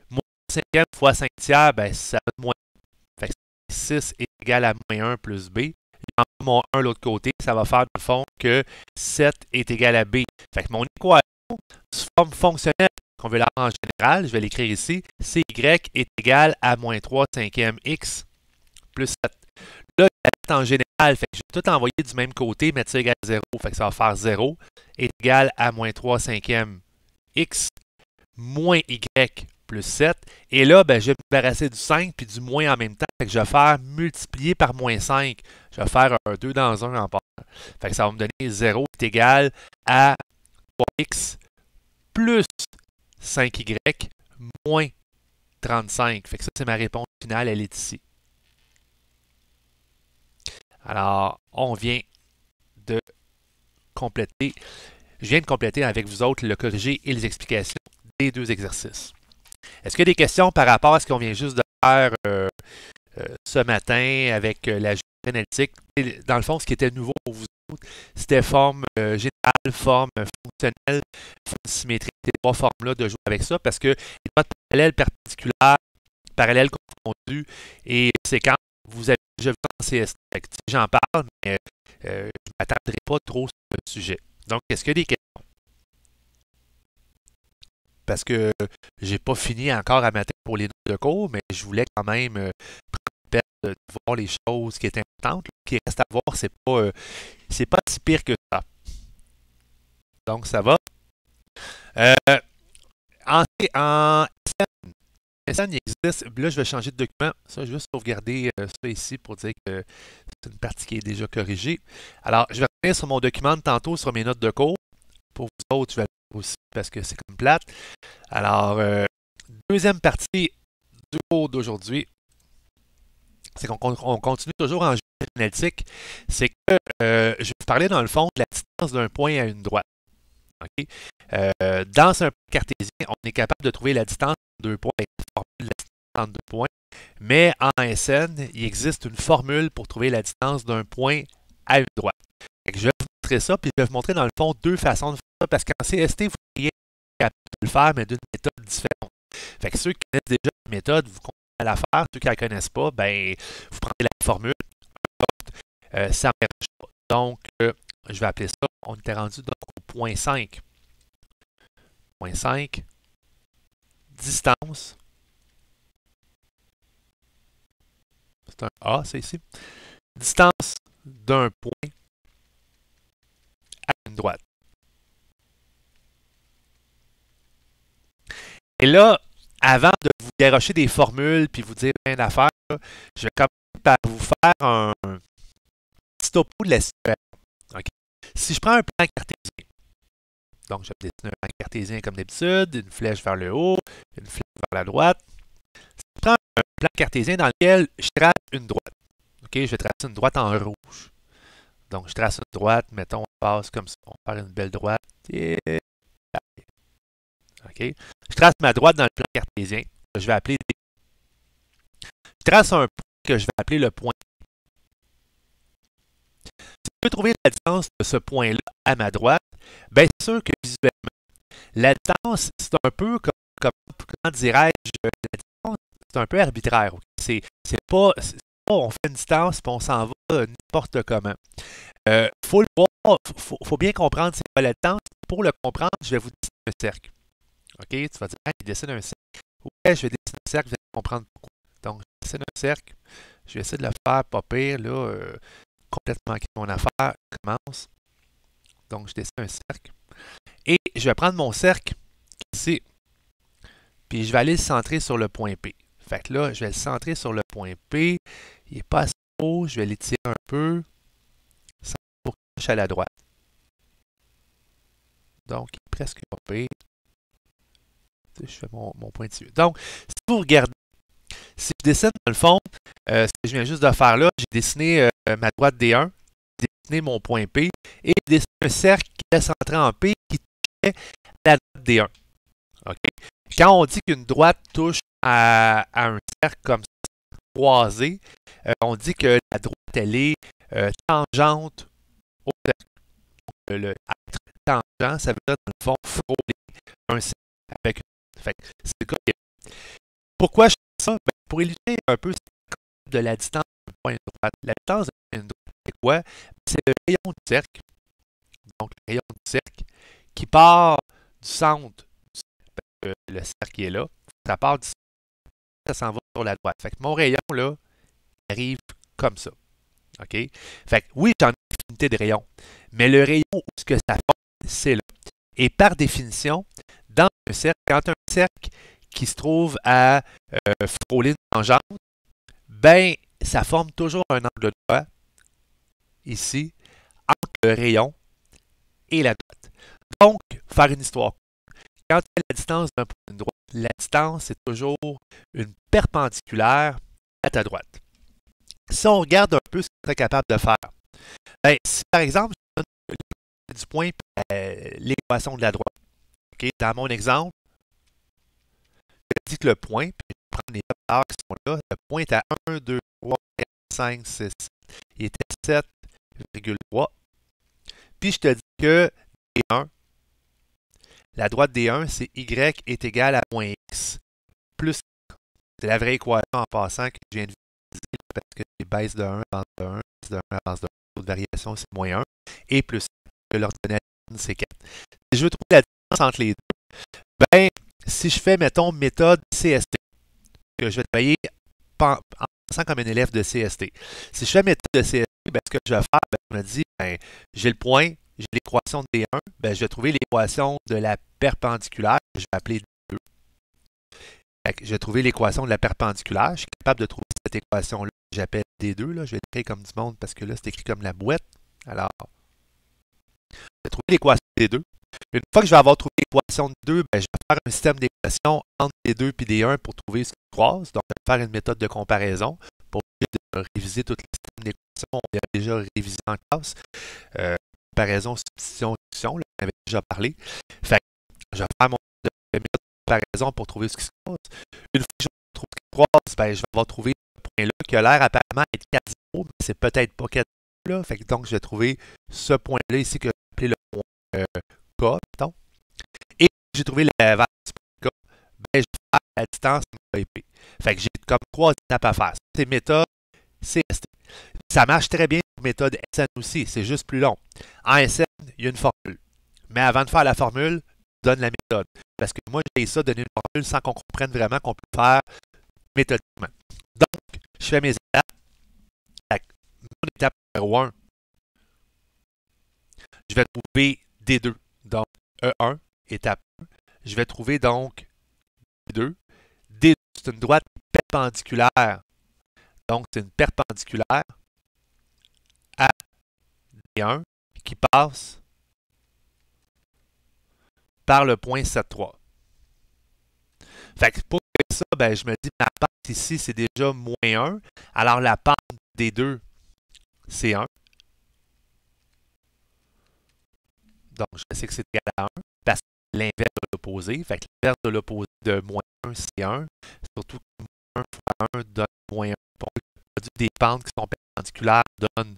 Speaker 1: Moins 3 cinquièmes fois 5 tiers, ben, ça donne moins 1. Fait que 6 est égal à moins 1 plus B. J'en mets mon 1 de l'autre côté, ça va faire dans le fond que 7 est égal à B. Fait que mon équation sous forme fonctionnelle, qu'on veut l'avoir en général, je vais l'écrire ici. CY est égal à moins 3 cinquièmes X plus 7. Là, il en général, fait que je vais tout envoyer du même côté, mettre ça égal à 0. Fait que ça va faire 0 est égal à moins 3 cinquièmes X moins Y plus 7. Et là, ben, je vais me débarrasser du 5 puis du moins en même temps. Fait que je vais faire multiplier par moins 5. Je vais faire un 2 dans 1 en part. Fait que ça va me donner 0 est égal à 3x plus 5y moins 35. Fait que ça, c'est ma réponse finale. Elle est ici. Alors, on vient de compléter. Je viens de compléter avec vous autres le corrigé et les explications des deux exercices. Est-ce qu'il y a des questions par rapport à ce qu'on vient juste de faire ce matin avec la géométrie analytique? Dans le fond, ce qui était nouveau pour vous autres, c'était forme générale, forme fonctionnelle, forme symétrique, ces trois formes-là de jouer avec ça parce que les notes parallèles, perpendiculaires, parallèles confondues et séquences, vous avez déjà vu en CST. J'en parle, mais je ne m'attarderai pas trop sur le sujet. Donc, est-ce qu'il y a des questions? Parce que j'ai pas fini encore à matin pour les notes de cours, mais je voulais quand même prendre la peine de voir les choses qui étaient importantes. Ce qui reste à voir, c'est pas si pire que ça. Donc, ça va. En SN, il existe. Là, je vais changer de document. Ça, je vais sauvegarder ça ici pour dire que c'est une partie qui est déjà corrigée. Alors, je vais revenir sur mon document de tantôt, sur mes notes de cours. Pour vous autres, je vais le faire aussi parce que c'est comme plate. Alors, deuxième partie du cours d'aujourd'hui, c'est qu'on continue toujours en géométrie analytique. C'est que je vais vous parler dans le fond de la distance d'un point à une droite. Okay? Dans un point cartésien, on est capable de trouver la distance entre deux points avec une formule de la distance entre deux points. Mais en SN, il existe une formule pour trouver la distance d'un point à une droite. Je vais vous montrer ça, puis je vais vous montrer dans le fond deux façons de faire ça, parce qu'en CST, vous pourriez être capable de le faire, mais d'une méthode différente. Fait que ceux qui connaissent déjà la méthode, vous continuez à la faire. Ceux qui ne la connaissent pas, ben, vous prenez la formule. Ça ne marche pas. Donc, je vais appeler ça, on était rendu donc au point 5. Point 5, distance. C'est un A, c'est ici. Distance d'un point à une droite. Et là, avant de vous dérocher des formules puis vous dire plein d'affaires, je vais commencer par vous faire un petit topo de la situation. Okay? Si je prends un plan cartésien, donc je vais dessiner un plan cartésien comme d'habitude, une flèche vers le haut, une flèche vers la droite. Si je prends un plan cartésien dans lequel je trace une droite, okay? Je vais tracer une droite en rouge. Donc, je trace une droite, mettons, on passe comme ça, on va faire une belle droite. Okay? Je trace ma droite dans le plan cartésien, que je vais appeler D. Je trace un point que je vais appeler le point. Si je peux trouver la distance de ce point-là à ma droite, bien c'est sûr que visuellement, la distance, c'est un peu comme comment dirais-je, la distance, c'est un peu arbitraire. Okay? C'est pas, on fait une distance et on s'en va n'importe comment. Faut le voir, faut bien comprendre c'est quoi la distance. Pour le comprendre, je vais vous dessiner un cercle. OK, tu vas dire, ah, il dessine un cercle. Ouais, je vais dessiner un cercle, vous allez comprendre pourquoi. Donc, je dessine un cercle. Je vais essayer de le faire pas pire, là, complètement manqué mon affaire. Commence. Donc, je dessine un cercle. Et je vais prendre mon cercle ici. Puis, je vais aller le centrer sur le point P. Fait que là, je vais le centrer sur le point P. Il n'est pas assez haut. Je vais l'étirer un peu. Pour qu'il touche à la droite. Donc, il est presque pas pire. Je fais mon point dessus. Donc, si vous regardez, si je dessine dans le fond, ce que je viens juste de faire là, j'ai dessiné ma droite D1, j'ai dessiné mon point P, et j'ai dessiné un cercle qui est centré en P qui touchait à la droite D1. Okay? Quand on dit qu'une droite touche à un cercle comme ça, croisé, on dit que la droite, elle est tangente au cercle. Être tangent, ça veut dire dans le fond frôler un cercle avec une. Fait que c'est le cas. Pourquoi je fais ça? Ben, pour illustrer un peu de la distance d'un point à une droite. La distance d'un point à une droite, c'est quoi? C'est le rayon du cercle. Donc, le rayon du cercle qui part du centre. le cercle qui est là. Ça part d'ici, ça s'en va sur la droite. Fait que mon rayon, là, il arrive comme ça. OK? Fait que oui, j'en ai une infinité de rayons, mais le rayon où ce que ça forme, c'est là. Et par définition, dans un cercle, quand tu as un cercle qui se trouve à frôler une tangente, ben, ça forme toujours un angle droit, ici, entre le rayon et la droite. Donc, faire une histoire. Quand tu as la distance d'un point d'une droite, la distance, c'est toujours une perpendiculaire à ta droite. Si on regarde un peu ce qu'on est capable de faire, ben, si par exemple, je donne du point l'équation de la droite, okay, dans mon exemple, je dis que le point, puis je prends les valeurs qui sont là, le point est à 1, 2, 3, 4, 5, 6, 7. Il est à 7,3. Puis je te dis que D1, la droite D1, c'est Y est égal à moins X plus. C'est la vraie équation en passant que je viens de visualiser parce que c'est baisse de 1, avance de 1, baisse de 1, avance de 1. L'autre variation, c'est moins 1. Et plus que l'ordonnée, c'est 4. Si je veux trouver la différence entre les deux, ben, si je fais, mettons, méthode CST, que je vais travailler en pensant comme un élève de CST. Si je fais méthode de CST, ben, ce que je vais faire, ben, on a dit, ben, j'ai le point, j'ai l'équation de D1, ben, je vais trouver l'équation de la perpendiculaire, que je vais appeler D2. Je vais trouver l'équation de la perpendiculaire. Je suis capable de trouver cette équation-là que j'appelle D2. Là. Je vais l'écrire comme du monde parce que là, c'est écrit comme la boîte. Alors, je vais trouver l'équation de D2. Une fois que je vais avoir trouvé l'équation de 2, ben, je vais faire un système d'équations entre D2 et D1 pour trouver ce qui se croise. Donc, je vais faire une méthode de comparaison pour réviser tout le système d'équations. On a déjà révisé en classe. Comparaison, substitution, réduction, là, on avait déjà parlé. Fait que je vais faire mon méthode de comparaison pour trouver ce qui se passe. Une fois que je trouve ce qui se passe, ben, je vais avoir trouvé ce point-là qui a l'air apparemment être 4,0, mais c'est peut-être pas 4,0 là. Fait que donc, je vais trouver ce point-là ici que je vais appeler le point K, mettons. Et j'ai trouvé la valeur du point K, ben, je vais faire la distance épée. Fait que j'ai comme 3 étapes à faire. C'est méthode CST. Ça marche très bien pour méthode SN aussi, c'est juste plus long. En SN, il y a une formule. Mais avant de faire la formule, je donne la méthode. Parce que moi, j'ai ça, donner une formule sans qu'on comprenne vraiment qu'on peut faire méthodiquement. Donc, je fais mes étapes. Mon étape numéro 1, je vais trouver D2. Donc, E1, étape 1. Je vais trouver donc D2. D2, c'est une droite perpendiculaire. Donc, c'est une perpendiculaire à D1 qui passe par le point 7,3. Fait que pour ça, ben, je me dis ma pente ici, c'est déjà moins 1. Alors, la pente des deux, c'est 1. Donc, je sais que c'est égal à 1 parce que l'inverse de l'opposé. Fait que l'inverse de l'opposé de moins 1, c'est 1. Surtout que moins 1 fois 1 donne moins 1. Donc, le produit des pentes qui sont perpendiculaires donne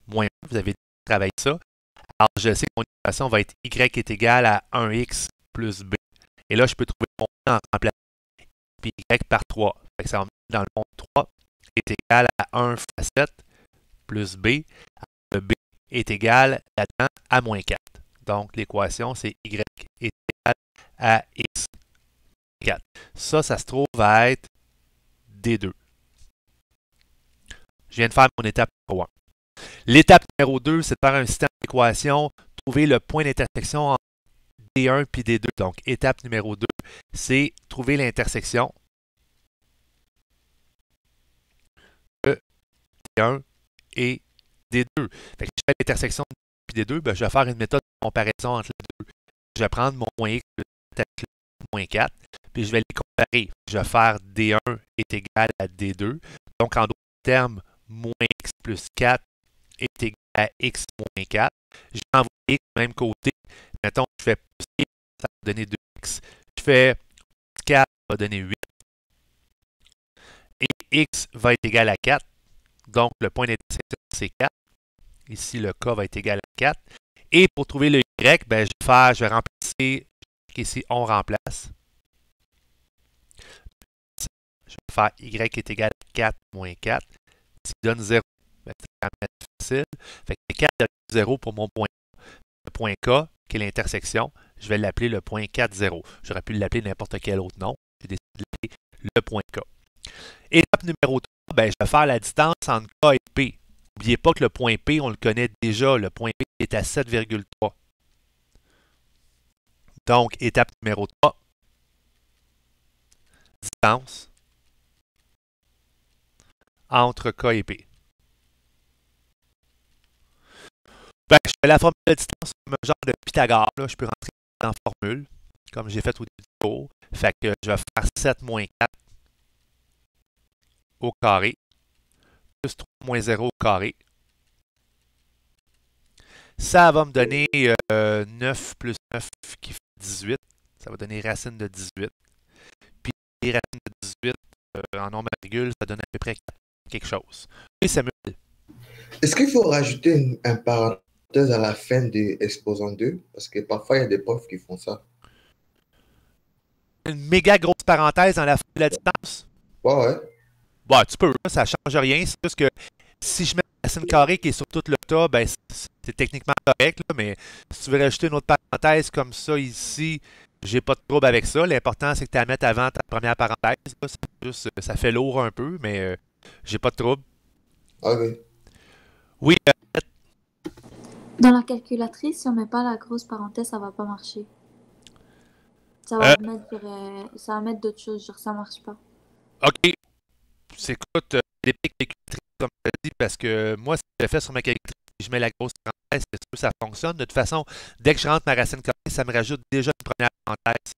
Speaker 1: moins 1. Vous avez travaillé ça. Alors, je sais que mon équation va être y est égal à 1x plus b. Et là, je peux trouver mon point en remplaçant puis y par 3. Fait que ça va me mettre dans le monde 3 est égal à 1 fois 7 plus b. Le b est égal là-dedans à moins 4. Donc, l'équation, c'est y est égal à x 4. Ça se trouve à être D2. Je viens de faire mon étape numéro 1. L'étape numéro 2, c'est de faire un système d'équations, trouver le point d'intersection entre D1 et D2. Donc, étape numéro 2, c'est trouver l'intersection de D1 et D2. Fait que si je fais l'intersection de D1 et D2, ben, je vais faire une méthode de comparaison entre les deux. Je vais prendre mon moins x plus moins 4, puis je vais les comparer. Je vais faire D1 est égal à D2. Donc, en d'autres termes, moins x plus 4 est égal à x moins 4. Je vais envoyer x du même côté. Mettons, je fais plus x, ça va donner 2x. Je fais plus 4, ça va donner 8. Et x va être égal à 4. Donc, le point d'intersection, c'est 4. Ici, le k va être égal à 4. Et pour trouver le y, ben, je vais remplacer. Ici, on remplace. Je vais faire y est égal à 4 moins 4. Ce qui donne 0. Ben, c'est quand même facile. Fait que 4,0 pour mon point. Le point K, qui est l'intersection. Je vais l'appeler le point 4,0. J'aurais pu l'appeler n'importe quel autre nom. J'ai décidé de l'appeler le point K. Étape numéro 3, ben, je vais faire la distance entre K et P. N'oubliez pas que le point P, on le connaît déjà. Le point P est à 7,3. Donc, étape numéro 3, distance entre K et P. Ben, je fais la formule de distance comme un genre de Pythagore. Là. Je peux rentrer dans la formule, comme j'ai fait au début du cours. Fait que je vais faire 7 moins 4 au carré, plus 3 moins 0 au carré. Ça va me donner 9 plus 9 qui fait 18. Ça va donner racine de 18. Puis racine de 18 en nombre à virgule, ça donne à peu près quelque chose. Oui, Samuel.
Speaker 3: Est-ce qu'il faut rajouter un parenthèse à la fin de exposant 2? Parce que parfois, il y a des profs qui font ça.
Speaker 1: Une méga grosse parenthèse dans la fin de la distance?
Speaker 3: Ouais.
Speaker 1: Bah, tu peux, ça ne change rien. C'est juste que si je mets la racine carrée qui est sur tout le tas, ben, c'est techniquement correct, là, mais si tu veux rajouter une autre parenthèse comme ça ici, j'ai pas de trouble avec ça. L'important, c'est que tu la mettes avant ta première parenthèse. Là. Juste, ça fait lourd un peu, mais j'ai pas de trouble.
Speaker 3: Ok.
Speaker 1: Oui,
Speaker 5: Dans la calculatrice, si on met pas la grosse parenthèse, ça va pas marcher. Ça va mettre d'autres choses, genre ça marche pas.
Speaker 1: OK. Écoute, les calculatrices, comme je l'ai dit, parce que moi, si je le fais sur ma calculatrice, si je mets la grosse parenthèse, c'est sûr que ça fonctionne. De toute façon, dès que je rentre ma racine carrée, ça me rajoute déjà une première parenthèse.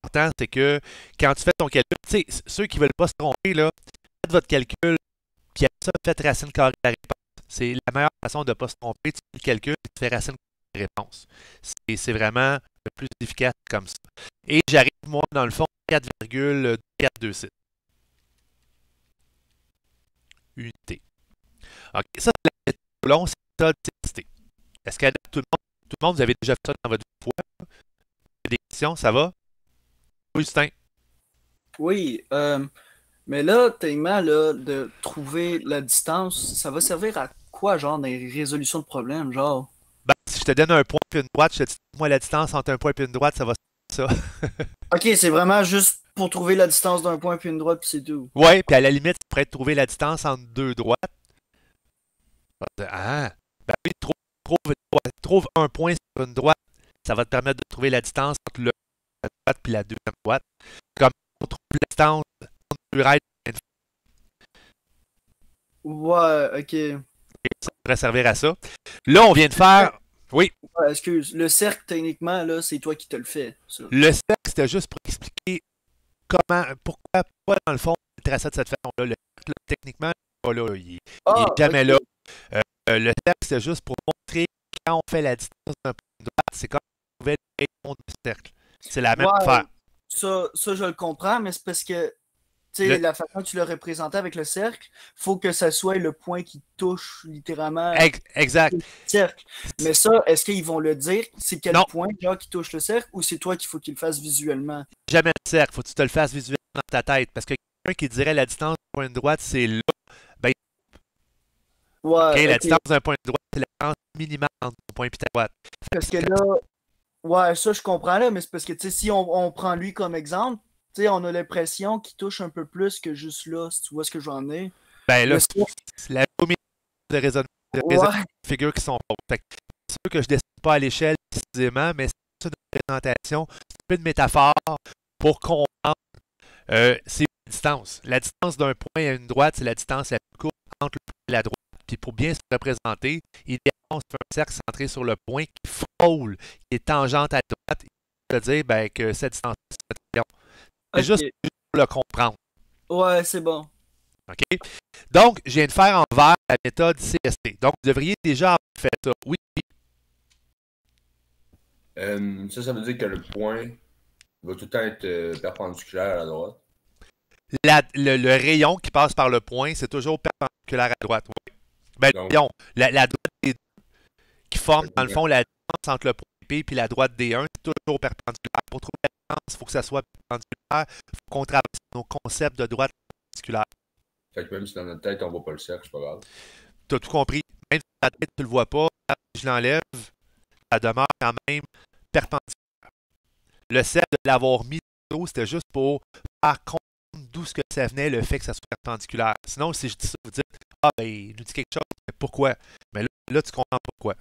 Speaker 1: L'important, c'est que quand tu fais ton calcul, tu sais, ceux qui ne veulent pas se tromper, là, faites votre calcul, puis après ça, faites racine carrée de la réponse. C'est la meilleure façon de ne pas se tromper. Tu fais le calcul et tu fais racine carrée de la réponse. C'est vraiment le plus efficace comme ça. Et j'arrive, moi, dans le fond, 4,426 unités. OK, ça, c'est la méthode long, c'est la méthode TST. Est-ce que tout le monde, vous avez déjà fait ça dans votre vie? Des questions, ça va? Oui, Justin.
Speaker 2: Oui, mais là, tellement là, de trouver la distance, ça va servir à quoi, genre, dans les résolutions de problèmes, genre?
Speaker 1: Ben, si je te donne un point et une droite, je te dis, moi, la distance entre un point et une droite, ça va ça.
Speaker 2: Ok, c'est vraiment juste pour trouver la distance d'un point puis une droite, puis c'est tout.
Speaker 1: Oui, puis à la limite, tu pourrais trouver la distance entre deux droites. Ah, ben oui, trouve un point sur une droite. Ça va te permettre de trouver la distance entre la droite et la deuxième droite. Comme on trouve la distance entre deux rails.
Speaker 2: Ouais, ok.
Speaker 1: Ça pourrait servir à ça. Là, on vient de faire. Oui,
Speaker 2: Ouais, excuse, le cercle, techniquement, là, c'est toi qui te le fais, ça.
Speaker 1: le cercle, c'était juste pour expliquer pourquoi dans le fond, le tracé de cette façon-là. Le cercle, là, techniquement, il n'est pas là. Il est jamais
Speaker 2: ok.
Speaker 1: là. Le cercle, c'est juste pour montrer que quand on fait la distance d'un point de droite, c'est comme si on trouvait le rayon du cercle. C'est la même
Speaker 2: Ouais,
Speaker 1: affaire.
Speaker 2: ça, je le comprends, mais c'est parce que, tu sais, la façon que tu l'as représenté avec le cercle, faut que ça soit le point qui touche littéralement
Speaker 1: Exact.
Speaker 2: le cercle. Mais ça, est-ce qu'ils vont le dire? C'est quel
Speaker 1: Non.
Speaker 2: point, genre, qui touche le cercle, ou c'est toi qu'il faut qu'il le fasse visuellement?
Speaker 1: Jamais le cercle. Faut que tu te le fasses visuellement dans ta tête. Parce que quelqu'un qui dirait la distance d'un point de droite, c'est là. Ben,
Speaker 2: Ouais,
Speaker 1: la
Speaker 2: ok.
Speaker 1: distance d'un point de droite, c'est la distance minimale entre deux points et ta droite.
Speaker 2: Parce que là, ouais, ça, je comprends, là, mais c'est parce que, tu sais, si on prend lui comme exemple, tu sais, on a l'impression qu'il touche un peu plus que juste là, si tu vois ce que j'en ai.
Speaker 1: Ben là,
Speaker 2: Le cercle,
Speaker 1: c'est la géométrie de raisonnement, de
Speaker 2: ouais.
Speaker 1: figures qui sont fausses. Fait que c'est sûr que je ne dessine pas à l'échelle précisément, mais c'est une présentation, c'est un peu de métaphore pour comprendre c'est une distance. La distance d'un point à une droite, c'est la distance la plus courte entre le point et la droite. Puis pour bien se représenter, idéalement, on se fait un cercle centré sur le point qui frôle, qui est tangente à droite. Ça veut dire ben, que cette distance, c'est notre rayon. C'est juste
Speaker 2: Ok.
Speaker 1: pour le comprendre.
Speaker 2: Ouais, c'est bon.
Speaker 1: OK? Donc, je viens de faire en vert la méthode CST. Donc, vous devriez déjà avoir fait ça. Oui,
Speaker 7: Ça veut dire que le point va tout le temps être perpendiculaire à la droite.
Speaker 1: le rayon qui passe par le point, c'est toujours perpendiculaire à droite. Oui. Ben, le
Speaker 7: Donc,
Speaker 1: rayon, la droite des deux qui forme, dans le fond, la distance entre le point P et la droite D1, c'est toujours perpendiculaire. Pour trouver la distance, il faut que ça soit perpendiculaire. Il faut qu'on travaille sur nos concepts de droite perpendiculaire.
Speaker 7: fait que même si dans notre tête, on voit pas le cercle, c'est pas grave.
Speaker 1: Tu as tout compris. Même si la tête, tu ne le vois pas, si je l'enlève, ça demeure quand même perpendiculaire Le 7, de l'avoir mis d'eau, c'était juste pour faire compte d'où ce que ça venait, le fait que ça soit perpendiculaire. Sinon, si je dis ça, vous dites, ah, ben, il nous dit quelque chose, mais pourquoi? Mais là, tu comprends pourquoi.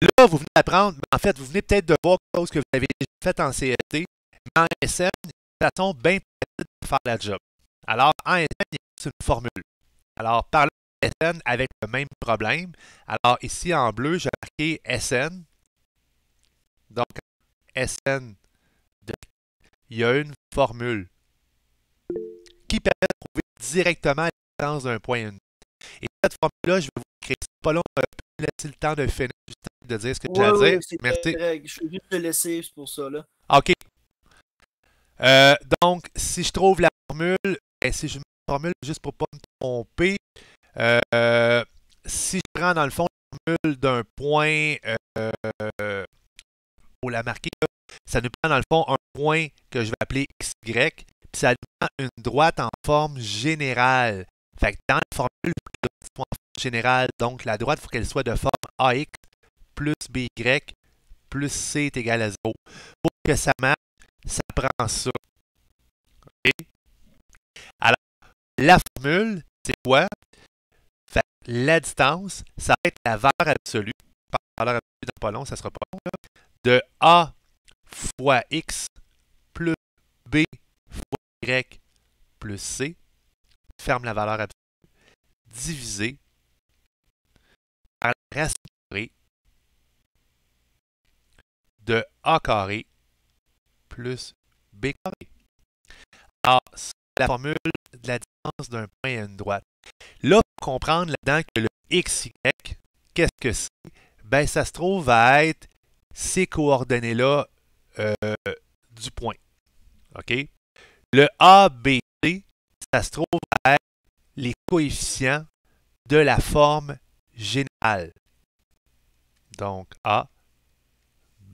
Speaker 1: Là, vous venez d'apprendre, mais en fait, vous venez peut-être de voir quelque chose que vous avez déjà fait en CST, mais en SN, il y a une façon bien précise de faire la job. Alors, en SN, il y a une formule. Alors, parlons de SN avec le même problème. Alors, ici, en bleu, j'ai marqué SN. Donc, SN, il y a une formule qui permet de trouver directement la distance d'un point à une. Et cette formule-là, je vais vous l'écrire. C'est pas long, laisser le temps de finir, juste de dire ce que tu as à dire. Merci.
Speaker 2: Je vais juste te laisser, c'est pour ça, là.
Speaker 1: OK. Donc, si je trouve la formule, si je mets la formule juste pour ne pas me tromper, si je prends dans le fond la formule d'un point, pour la marquer, là, ça nous prend dans le fond un point que je vais appeler XY, puis ça nous prend une droite en forme générale. Fait que dans la formule, il faut qu'elle soit en forme générale. Donc, la droite, il faut qu'elle soit de forme AX plus BY plus C est égal à 0. Pour que ça marche, ça prend ça. OK? Alors, la formule, c'est quoi? Fait que la distance, ça va être la valeur absolue. La valeur absolue dans pas long, ça sera pas long, là, de A fois X plus B fois Y plus C. Ferme la valeur absolue. Divisé par la racine carrée de A carré plus B carré. Alors, c'est la formule de la distance d'un point à une droite. Là, pour comprendre là-dedans que le XY, qu'est-ce que c'est? Ben, ça se trouve à être ces coordonnées-là du point. OK? Le ABC, ça se trouve à être les coefficients de la forme générale. Donc, A, B,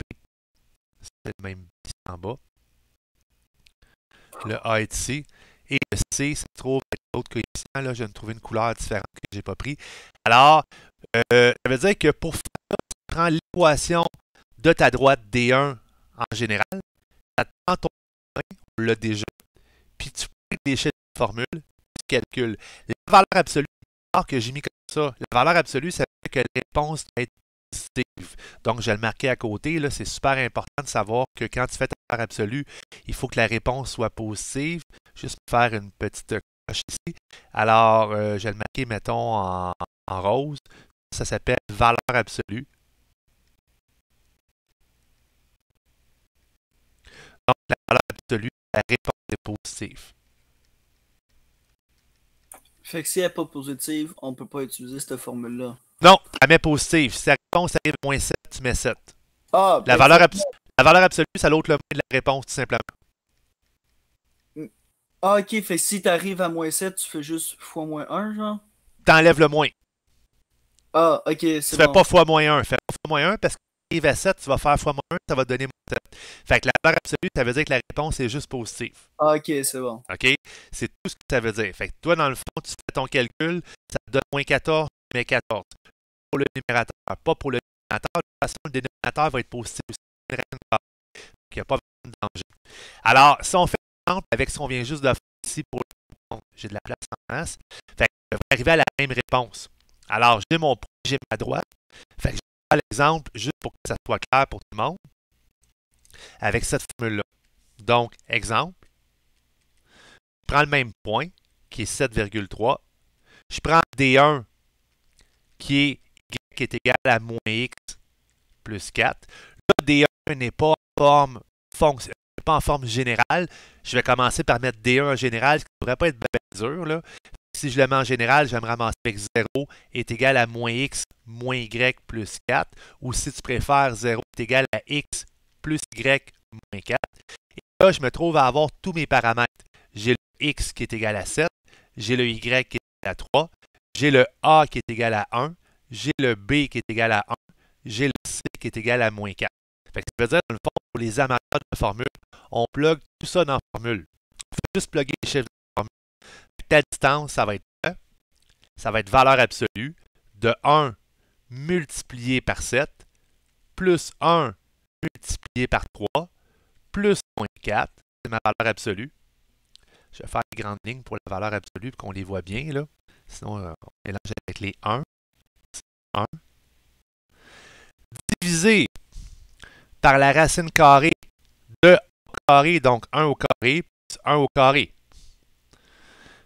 Speaker 1: c'est le même ici en bas. Le A est ici. Et le C se trouve avec l'autre coefficient. Là, je viens de trouver une couleur différente que je n'ai pas pris. Alors, ça veut dire que pour faire ça, tu prends l'équation de ta droite D1 en général, tu prends ton point, on l'a déjà, puis tu prends l'échelle de la formule, tu calcules. La valeur absolue, alors que j'ai mis comme ça, la valeur absolue, ça veut dire que la réponse doit être positive. Donc, je vais le marquer à côté. Là, c'est super important de savoir que quand tu fais ta valeur absolue, il faut que la réponse soit positive. Juste pour faire une petite coche ici. Alors, je vais le marquer, mettons, en rose. Ça s'appelle valeur absolue. Donc, la valeur absolue, la réponse est positive.
Speaker 2: Fait que si elle n'est pas positive, on ne peut pas utiliser cette formule-là.
Speaker 1: Non, elle met positive. Si la réponse arrive à moins 7, tu mets 7.
Speaker 2: Ah,
Speaker 1: La valeur absolue, ça l'autre le moins de la réponse, tout simplement.
Speaker 2: Ah, ok, fait que si t'arrives à moins 7, tu fais juste fois moins 1, genre?
Speaker 1: T'enlèves le moins.
Speaker 2: Ah, ok,
Speaker 1: Tu
Speaker 2: c'est
Speaker 1: fais
Speaker 2: bon.
Speaker 1: pas fois moins 1. Fais pas fois moins 1 parce que si tu arrives à 7, tu vas faire fois moins 1, ça va te donner moins 7. Fait que la valeur absolue, ça veut dire que la réponse est juste positive.
Speaker 2: Ah, ok, c'est bon.
Speaker 1: OK? C'est tout ce que ça veut dire. Fait que toi, dans le fond, tu fais ton calcul, ça te donne moins 14, mais 14. Pour le numérateur, pas pour le dénominateur. De toute façon, le dénominateur va être positif aussi. Il n'y a pas vraiment de danger. Alors, si on fait un exemple avec ce qu'on vient juste de faire ici pour le j'ai de la place en masse. Fait que je vais arriver à la même réponse. Alors, j'ai mon point, j'ai ma droite. Fait que je vais faire l'exemple juste pour que ça soit clair pour tout le monde avec cette formule-là. Donc, exemple, je prends le même point qui est 7,3. Je prends D1 qui est Y qui est égal à moins X plus 4. Là, D1 n'est pas en forme générale. Je vais commencer par mettre D1 en général, ce qui ne devrait pas être bien dur, là. Si je le mets en général, je vais me ramasser avec 0 est égal à moins X moins Y plus 4. Ou si tu préfères, 0 est égal à X plus Y moins 4. Et là, je me trouve à avoir tous mes paramètres. J'ai le X qui est égal à 7. J'ai le Y qui est égal à 3. J'ai le A qui est égal à 1. J'ai le B qui est égal à 1. J'ai le C qui est égal à moins 4. Fait que ça veut dire, dans le fond, pour les amateurs de formule, on plug tout ça dans la formule. On fait juste plugger les chiffres de la formule. Ta distance, ça va être quoi? Ça va être valeur absolue de 1 multiplié par 7 plus 1 multiplié multiplié par 3, plus moins 4, c'est ma valeur absolue. Je vais faire les grandes lignes pour la valeur absolue, pour qu'on les voit bien, là. Sinon, on mélange avec les 1. 1. Divisé par la racine carrée de 1 au carré, donc 1 au carré, plus 1 au carré.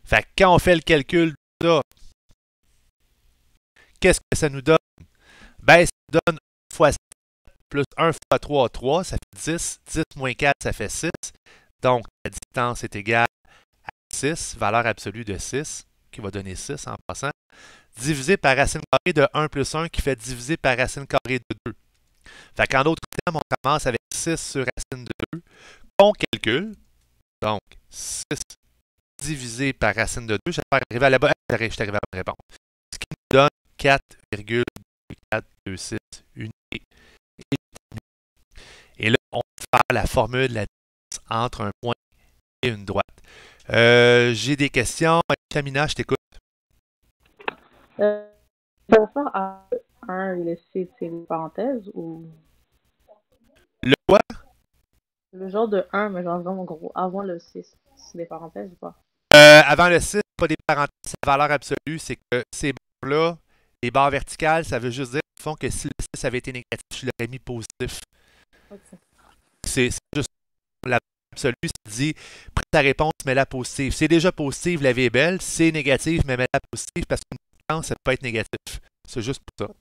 Speaker 1: Fait que quand on fait le calcul de ça, qu'est-ce que ça nous donne? Ben, ça nous donne 1 fois 7 plus 1 fois 3, 3, ça fait 10. 10 moins 4, ça fait 6. Donc, la distance est égale à 6, valeur absolue de 6, qui va donner 6 en passant, divisé par racine carrée de 1 plus 1, qui fait diviser par racine carrée de 2. Fait qu'en d'autres termes, on commence avec 6 sur racine de 2, qu'on calcule. Donc, 6 divisé par racine de 2, je vais arriver à la bonne réponse. Ce qui nous donne 4,2426 unités. Et là, on va faire la formule de la distance entre un point et une droite. J'ai des questions. Chamina, je t'écoute.
Speaker 8: Par rapport à 1 et le 6, c'est une parenthèse ou
Speaker 1: Le quoi?
Speaker 8: le genre de 1, mais genre vraiment gros, avant le 6, c'est des parenthèses ou pas?
Speaker 1: Avant le 6, pas des parenthèses, c'est la valeur absolue, c'est que ces barres-là, les barres verticales, ça veut juste dire au fond, que si le 6 avait été négatif, je l'aurais mis positif.
Speaker 8: Okay.
Speaker 1: C'est juste la valeur absolue, ça dit, prends ta réponse, mets-la positive. C'est déjà positive, la vie est belle. Si c'est négatif, mais mets-la positive parce qu'une distance, ça peut être négatif. C'est juste pour ça.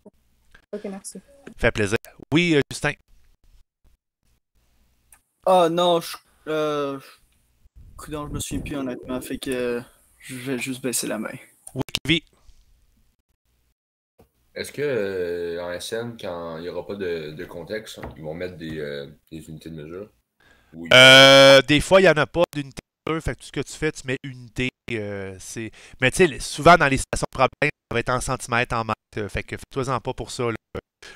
Speaker 8: Ok, merci.
Speaker 1: Fait plaisir. Oui, Justin.
Speaker 2: Ah non, coudonc, je me souviens plus honnêtement, fait que je vais juste baisser la main.
Speaker 1: Oui, Kevin.
Speaker 7: Est-ce que en SN, quand il n'y aura pas de contexte, ils vont mettre des unités de mesure? Oui.
Speaker 1: Des fois, il n'y en a pas d'unité de mesure. Fait que tout ce que tu fais, tu mets unité. Mais tu sais, souvent dans les stations de problème, ça va être en centimètres, en mètres. Fait que fais-toi-en pas pour ça. Là.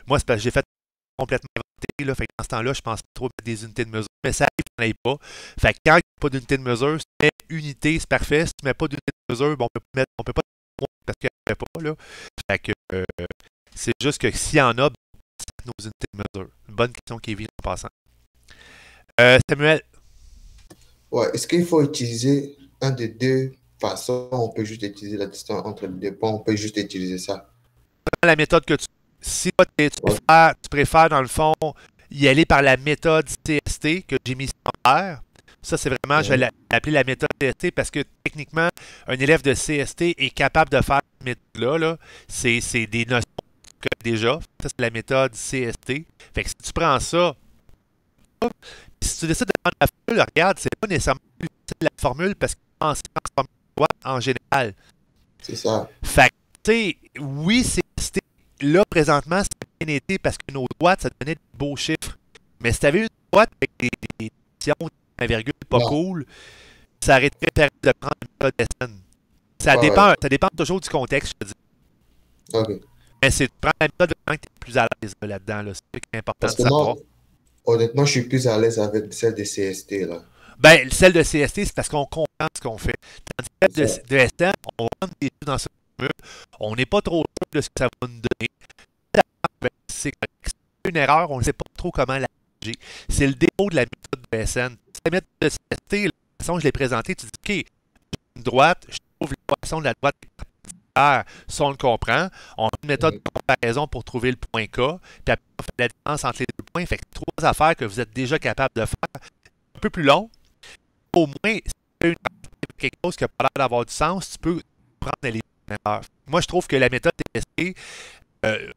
Speaker 1: Moi, c'est parce que j'ai fait complètement inventé. Là, fait que dans ce temps-là, je pense pas trop mettre des unités de mesure. Mais ça arrive qu'il n'y en ait pas. Fait que quand il n'y a pas d'unité de mesure, si tu mets unité, c'est parfait. Si tu ne mets pas d'unité de mesure, bon, on peut pas parce qu'il n'y en a pas. Là. Fait que c'est juste que s'il y en a, c'est nos unités de mesure. Une bonne question qui est vite en passant. Samuel.
Speaker 3: Ouais, est-ce qu'il faut utiliser un des deux façons? On peut juste utiliser la distance entre les deux points, on peut juste utiliser ça.
Speaker 1: La méthode que si tu préfères, dans le fond, y aller par la méthode CST que j'ai mis en vert. Ça, c'est vraiment, je vais l'appeler la méthode CST parce que techniquement, un élève de CST est capable de faire cette méthode-là. Là. C'est des notions que déjà. Ça, c'est la méthode CST. Fait que si tu prends ça, si tu décides de prendre la formule, regarde, c'est pas nécessairement plus facile la formule parce qu'en formule droite, en général.
Speaker 3: C'est ça.
Speaker 1: Fait que, tu sais, oui, CST, là, présentement, c'est bien été parce que nos droites, ça donnait de beaux chiffres. Mais si tu avais une droite avec des dimensions, un virgule pas cool, ça aurait été préférable de prendre une méthode SN. Ça dépend toujours du contexte, je te dis.
Speaker 3: OK.
Speaker 1: Mais c'est de prendre la méthode vraiment que tu es plus à l'aise là-dedans. Là. C'est important
Speaker 3: Parce
Speaker 1: de
Speaker 3: que
Speaker 1: savoir.
Speaker 3: moi, honnêtement, je suis plus à l'aise avec celle des CST, là.
Speaker 1: Ben, celle de CST, c'est parce qu'on comprend ce qu'on fait. Tandis que celle de SN, on rentre des choses dans ce formule. On n'est pas trop sûr de ce que ça va nous donner. C'est une erreur, on ne sait pas trop comment la corriger. C'est le défaut de la méthode de SN. La méthode de CST, la façon dont je l'ai présentée, tu dis, OK, j'ai une droite, je trouve l'équation de la droite perpendiculaire, ça on le comprend. On a une méthode de comparaison pour trouver le point K, puis après on fait la différence entre les deux points. Fait que trois affaires que vous êtes déjà capable de faire. Un peu plus long. Au moins, si tu as quelque chose qui n'a pas l'air d'avoir du sens, tu peux prendre les erreurs. Moi, je trouve que la méthode TST, c'est ce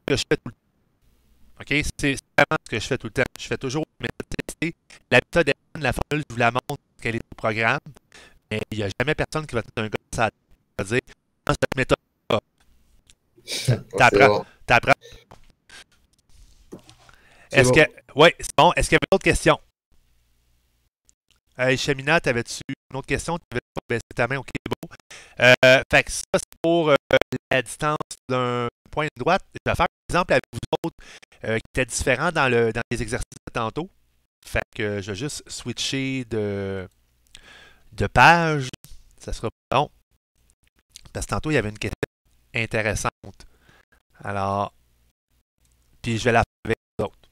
Speaker 1: que je fais tout le temps. OK? C'est vraiment ce que je fais tout le temps. Je fais toujours la méthode TST. La méthode SN, la formule, je vous la montre qu'elle est au programme, mais il n'y a jamais personne qui va te donner un gars ça va dire dans cette méthode-là. T'apprends. Est-ce que. Oui, c'est bon. Est-ce qu'il y avait d'autres questions? Chamina, t'avais-tu une autre question? Tu avais baissé ta main, ok, beau. Fait que ça, c'est pour la distance d'un point de droite. Je vais faire un exemple avec vous autres qui était différent dans les exercices de tantôt. Fait que je vais juste switcher de page. Ça sera pas long. Parce que tantôt, il y avait une question intéressante. Alors, puis je vais la faire avec vous autres.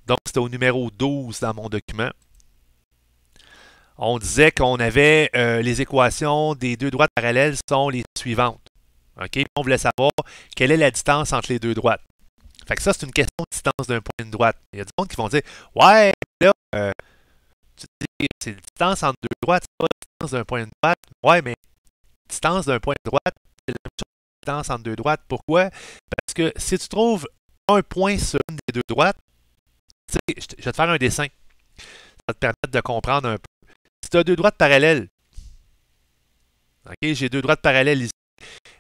Speaker 1: Donc, c'était au numéro 12 dans mon document. On disait qu'on avait les équations des deux droites parallèles sont les suivantes. OK? On voulait savoir quelle est la distance entre les deux droites. Fait que ça, c'est une question de distance d'un point de droite. Il y a du monde qui vont dire ouais, là, tu dis, c'est la distance entre deux droites, c'est pas la distance d'un point de droite. Ouais, mais la distance d'un point de droite, c'est la même chose que la distance entre deux droites. Pourquoi? Parce que si tu trouves un point sur une des deux droites, tu sais, je vais te faire un dessin. Ça va te permettre de comprendre un peu. Si tu as deux droites parallèles, OK, j'ai deux droites parallèles ici.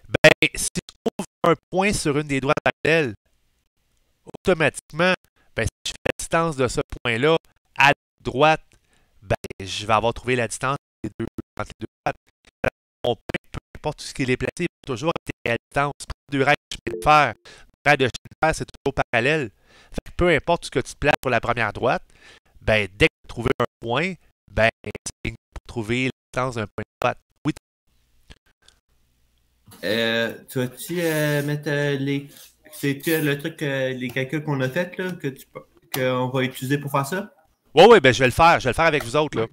Speaker 1: Ben, si tu trouves un point sur une des droites parallèles, automatiquement, ben, si je fais la distance de ce point-là à droite, ben, je vais avoir trouvé la distance entre les deux droites. Mon point, peu importe ce qu'il est placé, il va toujours être à distance. Deux règles de chemin de fer. Les règles de chemin de fer, c'est toujours parallèle. Fait que peu importe ce que tu places pour la première droite, ben, dès que tu as trouvé un point, ben, c'est pour trouver la distance d'un point de droite. Oui.
Speaker 6: Tu vas-tu mettre les. C'est-tu le truc, les calculs qu'on a fait, là, qu'on va utiliser pour faire ça?
Speaker 1: Oui, ben, je vais le faire. Je vais le faire avec vous autres, là.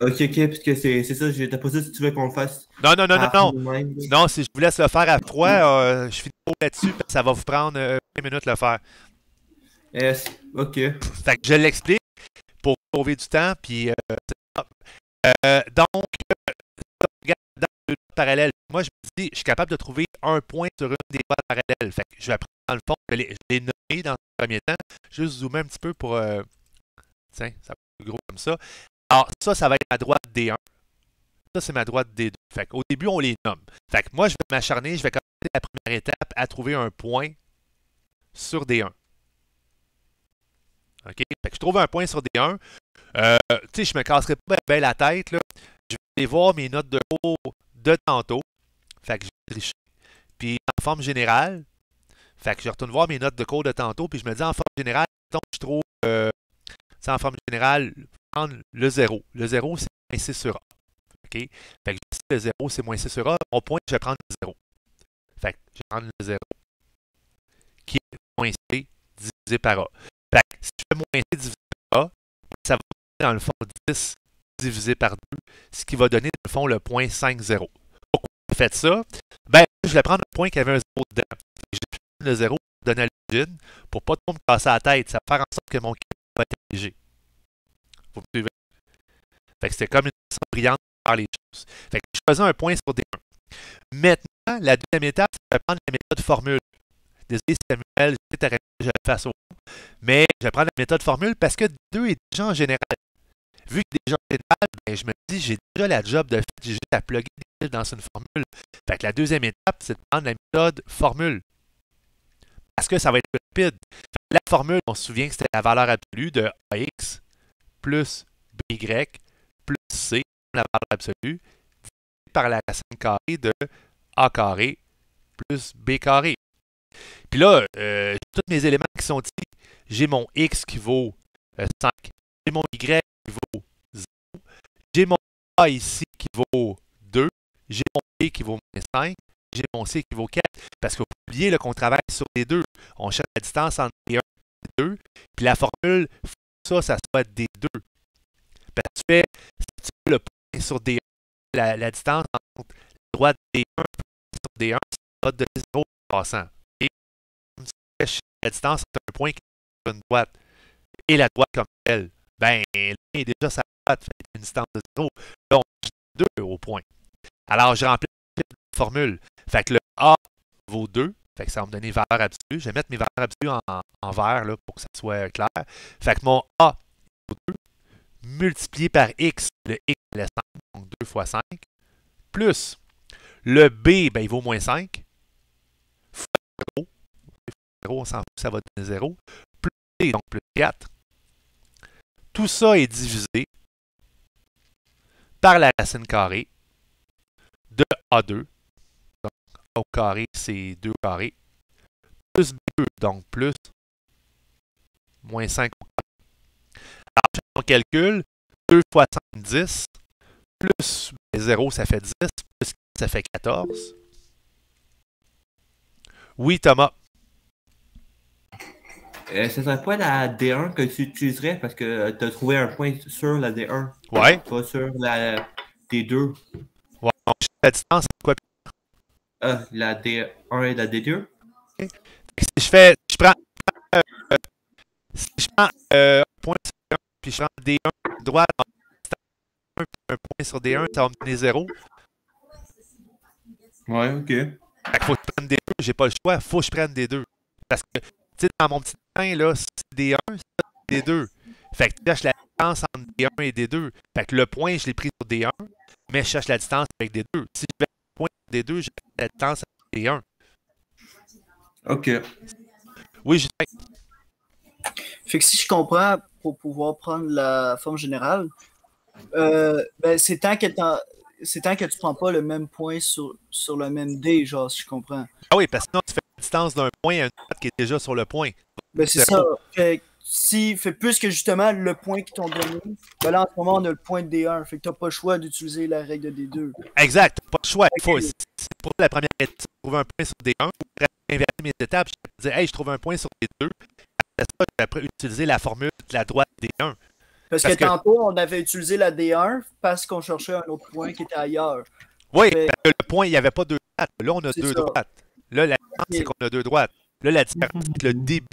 Speaker 6: Ok, parce que c'est ça, j'ai posé si tu veux qu'on le fasse.
Speaker 1: Non. Non, si je vous laisse le faire à froid, je finis pas là-dessus, ça va vous prendre 20 minutes le faire.
Speaker 6: Ok.
Speaker 1: Fait que je l'explique pour sauver du temps, puis donc, regarde dans le parallèle. Moi, je me dis, je suis capable de trouver un point sur une des droites parallèles. Fait que je vais prendre dans le fond, je l'ai nommé dans le premier temps. Juste zoomer un petit peu pour. Tiens, ça va être plus gros comme ça. Alors, ça va être ma droite D1. Ça, c'est ma droite D2. Fait qu'au début, on les nomme. Fait que moi, je vais m'acharner, je vais commencer la première étape à trouver un point sur D1. OK? Fait que je trouve un point sur D1. Tu sais, je me casserai pas bien la tête, là. Je vais aller voir mes notes de cours de tantôt. Fait que j'ai triché. Puis en forme générale, fait que je retourne voir mes notes de cours de tantôt, puis je me dis en forme générale, donc je trouve, en forme générale, prendre le 0. Le 0, c'est moins C sur A. OK? Fait que si le 0, c'est moins C sur A, mon point, je vais prendre le 0. Fait que je vais prendre le 0, qui est moins C divisé par A. Fait que si je fais moins C divisé par A, ça va donner dans le fond 10 divisé par 2, ce qui va donner dans le fond le point 5, 0. Pourquoi j'ai fait ça? Ben, je vais prendre un point qui avait un 0 dedans. Je vais prendre le 0 pour donner à l'origine pour pas trop me casser la tête. Ça va faire en sorte que mon calcul va être léger. Vous me suivez? Fait que c'était comme une façon brillante de faire les choses. Fait que je faisais un point sur D1. Maintenant, la deuxième étape, c'est de prendre la méthode formule. Désolé Samuel, je vais le face au bout. Mais je vais prendre la méthode formule parce que D2 est déjà en général. Vu que déjà en général, ben, je me dis, j'ai déjà la job de fait, j'ai juste à plugger des fils dans une formule. Fait que la deuxième étape, c'est de prendre la méthode formule. Parce que ça va être plus rapide. La formule, on se souvient que c'était la valeur absolue de AX plus BY plus C, la valeur absolue, divisé par la racine carrée de A carré plus B carré. Puis là, j'ai tous mes éléments qui sont ici. J'ai mon X qui vaut 5. J'ai mon Y qui vaut 0. J'ai mon A ici qui vaut 2. J'ai mon B qui vaut moins 5. J'ai mon C qui vaut 4. Parce qu'il faut pas oublier qu'on travaille sur les deux. On cherche la distance entre D1 et D2. Puis la formule, ça soit D2. Parce que tu fais, si tu fais le point sur D1, la distance entre la droite D1 et sur D1, ça va de 0 passant. Et comme tu fais la distance entre un point qui est sur une droite et la droite comme telle, ben, là, il est déjà sa droite, fait une distance de 0. Là, on a 2 au point. Alors, je remplis la formule. Fait que le A vaut 2. Fait que ça va me donner une valeur absolue. Je vais mettre mes valeurs absolues en vert là, pour que ça soit clair. Fait que mon A vaut 2 multiplié par X, le X est 5, donc 2 fois 5, plus le B, ben, il vaut moins 5, fois 0, 0 on s'en fout, ça va donner 0, plus C, donc plus 4. Tout ça est divisé par la racine carrée de A2, donc A au carré, c'est 2 au carré, plus B2, donc plus moins 5 au carré. Alors, je fais mon calcul, 2 fois 5, 10, plus 0, ça fait 10, plus 4, ça fait 14. Oui, Thomas.
Speaker 6: Ce serait pas la D1 que tu utiliserais parce que tu as trouvé un point sur la D1,
Speaker 1: Ouais.
Speaker 6: pas sur la D2.
Speaker 1: Ouais. Donc, la distance, c'est quoi?
Speaker 6: La D1 et la D2?
Speaker 1: Si je prends, euh, si je prends un point sur D1, puis je prends D1 droite, un point sur D1, ça va me donner 0.
Speaker 6: Ouais, ok.
Speaker 1: Fait qu'il faut que je prenne D2, j'ai pas le choix, il faut que je prenne D2. Parce que, tu sais, dans mon petit dessin, là, c'est D1, c'est D2. Fait que tu cherches la distance entre D1 et D2. Fait que le point, je l'ai pris sur D1, mais je cherche la distance avec D2. Si je vais le point sur D2, j'ai la distance avec D1.
Speaker 6: Ok.
Speaker 1: Oui, je sais.
Speaker 2: Fait que si je comprends, pour pouvoir prendre la forme générale, ben, c'est tant que tu prends pas le même point sur le même dé, genre, si je comprends.
Speaker 1: Ah oui, parce que sinon, tu fais la distance d'un point à une droite qui est déjà sur le point.
Speaker 2: Ben, c'est ça. Fait que fait plus que justement le point qu'ils t'ont donné, ben là, en ce moment, on a le point de D1. Fait que t'as pas le choix d'utiliser la règle de D2.
Speaker 1: Exact, t'as pas le choix. C'est pour la première étape, trouver un point sur D1, ou inverser mes étapes, je peux dire, hey, je trouve un point sur D2. Après ça, je vais après utiliser la formule de la droite D1.
Speaker 2: Parce que tantôt, on avait utilisé la D1 parce qu'on cherchait un autre point qui était ailleurs.
Speaker 1: Oui, parce que le point, il n'y avait pas deux droites. Là, on a deux
Speaker 2: ça.
Speaker 1: droites. Là, la différence, c'est qu'on a deux droites. Là, la différence, c'est que le début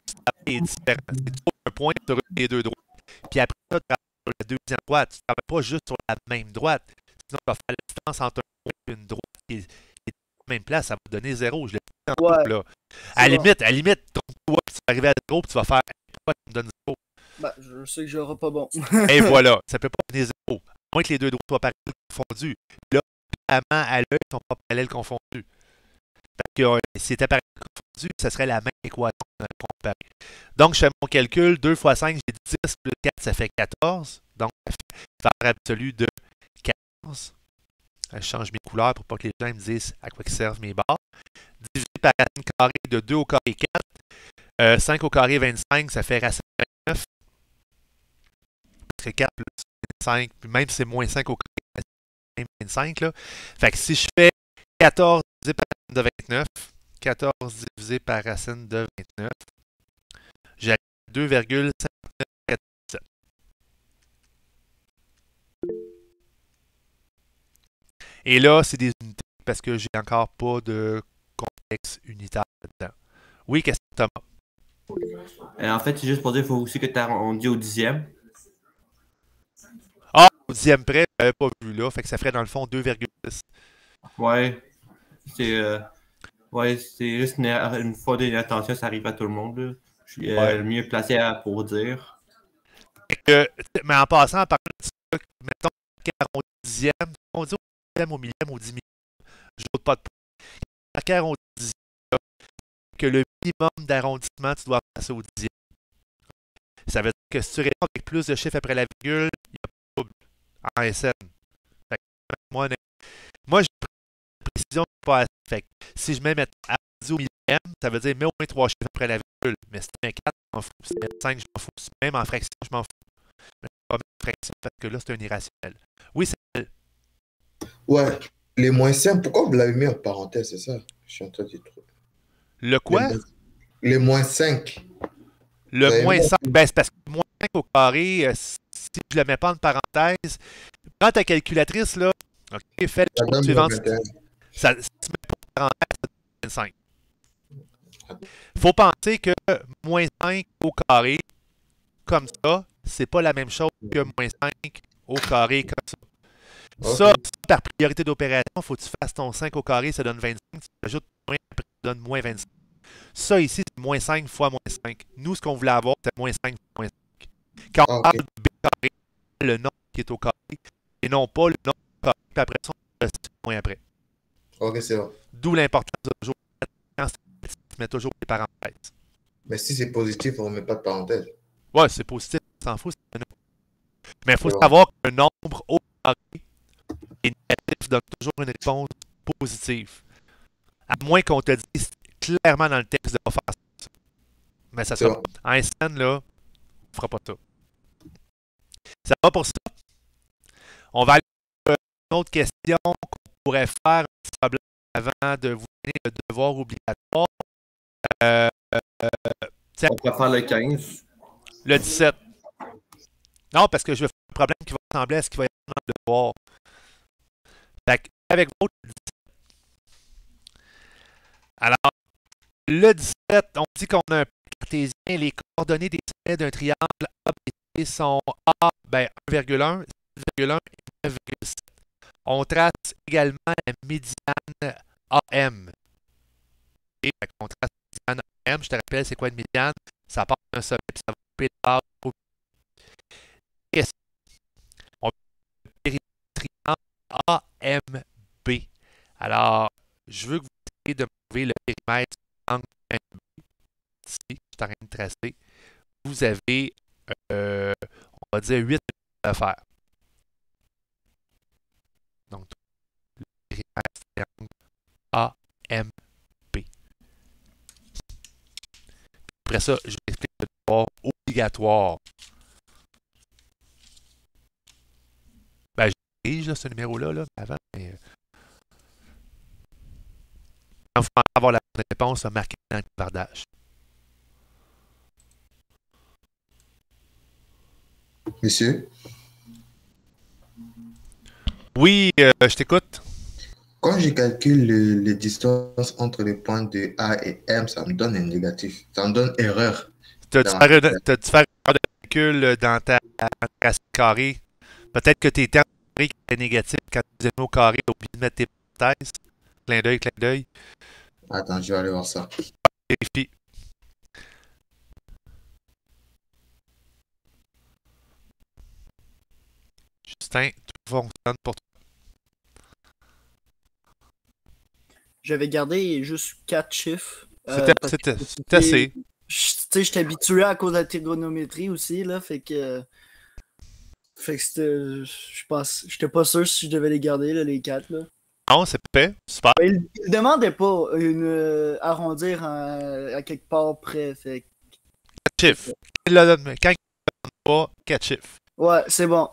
Speaker 1: est différent. C'est toujours un point sur une des deux droites. Puis après ça, tu travailles sur la deuxième droite. Tu ne travailles pas juste sur la même droite. Sinon, tu vas faire la distance entre un point et une droite qui est à la même place. Ça va donner 0. Je l'ai dit tantôt, là. À la limite, trompe-toi, tu vas arriver à 0 puis tu vas faire pourquoi tu me donnes 0.
Speaker 2: Ben, je sais que j'aurai pas bon.
Speaker 1: Et voilà, ça ne peut pas donner 0. À moins que les deux droites soient parallèles confondues. Là, clairement, à l'œil, ils ne sont pas parallèles confondus. Parce que si c'était parallèle confondu, ce serait la même équation comparée. Donc, je fais mon calcul. 2 fois 5, j'ai 10 plus 4, ça fait 14. Donc, ça fait valeur absolue de 14. Je change mes couleurs pour pas que les gens me disent à quoi servent mes barres. Divisé par racine carrée de 2 au carré 4. 5 au carré 25, ça fait racine 29. C'est 4 plus 25, puis même si c'est moins 5 au carré, c'est 25. Là. Fait que si je fais 14 divisé par racine de 29, 14 divisé par racine de 29, j'ai 2,5947. Et là, c'est des unités parce que j'ai encore pas de complexe unitaire dedans. Oui, question Thomas.
Speaker 6: En fait, c'est juste pour dire qu'il faut aussi que tu arrondis au dixième.
Speaker 1: Ah, au dixième près, je l'avais pas vu là, fait que ça ferait dans le fond 2,6.
Speaker 6: Ouais. C'est juste une fois d'inattention, ça arrive à tout le monde. Là. Je suis le mieux placé pour dire.
Speaker 1: Mais en passant, par exemple, mettons qu'arrondi au dixième, on dit au dixième, au millième, au 10 millième, je n'ôte pas de point. Qu'arrondi au dixième, que le minimum d'arrondissement, tu dois passer au dixième. Ça veut dire que si tu réponds avec plus de chiffres après la virgule, il n'y a pas de double en SN. Fait que moi, j'ai pris une précision pas assez. Fait que si je mets arrondi au millième, ça veut dire mets au moins 3 chiffres après la virgule. Mais si tu mets 4, je m'en fous. Si tu mets 5, je m'en fous. Si même en fraction, je m'en fous. Mais je vais pas mettre fraction parce que là, c'est un irrationnel. Oui, c'est.
Speaker 3: Ouais. Les moins 5, pourquoi vous l'avez mis en parenthèse, c'est ça? Je suis en train de trouver.
Speaker 1: Le quoi?
Speaker 3: Les moins 5.
Speaker 1: Le moins 5, ben c'est parce que le moins 5 au carré, si je ne le mets pas en parenthèse, prends ta calculatrice, là, ok, fais la chose suivante. Ça se met pas en parenthèse, ça donne 25. Il faut penser que moins 5 au carré, comme ça, c'est pas la même chose que moins 5 au carré comme ça. Okay. Ça, par priorité d'opération, il faut que tu fasses ton 5 au carré, ça donne 25. Tu ajoutes moins, après, ça donne moins 25. Ça ici, c'est moins 5 fois moins 5. Nous, ce qu'on voulait avoir, c'est moins 5 fois moins 5. Quand on parle de B carré, le nombre qui est au carré, et non pas le nombre au carré, puis après ça, on va le moins après.
Speaker 3: Ok, c'est bon.
Speaker 1: D'où l'importance de toujours, quand tu mets toujours des parenthèses.
Speaker 3: Mais si c'est positif, on ne met pas de parenthèse.
Speaker 1: Ouais, c'est positif, on s'en fout. Mais il faut savoir qu'un nombre au carré et négatif donne toujours une réponse positive. À moins qu'on te dise clairement dans le texte de ne pas faire ça. Mais ça sera en SN, là, on ne fera pas ça. Ça va pour ça? On va aller sur une autre question qu'on pourrait faire un petit problème avant de vous donner le devoir obligatoire.
Speaker 6: On peut faire le 15.
Speaker 1: Le 17. Non, parce que je veux faire un problème qui va ressembler à ce qu'il va y avoir dans le devoir. Fait que, avec votre 17. Alors, le 17, on dit qu'on a un plan cartésien. Les coordonnées des sommets d'un triangle ABC sont A, 1,1, 0,1 et 9,7. On trace également la médiane AM. Et on trace la médiane AM. Je te rappelle, c'est quoi une médiane? Ça part d'un sommet et ça va couper la base. Question. On peut périmètre triangle AMB. Alors, je veux que vous essayez de trouver le périmètre du triangle AMB. Ici, je suis en train de tracer. Vous avez, on va dire, 8 minutes à faire. Donc, le périmètre du triangle AMB. Après ça, je vais expliquer le devoir obligatoire. Ben, je dirige ce numéro-là, là, avant, mais quand vous pensez avoir la bonne réponse, marquez dans le bardage.
Speaker 3: Monsieur,
Speaker 1: Oui, je t'écoute.
Speaker 3: quand je calcule les distances entre les points de A et M, ça me donne un négatif. Ça me donne erreur.
Speaker 1: T'as-tu
Speaker 3: Dans-
Speaker 1: fait une erreur de calcul dans ta racine carrée? Peut-être que tes termes carrés qui étaient négatifs quand tu faisais au carré, t'as oublié de mettre tes parenthèses. Clin d'œil, clin d'œil.
Speaker 3: Attends, je vais aller voir ça.
Speaker 1: Vérifie. Justin, tout fonctionne pour toi.
Speaker 2: J'avais gardé juste 4 chiffres.
Speaker 1: C'était
Speaker 2: parce que
Speaker 1: c'était assez.
Speaker 2: tu sais, j'étais habitué à cause de la trigonométrie aussi, là, fait que c'était, je pense, j'étais pas sûr si je devais les garder, là, les 4, là.
Speaker 1: Non, c'est parfait. Super.
Speaker 2: Il demandait pas arrondir à quelque part près, fait que,
Speaker 1: 4 chiffres. Quand il ne donne pas, 4 chiffres.
Speaker 2: ouais, c'est bon.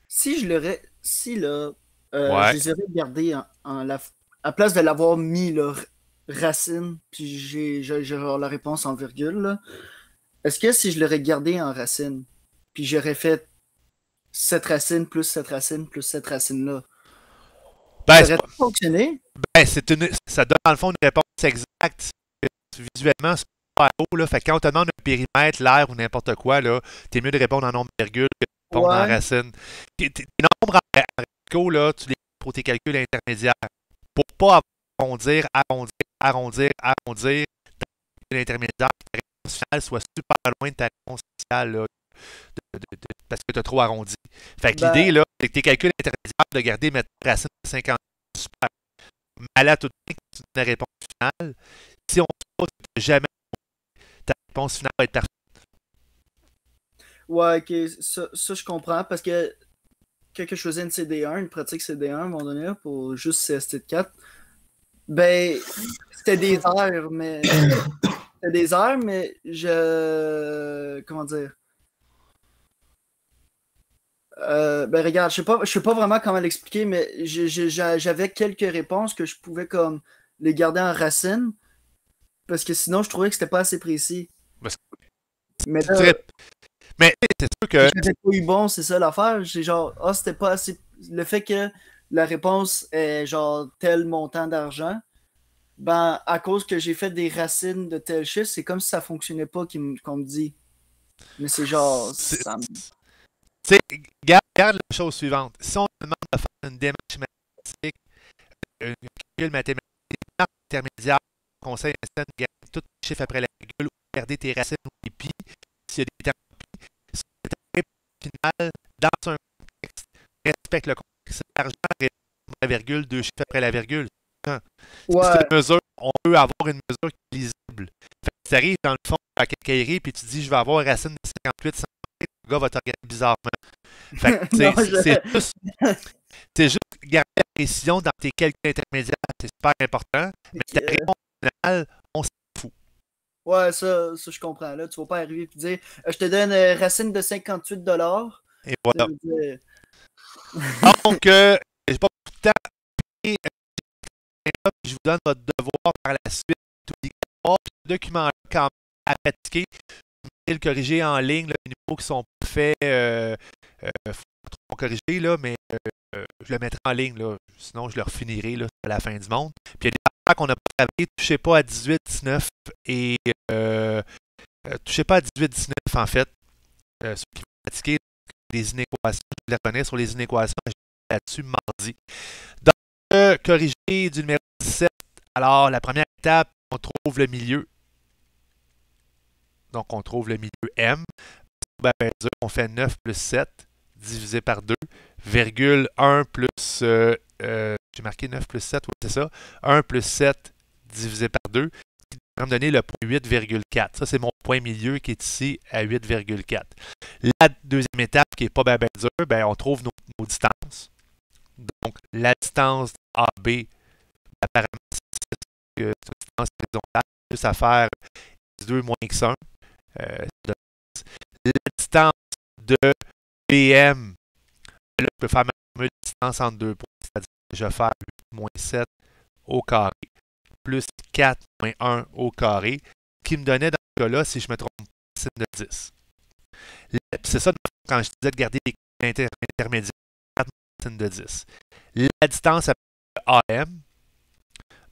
Speaker 2: Si là,
Speaker 1: Ouais.
Speaker 2: je les aurais gardés à place de l'avoir mis leur racine, puis j'ai genre la réponse en virgule, là, est-ce que si je l'aurais gardé en racine, puis j'aurais fait cette racine plus cette racine plus cette racine-là,
Speaker 1: Ben,
Speaker 2: ça aurait fonctionné?
Speaker 1: ça donne dans le fond une réponse exacte. Visuellement, c'est pas haut. Là. Fait que quand on te demande un périmètre, l'air ou n'importe quoi, là, t'es mieux de répondre en nombre de virgules que de répondre en
Speaker 2: Ouais.
Speaker 1: racine. Tes nombres en radicaux, là, tu les fais pour tes calculs intermédiaires. Pour pas arrondir, ta calcul intermédiaire, ta réponse finale soit super loin de ta réponse initiale, là, parce que tu as trop arrondi. Fait que
Speaker 2: Ben-
Speaker 1: l'idée, là, c'est que tes calculs intermédiaires, de garder mettre racine de 50, super. Mais là, tout de suite, c'est une réponse finale. Si on ne pose jamais, ta réponse finale va être parfaite.
Speaker 2: Ouais, ok, ça je comprends, parce que quand je faisais une CD1, une pratique CD1 à un moment donné, pour juste CST de 4, ben, c'était des airs, mais. C'était des airs, mais comment dire? Ben regarde, je sais pas vraiment comment l'expliquer, mais j'avais quelques réponses que je pouvais comme les garder en racine, parce que sinon je trouvais que c'était pas assez précis.
Speaker 1: Parce
Speaker 2: Mais
Speaker 1: Tu
Speaker 2: là,
Speaker 1: dirais- Mais c'est sûr que
Speaker 2: j'avais pas eu bon, c'est ça l'affaire. J'ai genre, c'était pas assez. Le fait que la réponse est genre tel montant d'argent, ben à cause que j'ai fait des racines de tel chiffre, c'est comme si ça fonctionnait pas qu'on me dit. Mais c'est genre.
Speaker 1: C'est-
Speaker 2: ça me-
Speaker 1: tu sais, garde la chose suivante. Si on te demande de faire une démarche mathématique, un calcul mathématique, une marque intermédiaire, conseil instant de garder tous les chiffres après la virgule ou garder tes racines ou tes pis, s'il y a des termes pis, si ta réponse finale, dans un contexte, respecte le contexte. L'argent répond à la virgule, deux chiffres après la virgule. Si
Speaker 2: Ouais.
Speaker 1: c'est une mesure, on peut avoir une mesure qui est lisible. Fait que si tu arrives dans le fond à quincaillerie puis tu dis je vais avoir racine de 58 cm, le gars va te regarder bizarrement. Fait que
Speaker 2: Non,
Speaker 1: c'est juste garder la précision dans tes calculs intermédiaires, c'est super important. Mais ta réponse finale, on s'en fout.
Speaker 2: Ouais, ça je comprends. Là, tu vas pas arriver et dire je te donne racine de 58 $.
Speaker 1: Et voilà.
Speaker 2: Ça veut dire-
Speaker 1: Donc, j'ai pas beaucoup de temps. vous donne votre devoir par la suite. Obligatoire. Puis ce document-là, quand même, à pratiquer, vous pouvez le corriger en ligne. Là, les numéros qui sont pas faits, faut corriger, là, mais je le mettrai en ligne. Là, sinon, je le refinirai là, à la fin du monde. Puis il y a des affaires qu'on n'a pas travaillé. Touchez pas à 18, 19 et touchez pas à 18, 19 en fait. Ceux qui vont pratiquer des inéquations, je les connais sur les inéquations, je vais là-dessus mardi. Donc, corriger du numéro 17. Alors, la première étape, on trouve le milieu. Donc, on trouve le milieu M. On fait 9 plus 7 divisé par 2, virgule 1 plus... j'ai marqué 9 plus 7, oui, c'est ça. 1 plus 7 divisé par 2, qui va me donner le point 8,4. Ça, c'est mon point milieu qui est ici à 8,4. La deuxième étape, qui n'est pas bien dure, ben, on trouve nos distances. Donc, la distance AB, apparemment, c'est une distance horizontale, plus à faire 2 moins x1. La distance de BM, là, je peux faire ma formule de distance entre 2 points, c'est-à-dire que je vais faire 8 moins 7 au carré, plus 4 moins 1 au carré, qui me donnait dans ce cas-là, si je me trompe pas, sin de 10. C'est ça quand je disais de garder les intermédiaires, 4 moins sin de 10. La distance AM,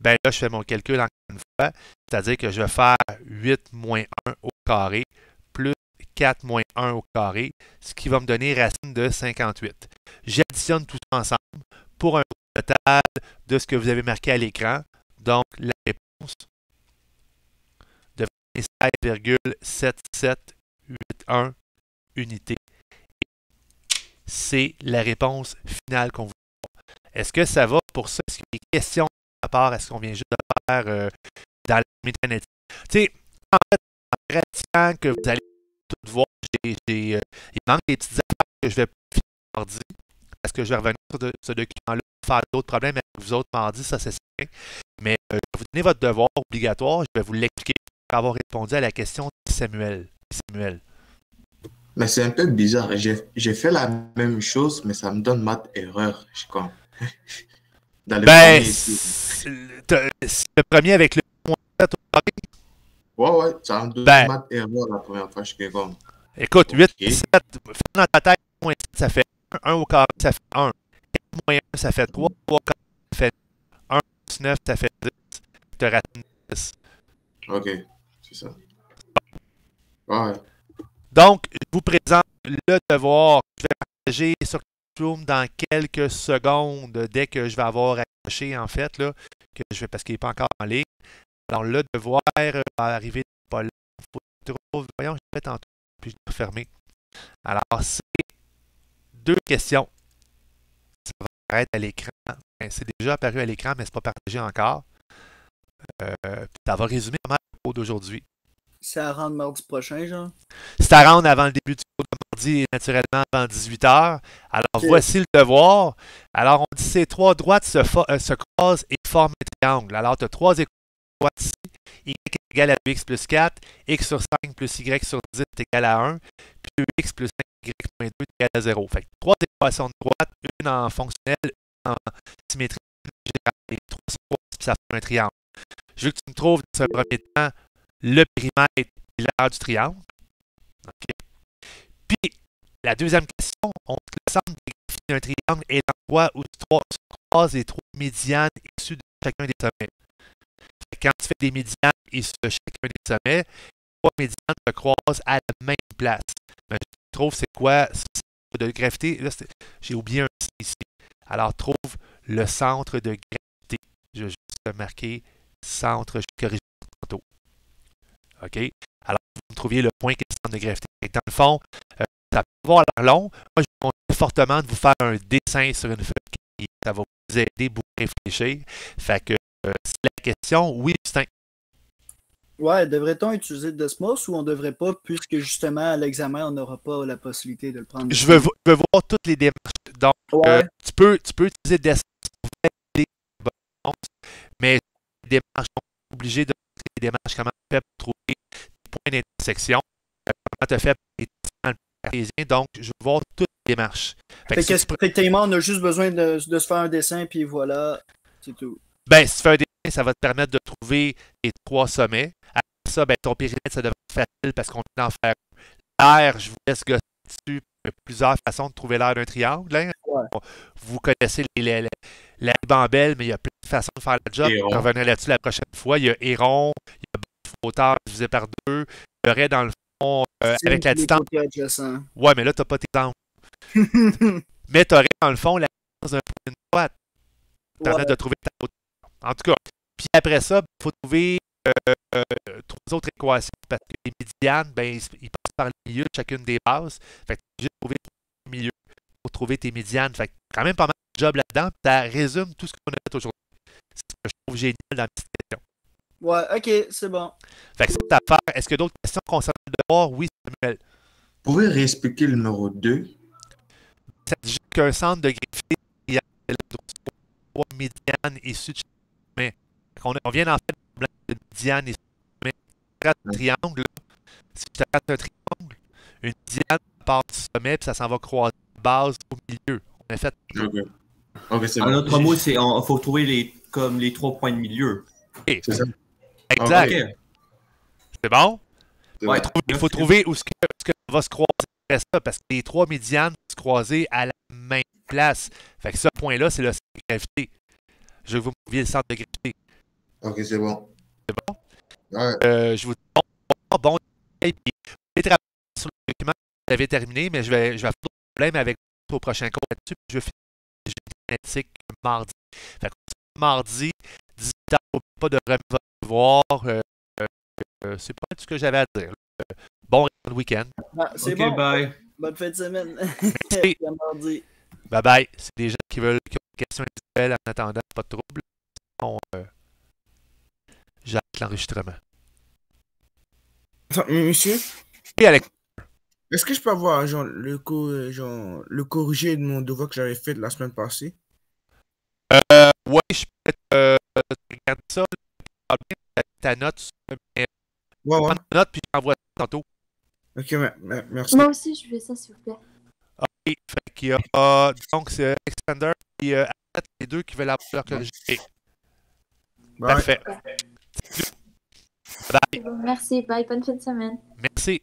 Speaker 1: ben là, je fais mon calcul encore une fois, c'est-à-dire que je vais faire 8 moins 1 au carré, plus 4 moins 1 au carré, ce qui va me donner racine de 58. J'additionne tout ça ensemble pour un total de ce que vous avez marqué à l'écran. Donc, la réponse de 16,7781 unités. C'est la réponse finale qu'on vous donne. Est-ce que ça va pour ça? Est-ce qu'il y a des questions à part à ce qu'on vient juste de faire dans la mécanique? Tu sais, en fait, en pratiquant que vous allez tout voir, il manque des petites affaires que je vais finir mardi, parce que je vais revenir sur ce document-là pour faire d'autres problèmes avec vous autres mardi, ça c'est certain. Mais je vais vous donner votre devoir obligatoire, je vais vous l'expliquer pour avoir répondu à la question de Samuel.
Speaker 3: Mais c'est un peu bizarre. J'ai fait la même chose, mais ça me donne maths erreur. Je crois. Dans le
Speaker 1: Ben,
Speaker 3: premier
Speaker 1: c'est le premier avec le moins 7 au carré.
Speaker 3: Ouais, ça me donne maths erreur la première fois. Je suis comme.
Speaker 1: Écoute,
Speaker 3: Okay.
Speaker 1: 8, 7, fais dans ta tête, moins 7, ça fait 1 au carré, ça fait 1. 4 moins 1, ça fait 3. 3 carré, ça fait 1 plus 9, ça fait 10. Tu as racine 10.
Speaker 3: Ok, c'est ça. Ouais.
Speaker 1: Donc, je vous présente le devoir. Je vais partager sur Classroom dans quelques secondes, dès que je vais avoir accroché, en fait, là, que je vais, parce qu'il n'est pas encore en ligne. Alors, le devoir va arriver pas là. Voyons, je l'ai fait tantôt, puis je l'ai refermé. Alors, c'est 2 questions. Ça va apparaître à l'écran. C'est déjà apparu à l'écran, mais ce n'est pas partagé encore. Ça va résumer comment le cours d'aujourd'hui.
Speaker 2: C'est à rendre mardi prochain, genre?
Speaker 1: C'est à rendre avant le début du cours de mardi et naturellement avant 18h. Alors, voici le devoir. Alors, on dit que ces 3 droites se croisent et forment un triangle. Alors, tu as 3 droites ici. Y est égal à 2x plus 4. X sur 5 plus y sur 10 est égal à 1. Puis 2x plus 5y moins 2 est égal à 0. Fait que 3 équations de droite, une en fonctionnelle, une en symétrie générale. Les 3 se croisent et ça forme un triangle. Je veux que tu me trouves dans un premier temps le périmètre et l'aire du triangle. Okay. Puis, la deuxième question, on l'ensemble des graphies d'un triangle est l'endroit où se croisent les 3 médianes issues de chacun des sommets. Quand tu fais des médianes issues de chacun des sommets, les 3 médianes se croisent à la même place. Mais je trouve c'est quoi de gravité. Là, j'ai oublié un C ici. Alors, trouve le centre de gravité. Je vais juste marquer centre, je corrige tantôt. OK? Alors, vous trouviez le point qui est le centre de gravité. Et dans le fond, ça peut avoir l'air long. Moi, je vous conseille fortement de vous faire un dessin sur une feuille. Ça va vous aider beaucoup à réfléchir. Fait que, c'est la question. Oui, Justin.
Speaker 2: Ouais, devrait-on utiliser Desmos ou on devrait pas, puisque justement, à l'examen, on n'aura pas la possibilité de le prendre?
Speaker 1: Je veux voir toutes les démarches. Donc,
Speaker 2: ouais.
Speaker 1: tu peux utiliser Desmos pour faire des réponses, mais les démarches sont obligées de les démarches comment tu fais pour trouver des points d'intersection, comment tu fais pour les cartésiens. Donc, je veux voir toutes les démarches.
Speaker 2: Effectivement, on a juste besoin de se faire un dessin, puis voilà, c'est tout.
Speaker 1: Ben, si tu fais un dessin, ça va te permettre de trouver les 3 sommets. Après ça, ben, ton périmètre, ça devrait être facile parce qu'on vient d'en faire un. L'air, je vous laisse gosser dessus. Il y a plusieurs façons de trouver l'air d'un triangle. Hein.
Speaker 2: Ouais.
Speaker 1: Vous connaissez la ribambelle, mais il y a plein de façons de faire le job.
Speaker 3: Héron.
Speaker 1: Je reviendrai là-dessus la prochaine fois. Il y a Héron, il y a hauteur divisé par 2. Il y aurait dans le fond,
Speaker 2: C'est
Speaker 1: avec la
Speaker 2: les
Speaker 1: distance.
Speaker 2: côtés adjacents.
Speaker 1: Ouais, mais là, tu n'as pas tes angles. Mais tu aurais dans le fond la distance d'un point de droite. Ça permet
Speaker 2: Ouais.
Speaker 1: de trouver ta hauteur. En tout cas, puis après ça, il faut trouver 3 autres équations parce que les médianes, ben, ils passent par le milieu de chacune des bases. Fait que tu es obligé de trouver le milieu pour trouver tes médianes. Fait que quand même pas mal de job là-dedans. Puis ça résume tout ce qu'on a fait aujourd'hui. C'est ce que je trouve génial dans la petite question.
Speaker 2: Ouais, ok, c'est bon.
Speaker 1: Fait que c'est ta part. Est-ce qu'il y a d'autres questions concernant le devoir? Oui, Samuel.
Speaker 3: Vous pouvez réexpliquer le numéro 2?
Speaker 1: Ça dit juste qu'un centre de greffé, il y a 3 médianes issues de chaque sommet. On vient d'en faire un problème de médiane issues de sommet. Si tu rates un triangle, là, si tu rates un triangle, une médiane part du sommet puis ça s'en va croiser la base au milieu. On a fait.
Speaker 3: Ok. Ok, c'est
Speaker 6: En
Speaker 3: bon.
Speaker 6: autre mot, il faut trouver comme les 3 points de milieu.
Speaker 1: OK.
Speaker 3: C'est ça.
Speaker 1: Exact.
Speaker 6: Ok.
Speaker 1: C'est bon?
Speaker 3: C'est
Speaker 6: Ouais.
Speaker 3: bon.
Speaker 1: Il faut trouver où ce que va se croiser après ça, parce que les 3 médianes vont se croiser à la même place. Fait que ce point-là, c'est le centre de gravité. Je veux que vous me trouviez le centre de gravité.
Speaker 3: Ok, c'est bon.
Speaker 1: C'est bon?
Speaker 3: Ouais.
Speaker 1: Je vous dis bon, et puis vous pouvez travailler sur le document que vous avez terminé, mais je vais faire d'autres problèmes avec vous au prochain cours là-dessus. Puis je vais finir le génétique mardi. Fait que mardi, 18h, pas de remettre votre devoir. C'est pas tout ce que j'avais à dire. Bon week-end.
Speaker 2: Ah, c'est
Speaker 6: Ok,
Speaker 2: bon.
Speaker 6: bye.
Speaker 2: Bonne fin de semaine.
Speaker 1: Merci.
Speaker 2: À mardi.
Speaker 1: Bye bye. C'est des gens qui ont des questions individuelles en attendant, pas de trouble. Bon, j'arrête l'enregistrement.
Speaker 9: Attends, monsieur,
Speaker 1: Et Alex,
Speaker 9: est-ce que je peux avoir genre, le corrigé de mon devoir que j'avais fait la semaine passée?
Speaker 1: ouais, je peux regarder ça. Ta note, mais
Speaker 9: Ouais, ouais.
Speaker 1: prends ta note puis j'envoie ça tantôt.
Speaker 9: Ok, merci.
Speaker 5: Moi aussi, je veux ça, s'il vous plaît.
Speaker 1: OK. Fait qu'il y a donc c'est Expander et les deux qui veulent avoir leur corrigé.
Speaker 9: Bye.
Speaker 1: Parfait. Bye.
Speaker 5: Merci, bye, bonne fin de semaine.
Speaker 1: Merci.